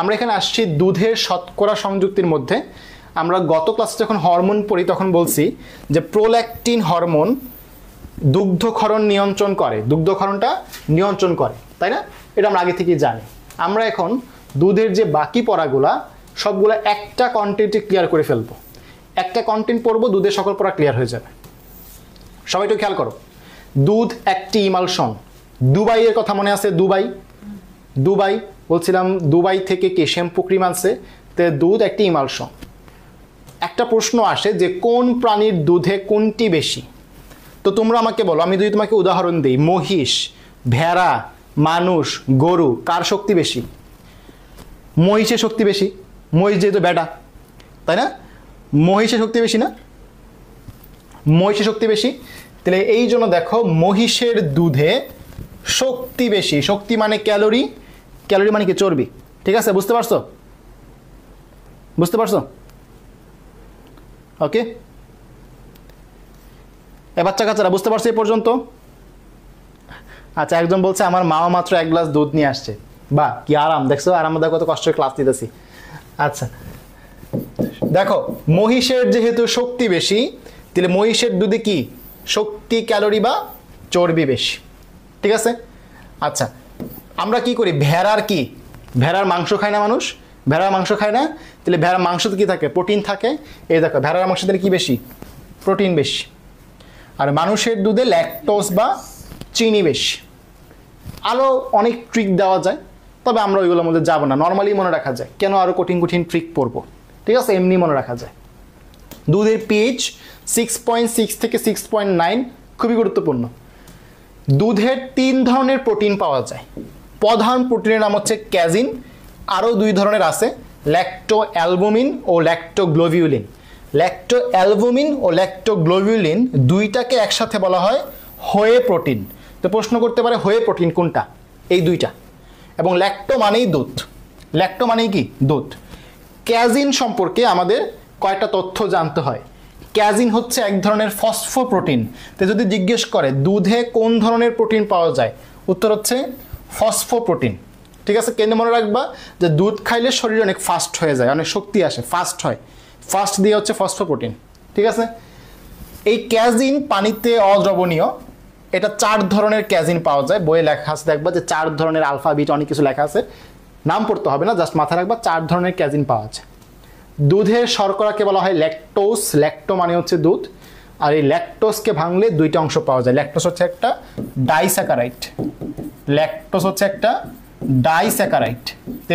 আমরা এখানে আসছি দুধের শতকরা সংযুক্তির মধ্যে। আমরা গত ক্লাসে যখন হরমোন পড়ি তখন বলছি যে প্রোল্যাকটিন হরমোন দুগ্ধক্ষরণ নিয়ন্ত্রণ করে, দুগ্ধক্ষরণটা নিয়ন্ত্রণ করে, তাই না? এটা আমরা আগে থেকেই জানি। আমরা এখন দুধের যে বাকি পড়াগুলা সবগুলো একটা কন্টেন্টে ক্লিয়ার করে ফেলবো। একটা কন্টেন্ট পড়বো, দুধের সকল পড়া ক্লিয়ার হয়ে যাবে। সবাই একটু খেয়াল করো, দুধ একটি ইমালশন। দুবাইয়ের কথা মনে আছে? দুবাই বলছিলাম, দুবাই থেকে কে শ্যাম্পু ক্রিম আনছে, তো দুধ একটি ইমালশন। একটা প্রশ্ন আসে যে কোন প্রাণীর দুধে কোনটি বেশি? তো তোমরা আমাকে বলো, আমি যদি তোমাকে উদাহরণ দিই, মহিষ, ভেড়া, মানুষ, গরু, কার শক্তি বেশি? মহিষের শক্তি বেশি। মহিষ যেহেতু বেটা, তাই না? মহিষের শক্তি বেশি না? মহিষের শক্তি বেশি। তাহলে এই জন্য দেখো মহিষের দুধে শক্তি বেশি। শক্তি মানে ক্যালোরি, ক্যালোরি মানে কি? চর্বি। ঠিক আছে, বুঝতে পারছো? বুঝতে পারছো? ওকে, এ বাচ্চা কাচ্চারা বুঝতে পারছো এই পর্যন্ত? আচ্ছা, একজন বলছে আমার মাও মাত্র 1 গ্লাস দুধ নিয়ে আসছে। বাহ, কি আরাম! দেখছো আরামদায়ক, কত কষ্ট ক্লাস নিতেছি। আচ্ছা দেখো, মহিষের যেহেতু শক্তি বেশি, তাহলে মহিষের দুধে কি শক্তি, ক্যালোরি বা চর্বি বেশি। ঠিক আছে? আচ্ছা, আমরা কি করি? ভেড়ার কি? ভেড়ার মাংস খায় না মানুষ? ভেড়ার মাংস খায় না? তাহলে ভেড়ার মাংসতে কি থাকে? প্রোটিন থাকে। এই দেখো, ভেড়ার মাংস দিলে কি বেশি? প্রোটিন বেশি। আর মানুষের দুধে ল্যাকটোজ বা চিনি বেশি। আরও অনেক ট্রিক দেওয়া যায়, তবে আমরা ওইগুলোর মধ্যে যাবো না। নর্মালি মনে রাখা যায়, কেন আরও কঠিন কঠিন ট্রিক পড়বো? ঠিক আছে, এমনি মনে রাখা যায়। দুধের পিএইচ 6.6 থেকে 6.9 খুবই গুরুত্বপূর্ণ। দুধের 3 ধরনের প্রোটিন পাওয়া যায়। প্রধান প্রোটিনের নাম হচ্ছে ক্যাজিন, আরও 2 ধরনের আছে, ল্যাক্টো অ্যালবুমিন ও ল্যাক্টোগ্লোবিউলিন। ল্যাক্টো অ্যালবুমিন ও ল্যাক্টোগ্লোবিউলিন দুইটাকে একসাথে বলা হয় হোয়ে প্রোটিন। তো প্রশ্ন করতে পারে হোয়ে প্রোটিন কোনটা? এই দুইটা। এবং ল্যাক্টো মানেই দুধ, ল্যাক্টো মানেই কি? দুধ। ক্যাজিন সম্পর্কে আমাদের কয়েকটা তথ্য জানতে হয়। ক্যাজিন হচ্ছে এক ধরনের ফসফোপ্রোটিন। তো যদি জিজ্ঞেস করে দুধে কোন ধরনের প্রোটিন পাওয়া যায়, উত্তর হচ্ছে ফসফোপ্রোটিন। ঠিক আছে, কেন মনে রাখবা যে দুধ খাইলে শরীর অনেক ফাস্ট হয়ে যায়, অনেক শক্তি আসে, ফাস্ট হয়। ফাস্ট দিয়ে হচ্ছে ফসফোপ্রোটিন। ঠিক আছে, এই ক্যাজিন পানিতে অদ্রবণীয়। এটা 4 ধরনের ক্যাজিন পাওয়া যায়। বইয়ে লেখা আছে, দেখবা যে 4 ধরনের আলফা বিটা অনেক কিছু লেখা আছে, নাম পড়তে হবে না, জাস্ট মাথা রাখবা 4 ধরনের ক্যাজিন পাওয়া যায়। দুধের শর্করাকে বলা হয় ল্যাকটোজ। ল্যাক্টো মানে হচ্ছে দুধ, আর এই ল্যাকটোজকে ভাঙলে 2টা অংশ পাওয়া যায়। ল্যাকটোজ হচ্ছে একটা ডাইস্যাকারাইড, ল্যাকটোজ হচ্ছে একটা ডাইস্যাকারাইড।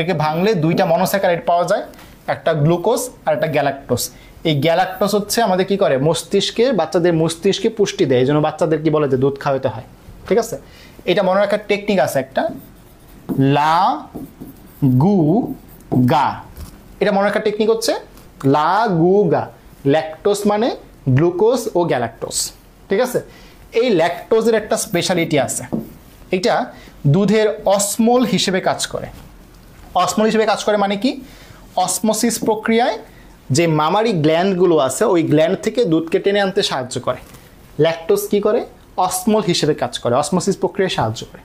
একে ভাঙলে 2টা মনোস্যাকারাইড পাওয়া যায়, একটা গ্লুকোজ আর একটা গ্যালাক্টোজ। এই গ্যালাক্টোজ হচ্ছে আমাদের কি করে? মস্তিষ্কে, বাচ্চাদের মস্তিষ্কে পুষ্টি দেয়। এই জন্য বাচ্চাদের কি বলে যে দুধ খাওয়াতে হয়। ঠিক আছে, এটা মনে রাখার টেকনিক আছে একটা, লা গু গা। এটা মনে রাখার টেকনিক হচ্ছে লা গু গা। ল্যাকটোজ মানে গ্লুকোজ ও গ্যালাক্টোজ। ঠিক আছে, এই ল্যাকটোজের একটা স্পেশালিটি আছে, এটা দুধের অসমোল হিসেবে কাজ করে। অসমোল হিসেবে কাজ করে মানে কি? অসমোসিস প্রক্রিয়ায় যে মামারি গ্ল্যান্ডগুলো আছে ওই গ্ল্যান্ড থেকে দুধকে টেনে আনতে সাহায্য করে। ল্যাকটোজ কি করে? অসমোল হিসেবে কাজ করে, অসমোসিস প্রক্রিয়ায় সাহায্য করে।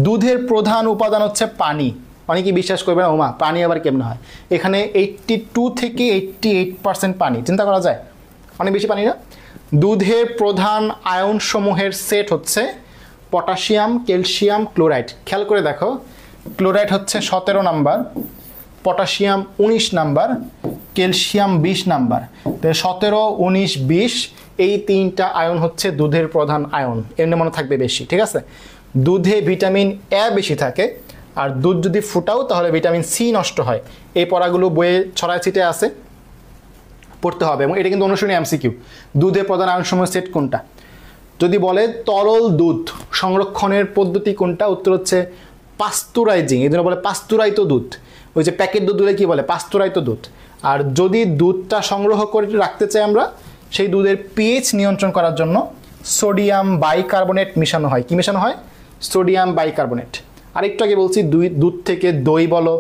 দুধের প্রধান উপাদান হচ্ছে পানি। অনেকেই বিশ্বাস করবে না, ওমা পানি আবার কেমন হয়? এখানে 82 থেকে 88% পানি। চিন্তা করা যায়, অনেক বেশি পানি না? দুধের প্রধান আয়ন সমূহের সেট হচ্ছে পটাশিয়াম, ক্যালসিয়াম, ক্লোরাইড। খেয়াল করে দেখো, ক্লোরাইড হচ্ছে 17 number, potassium 19 number, calcium 20 number. তো 17, 19, 20 এই 3টা আয়ন হচ্ছে দুধের প্রধান আয়ন। এমনি মনে থাকবে বেশি। ঠিক আছে, দুধে ভিটামিন এ বেশি থাকে, আর দুধ যদি ফুটাও তাহলে ভিটামিন সি নষ্ট হয়। এই পড়াগুলো বইয়ে ছড়ায় ছিটে আছে, পড়তে হবে। এবং এটা কিন্তু অনুশীলনী এমসিকিউ। দুধের প্রধান আয়নসমূহ সেট কোনটা? যদি বলে তরল দুধ সংরক্ষণের পদ্ধতি কোনটা, উত্তর হচ্ছে পাস্তুরাইজিং। এই জন্য বলে পাস্তুরায়িত দুধ। ওই যে প্যাকেট দুধ কি বলে? পাস্তুরায়িত দুধ। আর যদি দুধটা সংগ্রহ করে রাখতে চাই আমরা, সেই দুধের পিএইচ নিয়ন্ত্রণ করার জন্য সোডিয়াম বাইকার্বনেট মিশানো হয়। কি মিশানো হয়? Sodium bicarbonate. আর একটু আগে বলছি দুধ থেকে দই বলো,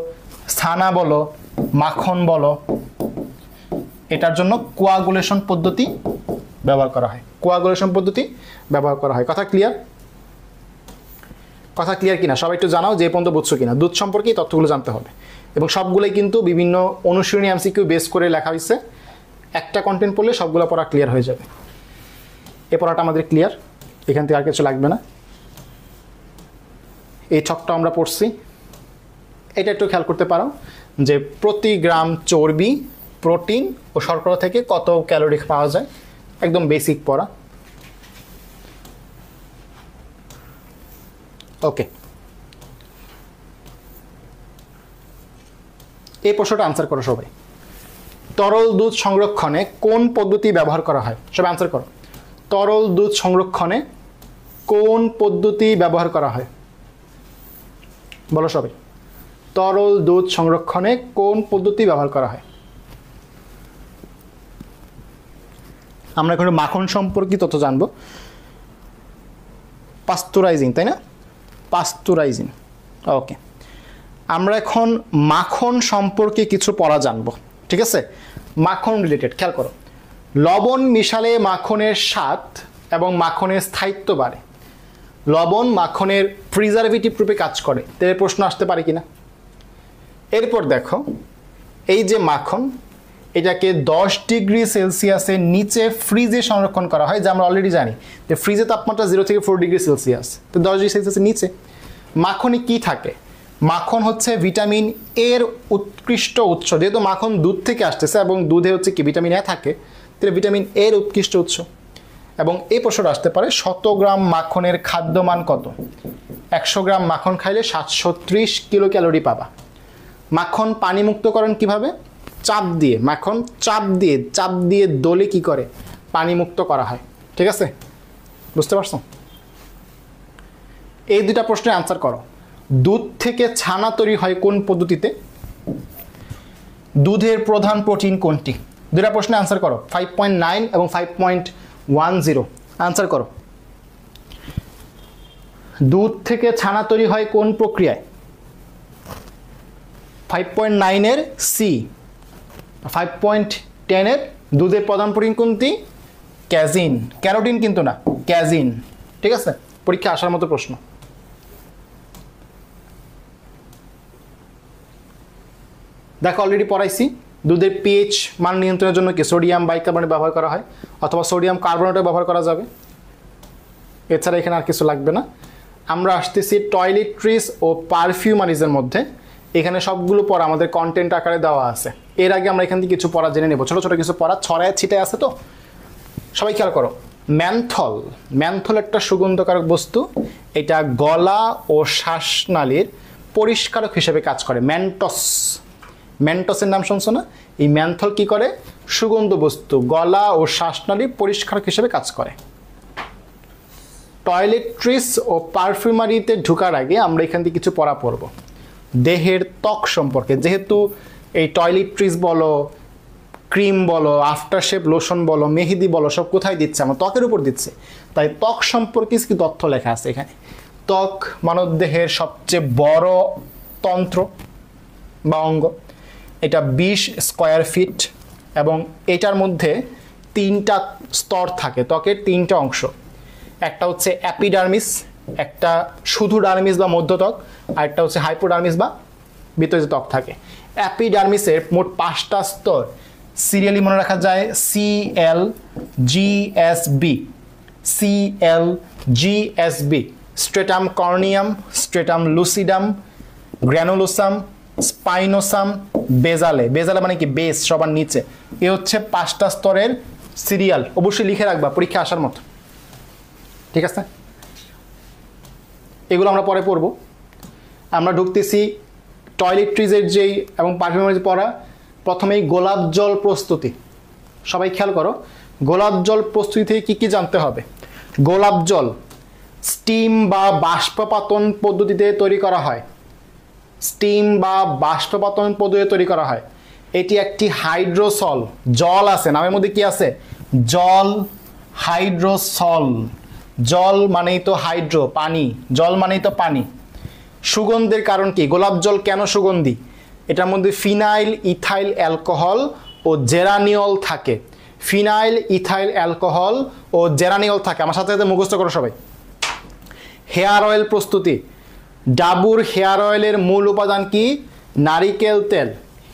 ছানা বলো, মাখন বলো, এটার জন্য কোয়াগুলেশন পদ্ধতি ব্যবহার করা হয়। কোয়াগুলেশন পদ্ধতি ব্যবহার করা হয়। কথা ক্লিয়ার? কথা ক্লিয়ার কিনা সবাই একটু জানাও যে পর্যন্ত বুঝছো কিনা। দুধ সম্পর্কে এই তথ্যগুলো জানতে হবে এবং সবগুলোই কিন্তু বিভিন্ন অনুশীলনী এমসিকিউ বেস করে লেখা হয়েছে। একটা কন্টেন্ট পড়লে সবগুলো পড়া ক্লিয়ার হয়ে যাবে। এ পড়াটা আমাদের ক্লিয়ার, এখান থেকে আর কিছু লাগবে না। এই ছকটা আমরা পড়ছি, এটা একটু খেয়াল করতে পারো যে প্রতি গ্রাম চর্বি, প্রোটিন ও শর্করা থেকে কত ক্যালোরি পাওয়া যায়, একদম বেসিক পড়া। ওকে, এই প্রশ্নটা আনসার করো সবাই। তরল দুধ সংরক্ষণে কোন পদ্ধতি ব্যবহার করা হয়? সবাই আনসার করো। তরল দুধ সংরক্ষণে কোন পদ্ধতি ব্যবহার করা হয়? বলো সবাই। তরল দুধ সংরক্ষণে কোন পদ্ধতি ব্যবহার করা হয়? আমরা এখন মাখন সম্পর্কিত তথ্য জানবো। পাস্তুরাইজিং, তাই না? পাস্তুরাইজিং। ওকে, আমরা এখন মাখন সম্পর্কে কিছু পড়া জানবো, ঠিক আছে? মাখন রিলেটেড খেয়াল করো। লবণ মিশালে মাখনের স্বাদ এবং মাখনের স্থায়িত্ব বাড়ে। লবণ মাখনের প্রিজারভেটিভ রূপে কাজ করে, তাহলে প্রশ্ন আসতে পারে কিনা। এরপর দেখো, এই যে মাখন, এটাকে 10 ডিগ্রি সেলসিয়াসের নিচে ফ্রিজে সংরক্ষণ করা হয়, যা আমরা অলরেডি জানি যে ফ্রিজে তাপমাত্রা 0 থেকে 4 ডিগ্রি সেলসিয়াস, তো 10 ডিগ্রি সেলসিয়াসের নিচে। মাখনে কি থাকে? মাখন হচ্ছে ভিটামিন এর উৎকৃষ্ট উৎস। যেহেতু মাখন দুধ থেকে আসতেছে এবং দুধে হচ্ছে কি ভিটামিন এ থাকে, তাহলে ভিটামিন এর উৎকৃষ্ট উৎস। এবং এই প্রশ্নটা আসতে পারে 100 গ্রাম মাখনের খাদ্যমান কত? 100 গ্রাম মাখন খাইলে 730 কিলো ক্যালোরি পাবা। মাখন পানি মুক্তকরণ কিভাবে? চাপ দিয়ে। মাখন চাপ দিয়ে দলে কি করে? পানি মুক্ত করা হয়। ঠিক আছে, বুঝতে পারছো? এই দুটা প্রশ্নের আনসার করো। দুধ থেকে ছানা তৈরি হয় কোন পদ্ধতিতে? দুধের প্রধান প্রোটিন কোনটি? দুটা প্রশ্নে আনসার করো। 5.9 এবং 5.10 আনসার করো। দুধ থেকে ছানা তৈরি হয় কোন প্রক্রিয়ায়? 5.9 এর সি। 5.10 এর দুধের প্রধান প্রোটিন কোনটি? ক্যাজিন। ক্যারোটিন কিন্তু না, ক্যাজিন। ঠিক আছে, পরীক্ষা আসার মতো প্রশ্ন। দেখো অলরেডি পড়াইছি, দুধের পিএইচ মান নিয়ন্ত্রণের জন্য কি সোডিয়াম বাইকার্বনেট ব্যবহার করা হয়, অথবা সোডিয়াম কার্বনেটও ব্যবহার করা যাবে। এছাড়া এখানে আর কিছু লাগবে না। আমরা আসতেছি টয়লেট্রিজ ও পারফিউমারিজের মধ্যে। এখানে সবগুলো পড়া আমাদের কন্টেন্ট আকারে দেওয়া আছে। এর আগে আমরা এখান থেকে কিছু পড়া জেনে নেব, ছোট ছোট কিছু পড়া ছড়ায় ছিটায় আছে। তো সবাই খেয়াল করো। ম্যান্থল, ম্যান্থল একটা সুগন্ধকারক বস্তু। এটা গলা ও শ্বাসনালীর পরিষ্কারক হিসেবে কাজ করে। ম্যান্টস, ম্যান্টসের নাম শুনছো না? এই ম্যান্থল কি করে? সুগন্ধ বস্তু, গলা ও শ্বাসনালীর পরিষ্কারক হিসেবে কাজ করে। টয়লেট্রিজ ও পারফিউমারিতে ঢোকার আগে আমরা এখান থেকে কিছু পড়া পড়ব দেহের ত্বক সম্পর্কে। যেহেতু এই টয়লেট্রিজ বলো, ক্রিম বলো, আফটারশেভ লোশন বলো, মেহেদি বলো, সব কোথায় দিচ্ছে? আমার ত্বকের উপর দিচ্ছে। তাই ত্বক সম্পর্কে কিছু তথ্য লেখা আছে এখানে। ত্বক মানবদেহের সবচেয়ে বড় তন্ত্র বা অঙ্গ। এটা 20 স্কোয়ার ফিট এবং এটার মধ্যে 3টা স্তর থাকে। ত্বকের 3টা অংশ। একটা হচ্ছে অ্যাপিডার্মিস, একটা শুধু ডার্মিস বা মধ্যত্বক, আর একটা হচ্ছে হাইপোডার্মিস বা ভিতরে ত্বক থাকে। অ্যাপিডার্মিসের মোট 5টা স্তর সিরিয়ালি মনে রাখা যায়। CLGSB, CLGSB, stratum corneum, stratum lucidum, granulosum, spinosum, basale. Basale মানে কি? বেস, সবার নিচে। এ হচ্ছে 5টা স্তরের সিরিয়াল। অবশ্যই লিখে রাখবা পরীক্ষা আসার মতো। ঠিক আছে, এগুলো আমরা পরে পড়ব। আমরা ঢুকতেছি টয়লেট্রিজের যেই এবং পারফিউমারি পড়া। প্রথমেই গোলাপ জল প্রস্তুতি। সবাই খেয়াল করো, গোলাপ জল প্রস্তুতি থেকে কী কী জানতে হবে। গোলাপ জল স্টিম বা বাষ্পপাতন পদ্ধতিতে তৈরি করা হয়। স্টিম বা বাষ্পপাতন পদ্ধতিতে তৈরি করা হয়। এটি একটি হাইড্রোসল, জল আছে নামের মধ্যে, কি আছে? জল হাইড্রোসল, জল মানেই তো হাইড্রো, পানি, জল মানেই তো পানি। সুগন্ধের কারণ কি? গোলাপ জল কেন সুগন্ধি? এটার মধ্যে ফিনাইল ইথাইল অ্যালকোহল ও জেরানিয়ল থাকে। ফিনাইল ইথাইল অ্যালকোহল ও জেরানিয়ল থাকে। আমার সাথে সাথে মুখস্থ করো সবাই। হেয়ার অয়েল প্রস্তুতি, ডাবুর হেয়ার অয়েলের মূল উপাদান কি? নারিকেল তেল।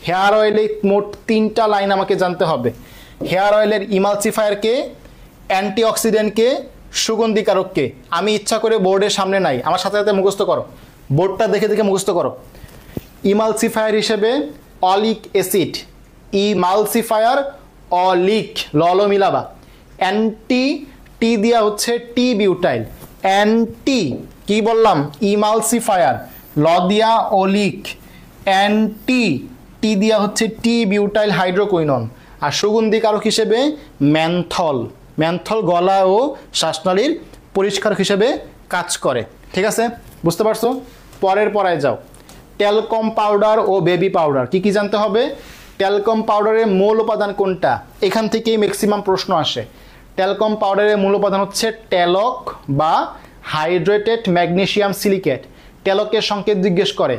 হেয়ার অয়েলে মোট 3টা লাইন আমাকে জানতে হবে। হেয়ার অয়েলের ইমালসিফায়ার কে, অ্যান্টিঅক্সিডেন্ট কে, সুগন্ধিকারক কে। আমি ইচ্ছা করে বোর্ডের সামনে নাই, আমার সাথে সাথে মুখস্থ করো, বোর্ডটা দেখে দেখে মুখস্থ করো। ইমালসিফায়ার হিসেবে অলিক অ্যাসিড, ইমালসিফায়ার অলিক, লল মিলাবা। অ্যান্টি টি দিয়া হচ্ছে টি বিউটাইল, অ্যান্টি কি বললাম? ইমালসিফায়ার, ল দিয়া অলিক, অ্যান্টি টি দিয়া হচ্ছে টি বিউটাইল হাইড্রোকুইনন। আর সুগন্ধিকারক হিসেবে ম্যান্থল, ম্যান্থল গলা ও শ্বাসনালীর পরিষ্কারক হিসেবে কাজ করে। ঠিক আছে, বুঝতে পারছো? পরের পরায় যাও। ট্যালকম পাউডার ও বেবি পাউডার কি কি জানতে হবে? ট্যালকম পাউডারের মূল উপাদান কোনটা? এখান থেকেই ম্যাক্সিমাম প্রশ্ন আসে। ট্যালকম পাউডারের মূল উপাদান হচ্ছে ট্যালক বা হাইড্রেটেড ম্যাগনেসিয়াম সিলিকেট। ট্যালকের সংকেত জিজ্ঞেস করে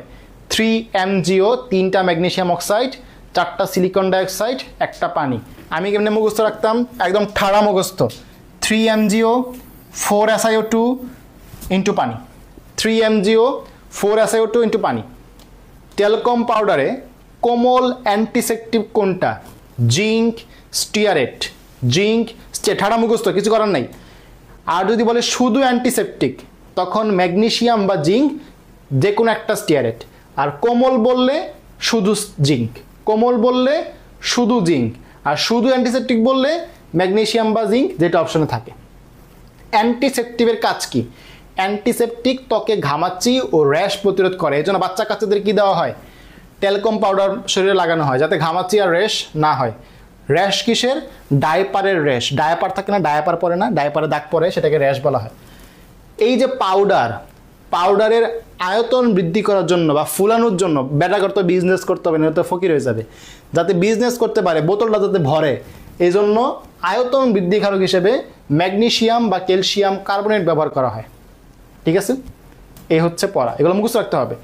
3MgO, 3টা ম্যাগনেসিয়াম অক্সাইড, 4টা সিলিকন ডাইঅক্সাইড, 1টা পানি। আমি কেমনে মুখস্থ রাখতাম? একদম ঠাড়া মুখস্থ। 3MgO 4SiO2 ইন্টু পানি, 3MgO 4SiO2 ইন্টু পানি। ট্যালকম পাউডারে কোমল অ্যান্টিসেপটিক কোনটা? জিঙ্ক স্টিয়ারেট, জিঙ্ক ঠাড়া মুখস্থ, কিছু করার নাই। আর যদি বলে শুধু অ্যান্টিসেপটিক, তখন ম্যাগনেসিয়াম বা জিঙ্ক, যে কোনো একটা স্টিয়ারেট। আর কোমল বললে শুধু জিঙ্ক, কোমল বললে শুধু জিঙ্ক, আর শুধু অ্যান্টিসেপটিক বললে ম্যাগনেসিয়াম বা জিঙ্ক, যেটা অপশনে থাকে। অ্যান্টিসেপটিকের কাজ কি? অ্যান্টিসেপটিক ত্বকে ঘামাচি ও র্যাশ প্রতিরোধ করে। এই জন্য বাচ্চা কাচ্চাদের কি দেওয়া হয়? ট্যালকম পাউডার শরীরে লাগানো হয়, যাতে ঘামাচি আর র্যাশ না হয়। র্যাশ কিসের? ডায়পারের র্যাশ। ডায়পার থাকে না, ডায়পার পরে না, ডায়পারে দাগ পরে, সেটাকে র্যাশ বলা হয়। এই যে পাউডার, পাউডারের আয়তন বৃদ্ধি করার জন্য বা ফুলানোর জন্য বেটা করতে বিজনেস করতে হবে, নয়তো ফকির হয়ে যাবে। যাতে বিজনেস করতে পারে, বোতলটা যাতে ভরে, এই জন্য আয়তন বৃদ্ধিকারক হিসেবে ম্যাগনেসিয়াম বা ক্যালসিয়াম কার্বনেট ব্যবহার করা হয়। ঠিক আছে, এই হচ্ছে পড়া, এগুলো মুখস্থ রাখতে হবে।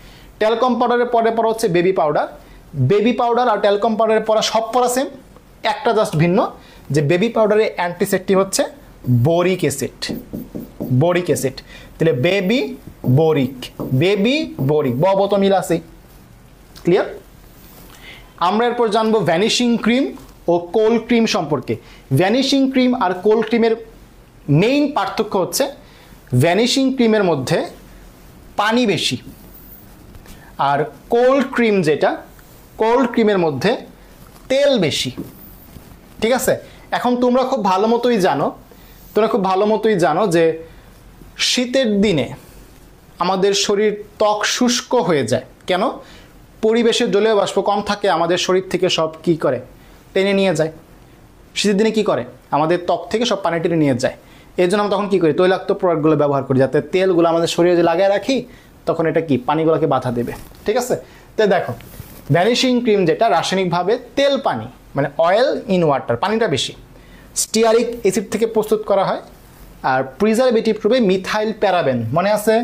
ট্যালকম পাউডারের পরে পড়া হচ্ছে বেবি পাউডার। বেবি পাউডার আর ট্যালকম পাউডারের পড়া সব পড়া সেম, একটা জাস্ট ভিন্ন, যে বেবি পাউডারের অ্যান্টিসেপটিক হচ্ছে বোরিক অ্যাসিড। বোরিক অ্যাসিড, তাহলে বেবি বোরিক, বেবি বোরিক, বত মিল আছে। ক্লিয়ার? আমরা এরপর জানবো ভ্যানিশিং ক্রিম ও কোল্ড ক্রিম সম্পর্কে। ভ্যানিশিং ক্রিম আর কোল্ড ক্রিমের মেইন পার্থক্য হচ্ছে ভ্যানিশিং ক্রিমের মধ্যে পানি বেশি, আর কোল্ড ক্রিম যেটা, কোল্ড ক্রিমের মধ্যে তেল বেশি। ঠিক আছে, এখন তোমরা খুব ভালো মতোই জানো যে শীতের দিনে আমাদের শরীর ত্বক শুষ্ক হয়ে যায়। কেন? পরিবেশের জলীয় বাষ্প কম থাকে, আমাদের শরীর থেকে সব কি করে? টেনে নিয়ে যায়। শীতের দিনে কি করে? আমাদের ত্বক থেকে সব পানি টেনে নিয়ে যায়। এই জন্য আমরা তখন কী করি? তৈলাক্ত প্রোডাক্টগুলো ব্যবহার করি, যাতে তেলগুলো আমাদের শরীরে যে লাগিয়ে রাখি, তখন এটা কি পানিগুলোকে বাধা দেবে। ঠিক আছে, তো দেখো ভ্যানিশিং ক্রিম যেটা রাসায়নিকভাবে তেল পানি, মানে অয়েল ইন ওয়াটার, পানিটা বেশি, স্টিয়ারিক অ্যাসিড থেকে প্রস্তুত করা হয়। আর প্রিজারভেটিভ রূপে মিথাইল প্যারাবেন, মনে আছে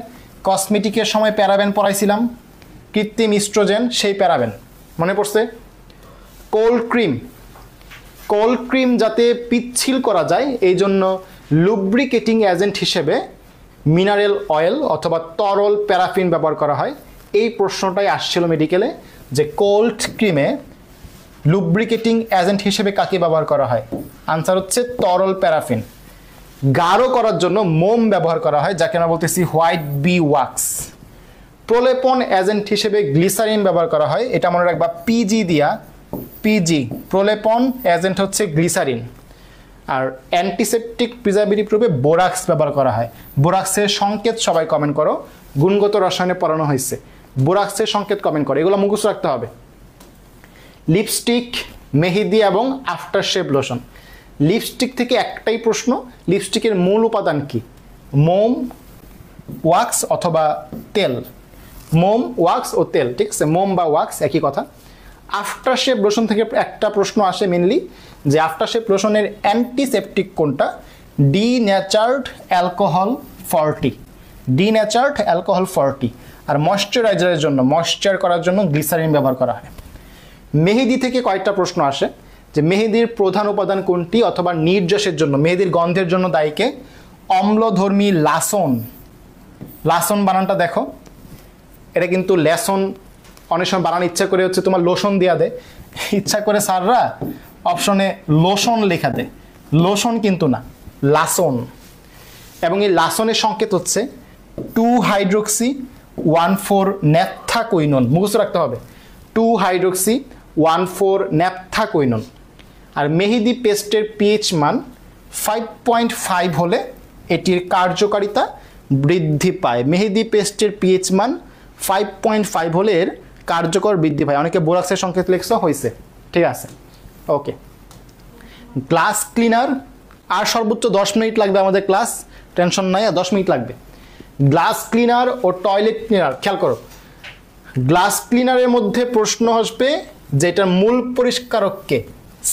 কসমেটিকের সময় প্যারাবেন পড়াইছিলাম, কৃত্রিম ইস্ট্রোজেন, সেই প্যারাবেন মনে পড়ছে। কোল্ড ক্রিম যাতে পিচ্ছিল করা যায়, এই জন্য লুব্রিকেটিং এজেন্ট হিসেবে মিনারেল অয়েল অথবা তরল প্যারাফিন ব্যবহার করা হয়। এই প্রশ্নটাই আসছিল মেডিকেলে, যে কোল্ড ক্রিমে লুব্রিকেটিং এজেন্ট হিসেবে কাকে ব্যবহার করা হয়? আনসার হচ্ছে তরল প্যারাফিন। গাঢ় করার জন্য মোম ব্যবহার করা হয়, যাকে আমরা বলতেছি হোয়াইট বি ওয়াক্স। প্রলেপন এজেন্ট হিসেবে গ্লিসারিন ব্যবহার করা হয়, এটা মনে রাখবা, পিজি দিয়া, পিজি, প্রলেপন এজেন্ট হচ্ছে গ্লিসারিন। আর অ্যান্টিসেপটিক প্রিজারভেটিভ রূপে বোরাক্স ব্যবহার করা হয়। বোরাক্সের সংকেত সবাই কমেন্ট করো, গুণগত রসায়নে পড়ানো হয়েছে, বোরাক্সের সংকেত কমেন্ট করো, এগুলো মুখস্থ রাখতে হবে। লিপস্টিক, মেহেদি এবং আফটার শেভ লোশন। লিপস্টিক থেকে একটাই প্রশ্ন, লিপস্টিকের মূল উপাদান কি? মোম, ওয়াক্স অথবা তেল। মোম, ওয়াক্স ও তেল, ঠিক আছে, মোম বা ওয়াক্স একই কথা। আফটার শেভ লোশন থেকে একটা প্রশ্ন আসে মেনলি, যে আফটার শেভ লোশনের অ্যান্টিসেপটিক কোনটা? ডিন্যাচার্ড অ্যালকোহল 40, ডিন্যাচার্ড অ্যালকোহল 40। আর ময়শ্চারাইজারের জন্য, ময়শ্চার করার জন্য গ্লিসারিন ব্যবহার করা হয়। মেহেদি থেকে কয়েকটা প্রশ্ন আসে যে মেহেদির প্রধান উপাদান কোনটি, অথবা নির্যাসের জন্য, মেহেদির গন্ধের জন্য দায়ীকে? অম্লধর্মী লাসন। লাসন বানানটা দেখো, এটা কিন্তু লেসন অনেক সময় বানান ইচ্ছা করে হচ্ছে তোমার লোশন দেওয়া দেয়, ইচ্ছা করে স্যাররা অপশনে লোশন লেখা দেয়, লোশন কিন্তু না, লাসন। এবং এই লাসনের সংকেত হচ্ছে 2-হাইড্রোক্সি-1,4-ন্যাপথাকুইনন, মুখস্থ রাখতে হবে, 2-হাইড্রোক্সি-1,4-ন্যাপথাকুইনন। আর মেহেদি পেস্টের পিএইচ মান 5.5 হলে এটির কার্যকারিতা বৃদ্ধি পায়। মেহেদি পেস্টের পিএইচ মান 5.5 হলে এর কার্যকর বৃদ্ধি পায়। অনেকে বোরাক্সের সংকেত লেখা হয়েছে, ঠিক আছে, ওকে। গ্লাস ক্লিনার, আর সর্বোচ্চ 10 মিনিট লাগবে আমাদের ক্লাস, টেনশন নাই, আর 10 মিনিট লাগবে। গ্লাস ক্লিনার ও টয়লেট ক্লিনার, খেয়াল করো, গ্লাস ক্লিনারের মধ্যে প্রশ্ন আসবে যেটার মূল পরিষ্কারককে,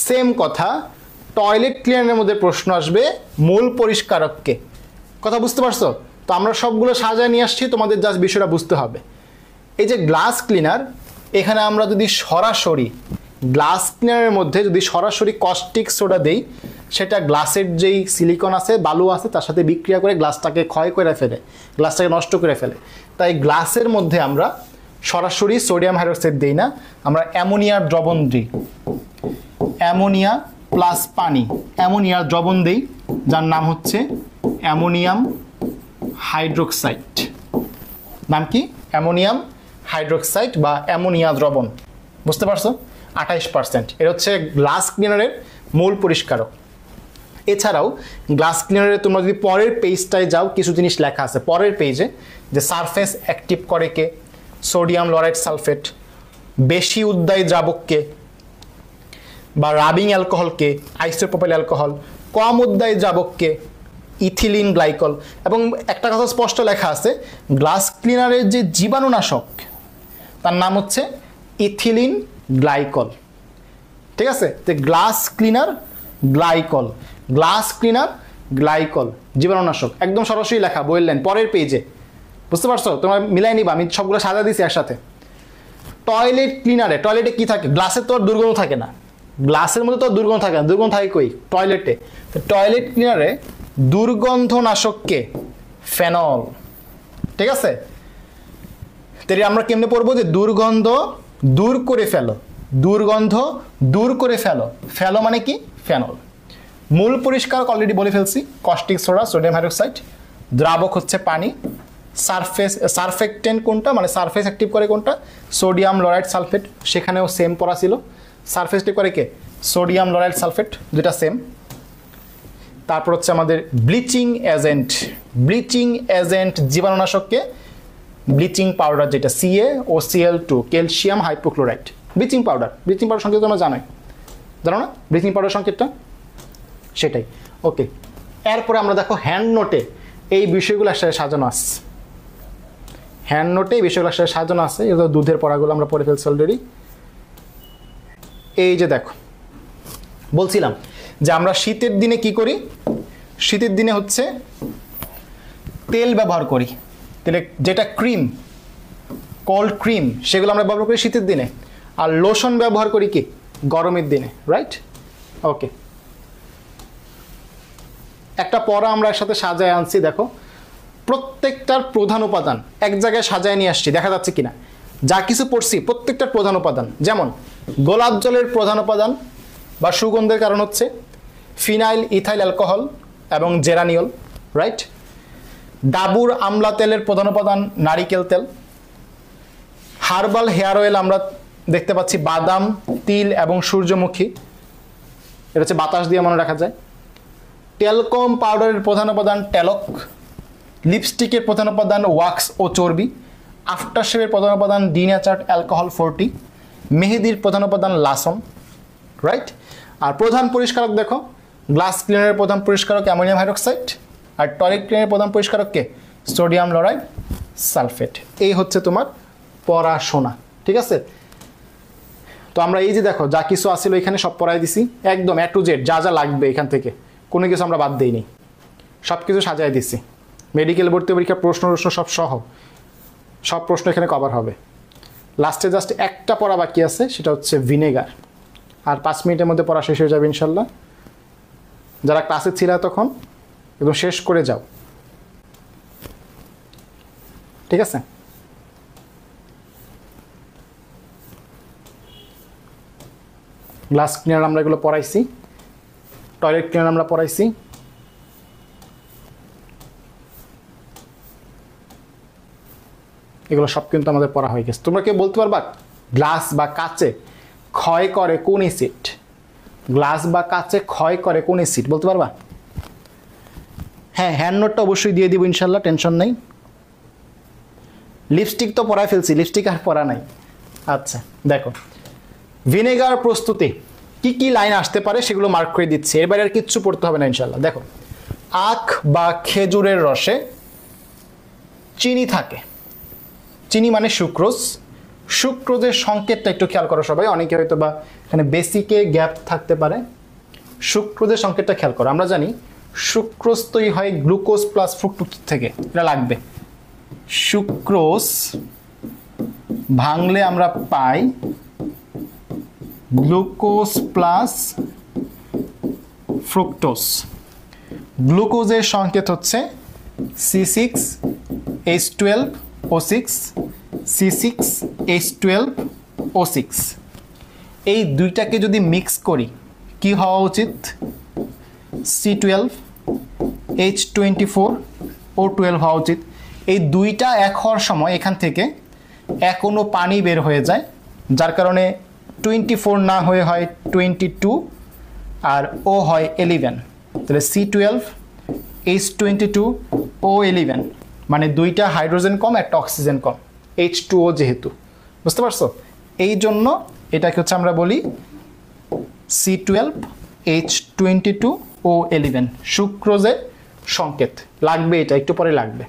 সেম কথা টয়লেট ক্লিনারের মধ্যে প্রশ্ন আসবে মূল পরিষ্কারককে। কথা বুঝতে পারছো? তো আমরা সবগুলো সাজায় নিয়ে আসছি, তোমাদের জাস্ট বিষয়টা বুঝতে হবে। এই যে গ্লাস ক্লিনার, এখানে আমরা যদি সরাসরি গ্লাস ক্লিনারের মধ্যে যদি সরাসরি কস্টিক সোডা দেই, সেটা গ্লাসের যেই সিলিকন আছে, বালু আছে, তার সাথে বিক্রিয়া করে গ্লাসটাকে ক্ষয় করে ফেলে, গ্লাসটাকে নষ্ট করে ফেলে। তাই গ্লাসের মধ্যে আমরা সরাসরি সোডিয়াম হাইড্রোক্সাইড দিই না, আমরা অ্যামোনিয়ার দ্রবণ দিই, অ্যামোনিয়া প্লাস পানি, অ্যামোনিয়ার দ্রবণ দিই, যার নাম হচ্ছে অ্যামোনিয়াম হাইড্রোক্সাইড। নাম কি? অ্যামোনিয়াম হাইড্রোক্সাইড বা অ্যামোনিয়া দ্রবণ। বুঝতে পারছো? 28%। এটা হচ্ছে গ্লাস ক্লিনারের মূল পরিষ্কারক। এছাড়াও গ্লাস ক্লিনারে তোমরা যদি পরের পেজটায় যাও, কিছু জিনিস লেখা আছে পরের পেজে, যে সারফেস অ্যাক্টিভ করে কে? Sodium lauryl sulphate. বেশি উদ্বায়ী দ্রাবককে বা রাবিং অ্যালকোহলকে আইসোপ্রোপাইল অ্যালকোহল। কম উদ্বায়ী দ্রাবককে ইথিলিন গ্লাইকল। এবং একটা কথা স্পষ্ট লেখা আছে, গ্লাস ক্লিনারের যে জীবাণুনাশক তার নাম হচ্ছে ইথিলিন গ্লাইকল। ঠিক আছে? তো glass cleaner glycol, glass cleaner glycol, জীবাণুনাশক, একদম সরাসরি লেখা বইয়ের লাইন পরের পেজে। বুঝতে পারছো? তোমরা মিলাই নিবা, আমি সবগুলো সাজা দিছি একসাথে। টয়লেট ক্লিনারে, টয়লেটে কি থাকে? গ্লাসের তো আর দুর্গন্ধ থাকে না, গ্লাসের মধ্যে তো দুর্গন্ধ থাকে না, দুর্গন্ধ থাকে কই? টয়লেটে। তো টয়লেট ক্লিনারে দুর্গন্ধনাশককে ফেনল। ঠিক আছে? তাহলে আমরা কেমনে পড়বো? যে দুর্গন্ধ দূর করে ফেলো, দুর্গন্ধ দূর করে ফেলো। ফেলো মানে কি? ফেনল। মূল পরিষ্কারক অলরেডি বলে ফেলছি, কস্টিক সোডা, সোডিয়াম হাইড্রোক্সাইড। দ্রাবক হচ্ছে পানি। সারফেক্টেন্ট কোনটা, মানে সারফেস অ্যাক্টিভ করে কোনটা? Sodium lauryl sulphate. সেখানেও সেম পড়া ছিল, সারফেস অ্যাক্টিভ করে কে? সোডিয়াম লরাইড সালফেট, দুটা সেম। তারপর হচ্ছে আমাদের ব্লিচিং এজেন্ট, ব্লিচিং এজেন্ট জীবাণুনাশককে ব্লিচিং পাউডার, যেটা CaOCl2, calcium hypochloride. Bleaching powder, bleaching powder সংকেত তোমরা জানোই, জানো না ব্লিচিং পাউডার সংকেতটা? সেটাই, ওকে। এরপরে আমরা দেখো হ্যান্ড নোটে এই বিষয়গুলো একসাথে সাজানো আছে, হ্যান্ড নোটে এই বিষয়গুলো একসাথে সাজানো আছে। এগুলো দুধের পড়াগুলো আমরা পড়ে ফেলছি অলরেডি। এই যে দেখো, বলছিলাম যে আমরা শীতের দিনে কি করি? শীতের দিনে হচ্ছে তেল ব্যবহার করি, তেলে যেটা ক্রিম, কোল্ড ক্রিম, সেগুলো আমরা ব্যবহার করি শীতের দিনে। আর লোশন ব্যবহার করি কি? গরমের দিনে, রাইট? ওকে। একটা পড়া আমরা একসাথে সাজায় আনছি, দেখো প্রত্যেকটার প্রধান উপাদান এক জায়গায় সাজায় নিয়ে আসছি, দেখা যাচ্ছে কিনা। যা কিছু পড়ছি প্রত্যেকটার প্রধান উপাদান, যেমন গোলাপ জলের প্রধান উপাদান বা সুগন্ধের কারণ হচ্ছে ফিনাইল ইথাইল অ্যালকোহল এবং জেরানিয়ল, রাইট? ডাবুর আমলা তেলের প্রধান উপাদান নারিকেল তেল। হার্বাল হেয়ার অয়েল আমরা দেখতে পাচ্ছি বাদাম, তিল এবং সূর্যমুখী, এটা হচ্ছে বাতাস দিয়ে মনে রাখা যায়। টেলকম পাউডারের প্রধান উপাদান টেলক। লিপস্টিকের প্রধান উপাদান ওয়াক্স ও চর্বি। আফটারশেভের প্রধান উপাদান ডিন্যাচার্ড অ্যালকোহল 40। মেহেদির প্রধান উপাদান লাসন, রাইট? আর প্রধান পরিষ্কারক দেখো, গ্লাস ক্লিনারের প্রধান পরিষ্কারক অ্যামোনিয়াম হাইড্রোক্সাইড, আর টয়লেট ক্লিনারের প্রধান পরিষ্কারককে সোডিয়াম লরাইড সালফেট। এই হচ্ছে তোমার পড়াশোনা, ঠিক আছে? তো আমরা এই যে দেখো যা কিছু আসছিল এখানে সব পড়াই দিছি, একদম A to Z যা যা লাগবে এখান থেকে, কোনো কিছু আমরা বাদ দিইনি। সব কিছু সাজায় দিছি, মেডিকেল ভর্তি পরীক্ষার প্রশ্ন সব সহ সব প্রশ্ন এখানে কভার হবে। লাস্টে জাস্ট একটা পড়া বাকি আছে, সেটা হচ্ছে ভিনেগার। আর 5 মিনিটের মধ্যে পড়া শেষ হয়ে যাবে ইনশাল্লাহ। যারা ক্লাসে ছিল তখন একদম শেষ করে যাও, ঠিক আছে? গ্লাস ক্লিনার আমরা এগুলো পড়াইছি, টয়লেট ক্লিনার আমরা পড়াইছি। এগুলো সব কিন্তু আমাদের পড়া হয়ে গেছে। তোমরা কেউ বলতে পারবা গ্লাস বা কাচে ক্ষয় করে কোন অ্যাসিড? গ্লাস বা কাচে ক্ষয় করে কোন অ্যাসিড বলতে পারবা? হ্যাঁ, হ্যান্ড নোটটা অবশ্যই দিয়ে দিব ইনশাল্লাহ, টেনশন নেই। লিপস্টিক তো পড়ায় ফেলছি, লিপস্টিক আর পড়া নাই। আচ্ছা দেখো, ভিনেগার প্রস্তুতি কি কি লাইন আসতে পারে সেগুলো মার্ক করে দিচ্ছে, এর বাইরে আর কিচ্ছু পড়তে হবে না ইনশাল্লাহ। দেখো, আখ বা খেজুরের রসে চিনি থাকে, চিনি মানে সুক্রোজ। সুক্রোজের সংকেতটা একটু খেয়াল করো সবাই, অনেকে হয়তো বা এখানে বেসিকে গ্যাপ থাকতে পারে। সুক্রোজের সংকেতটা খেয়াল করো। আমরা জানি সুক্রোজ তৈরি হয় গ্লুকোজ প্লাস ফ্রুক্টোজ থেকে, এটা লাগবে। সুক্রোজ ভাঙলে আমরা পাই গ্লুকোজ প্লাস ফ্রুক্টোজ। গ্লুকোজের সংকেত হচ্ছে C6H12O6, C6H12O6। এই দুইটাকে যদি মিক্স করি কি হওয়া উচিত? C12H24O12 হওয়া উচিত। এই দুইটা এক হওয়ার সময় এখান থেকে এখনো পানি বের হয়ে যায়, যার কারণে 24 না হয়ে হয় 22 আর ও হয় 11। তাহলে C12H22O11 মানে দুইটা হাইড্রোজেন কম, একটা অক্সিজেন কম, H2O যেহেতু, বুঝতে পারছো? এই জন্য এটাকে হচ্ছে আমরা বলি C12H22O11, সুক্রোজের সংকেত। লাগবে এটা, একটু পরে লাগবে।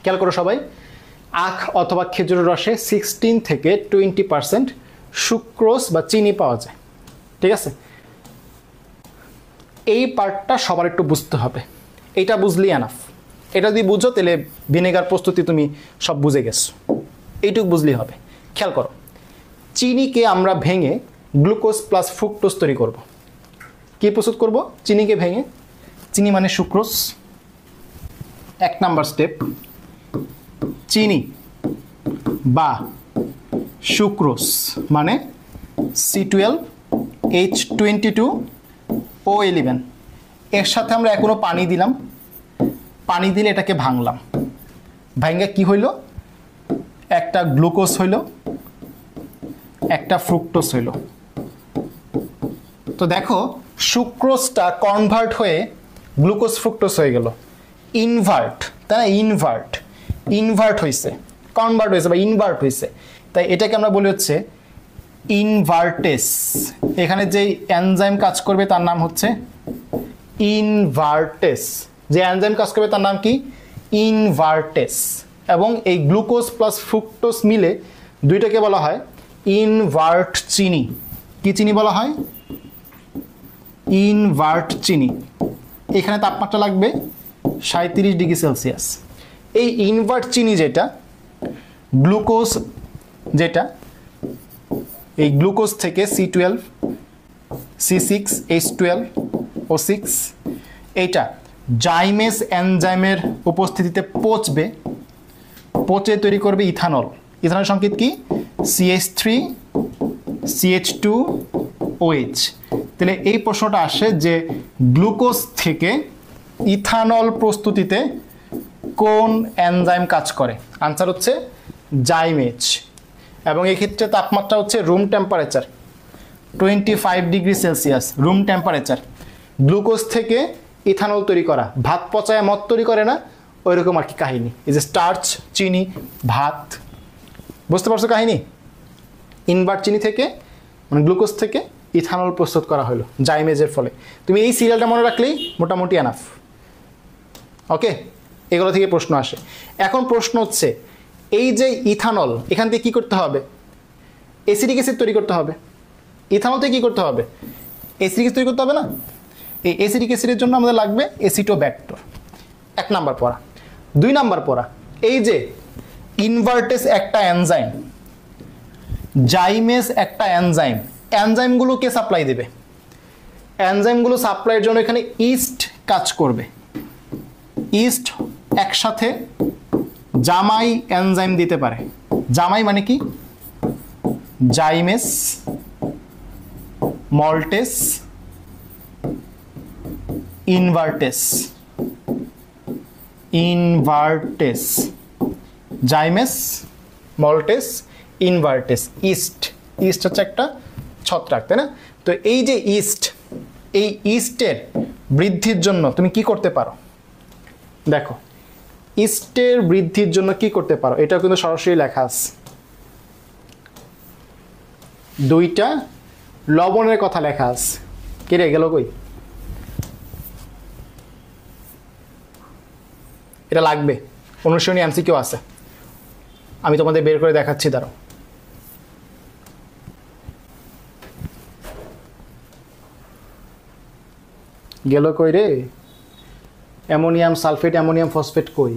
খেয়াল করো সবাই, আখ অথবা খেজুরের রসে 16 থেকে 20% সুক্রোজ বা চিনি পাওয়া যায়, ঠিক আছে? এই পার্টটা সবার একটু বুঝতে হবে, এটা বুঝলেই এনাফ। এটা যদি বুঝো তাহলে ভিনেগার প্রস্তুতি তুমি সব বুঝে গেছো, এইটুকু বুঝলেই হবে। খেয়াল করো, চিনিকে আমরা ভেঙে গ্লুকোজ প্লাস ফ্রুক্টোজ তৈরি করব। কি প্রস্তুত করব? চিনিকে ভেঙে, চিনি মানে সুক্রোজ। 1 নাম্বার স্টেপ, চিনি বা সুক্রোজ মানে C12H22O11। এর সাথে আমরা এখনো পানি দিলাম, পানি দিলে এটাকে ভাঙলাম, ভাঙা কি হইল? একটা গ্লুকোজ হইল, একটা ফ্রুক্টোজ হইল। তো দেখো, সুক্রোজটা কনভার্ট হয়ে গ্লুকোজ ফ্রুক্টোজ হয়ে গেল, ইনভার্ট, তাই না? ইনভার্ট হয়েছে, কনভার্ট হয়েছে বা ইনভার্ট হয়েছে, তাই এটাকে আমরা বলি হচ্ছে ইনভার্টেস। এখানে যে এনজাইম কাজ করবে তার নাম হচ্ছে ইনভার্টেস। যে এনজাইম কাজ করবে তার নাম কি? ইনভার্টেস। এবং এই গ্লুকোজ প্লাস ফ্রুক্টোজ মিলে দুইটাকে বলা হয় ইনভার্ট চিনি। কি চিনি বলা হয়? ইনভার্ট চিনি। এখানে তাপমাত্রা লাগবে 37 ডিগ্রি সেলসিয়াস। এই ইনভার্ট চিনি যেটা, গ্লুকোজ যেটা, এই গ্লুকোজ থেকে C12 C6H12O6 এইটা জাইমেস এনজাইমের উপস্থিতিতে পচবে, পচে তৈরি করবে ইথানল। ইথানল সংকেত কি? CH3CH2OH। তাহলে এই প্রশ্নটা আসে যে গ্লুকোজ থেকে ইথানল প্রস্তুতিতে কোন এনজাইম কাজ করে? আনসার হচ্ছে জাইমেজ। এবং এই ক্ষেত্রে তাপমাত্রা হচ্ছে room temperature 25 degree Celsius, room temperature. Glucose থেকে ইথানল তৈরি করা, ভাত পচায় মদ তৈরি করে না, ওইরকম আর কি কাহিনী। এই যে স্টার্চ, চিনি, ভাত, বুঝতে পারছো কাহিনী? ইনভার্ট চিনি থেকে মানে গ্লুকোজ থেকে ইথানল প্রস্তুত করা হলো জাইমেজের ফলে। তুমি এই সিরিয়ালটা মনে রাখলেই মোটামুটি এনাফ। ওকে, এগুলো থেকে প্রশ্ন আসে। এখন প্রশ্ন হচ্ছে এই যে ইথানল, এখান থেকে কী করতে হবে? অ্যাসিটিক অ্যাসিড তৈরি করতে হবে। ইথানল থেকে কী করতে হবে? অ্যাসিটিক অ্যাসিড তৈরি করতে হবে না? এই অ্যাসিটিক অ্যাসিডের জন্য আমাদের লাগবে অ্যাসিটোব্যাক্টর। এক নাম্বার পড়া। 2 নাম্বার পড়া, এই যে ইনভার্টেস একটা এনজাইম, জাইমেস একটা এনজাইম, এনজাইমগুলো কে সাপ্লাই দেবে? এনজাইমগুলো সাপ্লাইয়ের জন্য এখানে ইস্ট কাজ করবে। ইস্ট একসাথে জামাই এনজাইম দিতে পারে। জামাই মানে কি? জাইমেস, মল্টেস, ইনভার্টেস, ইনভার্টেস, জাইমেস, মল্টেস, ইনভার্টেস, ইস্ট। ইস্ট হচ্ছে একটা ছত্রাক, তাই না? তো এই যে ইস্ট, এই ইস্টের বৃদ্ধির জন্য তুমি কি করতে পারো? দেখো, ইস্টের বৃদ্ধির জন্য কি করতে পারো, এটা কিন্তু সরাসরি লেখা আছে। 2টা লবণের কথা লেখা আছে। কে রে গেল কই? এটা লাগবে, অনুশীলনী এমসিকিউ আছে, আমি তোমাদের বের করে দেখাচ্ছি, দাঁড়াও। গেল কই রে? অ্যামোনিয়াম সালফেট, অ্যামোনিয়াম ফসফেট কই?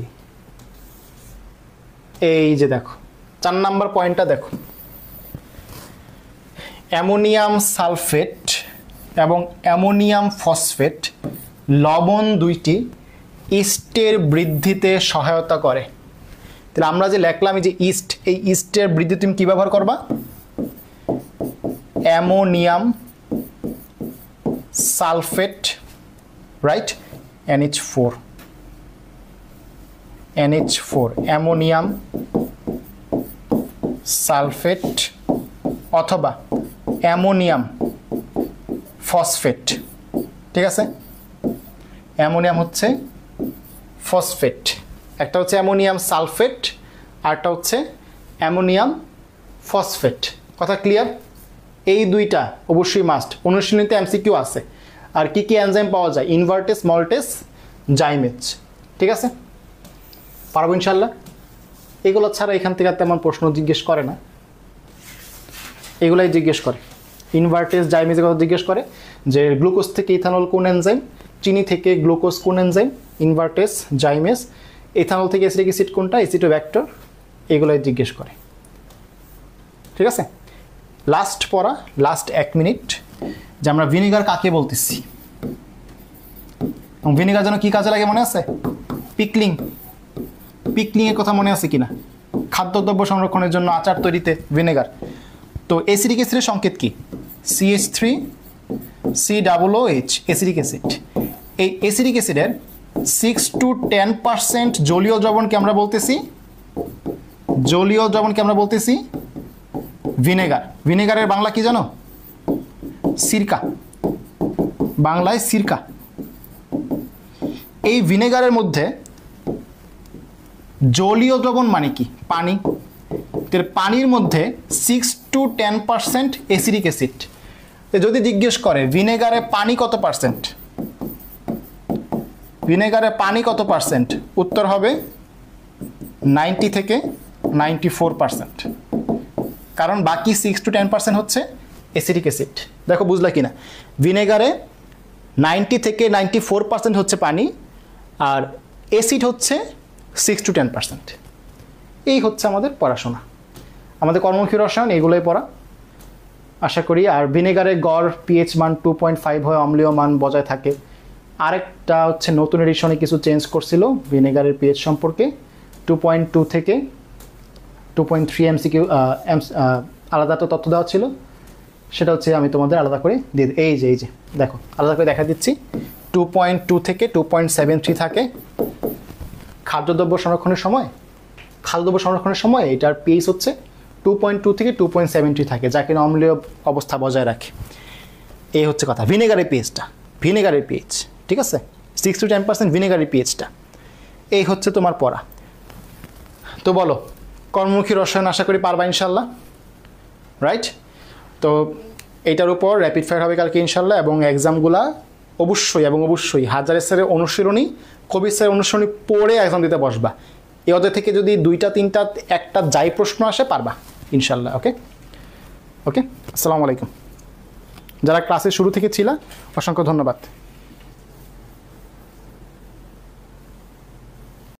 এই যে দেখো 4 নাম্বার পয়েন্টটা দেখো, অ্যামোনিয়াম সালফেট এবং অ্যামোনিয়াম ফসফেট লবণ দুইটি ইস্টের বৃদ্ধিতে সহায়তা করে। তাহলে আমরা যে লিখলাম এই যে ইস্ট, এই ইস্টের বৃদ্ধি তুমি কি ব্যবহার করবা? Ammonium sulphate, right, NH4, NH4, ammonium sulphate অথবা অ্যামোনিয়াম ফসফেট, ঠিক আছে? অ্যামোনিয়াম হচ্ছে ফসফেট, একটা হচ্ছে অ্যামোনিয়াম সালফেট আর একটা হচ্ছে অ্যামোনিয়াম ফসফেট। কথা ক্লিয়ার? এই দুইটা অবশ্যই মাস্ট, অনুশীলনীতে এমসিকিউ আছে। আর কি কি এনজাইম পাওয়া যায়? ইনভার্টেস, মল্টেস, জাইমেজ, ঠিক আছে? পারবো ইনশাল্লাহ। এগুলো ছাড়া এখান থেকে তেমন প্রশ্ন জিজ্ঞেস করে না, এগুলাই জিজ্ঞেস করে। ইনভার্টেস, জাইমেজের কথা জিজ্ঞেস করে যে গ্লুকোজ থেকে ইথানল কোন এনজাইম, চিনি থেকে গ্লুকোজ কোন এনজাইম, ইনভার্টেস, জাইমেজ, ইথানল থেকে অ্যাসিটিক অ্যাসিড কোনটা, অ্যাসিটোব্যাক্টর, এগুলাই জিজ্ঞেস করে, ঠিক আছে? লাস্ট পড়া, লাস্ট 1 মিনিট, যে আমরা ভিনেগার কাকে বলতেছি। ভিনেগার যেন কি কাজে লাগে মনে আছে? পিকলিং, পিকলিং এর কথা মনে আছে কিনা? খাদ্যদ্রব্য সংরক্ষণের জন্য, আচার তৈরিতে ভিনেগার। তো অ্যাসিটিক অ্যাসিডের সংকেত কি? CH3COOH, acetic acid. এই অ্যাসিটিক অ্যাসিডের 6 to 10% জলীয় দ্রবণকে আমরা বলতেছি, জলীয় দ্রবণকে আমরা বলতেছি ভিনেগার। ভিনেগারের বাংলা কি জানো? সিরকা, বাংলায় সিরকা। এই ভিনেগারের মধ্যে জলীয় দ্রবণ মানে কি? পানি। পানির মধ্যে 6 to 10% অ্যাসিটিক অ্যাসিড। যদি জিজ্ঞেস করে ভিনেগারে পানি কত পার্সেন্ট, ভিনেগারে পানি কত পার্সেন্ট, উত্তর হবে 90 থেকে 94%, কারণ বাকি 6 to 10% হচ্ছে অ্যাসিটিক অ্যাসিড। দেখো বুঝলা কিনা? ভিনেগারে 90 থেকে 94% হচ্ছে পানি, আর অ্যাসিড হচ্ছে 6 to 10%। এই হচ্ছে আমাদের পড়াশোনা, আমাদের কর্মমুখী রসায়ন, এগুলোই পড়া আশা করি। আর ভিনেগারের গড় পিএইচ মান 2.5 হয়, অম্লীয় মান বজায় থাকে। আরেকটা হচ্ছে নতুন এডিশনে কিছু চেঞ্জ করছিল ভিনেগারের পিএইচ সম্পর্কে, 2.2 থেকে 2.3 এমসিকিউ আলাদা তো তথ্য দেওয়া ছিল, সেটা হচ্ছে আমি তোমাদের আলাদা করে দিয়ে দিই। এই যে দেখো আলাদা করে দেখা দিচ্ছি, 2.2 থেকে 2.73 থাকে খাদ্যদ্রব্য সংরক্ষণের সময়। খাদ্যদ্রব্য সংরক্ষণের সময় এটার পিএইচ হচ্ছে 2.2 থেকে 2.73 থাকে, যা কিনা অম্লীয় অবস্থা বজায় রাখে। এই হচ্ছে কথা, ভিনেগারের পিএইচটা, ভিনেগারের পিএইচ, ঠিক আছে? 6 to 10% ভিনেগারের পিএইচটা। এই হচ্ছে তোমার পড়া। তো বলো, কর্মমুখী রসায়ন আশা করি পারবা ইনশাল্লাহ, রাইট? তো এইটার উপর র্যাপিড ফায়ার হবে কালকে ইনশাল্লাহ, এবং এক্সামগুলা অবশ্যই এবং অবশ্যই হাজার স্যারের অনুশীলনী, কবির স্যারের অনুশীলনী পড়ে এক্সাম দিতে বসবা। এই অধ্যায় থেকে যদি 2টা 3টা একটা যাই প্রশ্ন আসে পারবা ইনশাল্লাহ। ওকে ওকে, আসসালামু আলাইকুম। যারা ক্লাসের শুরু থেকে ছিল অসংখ্য ধন্যবাদ।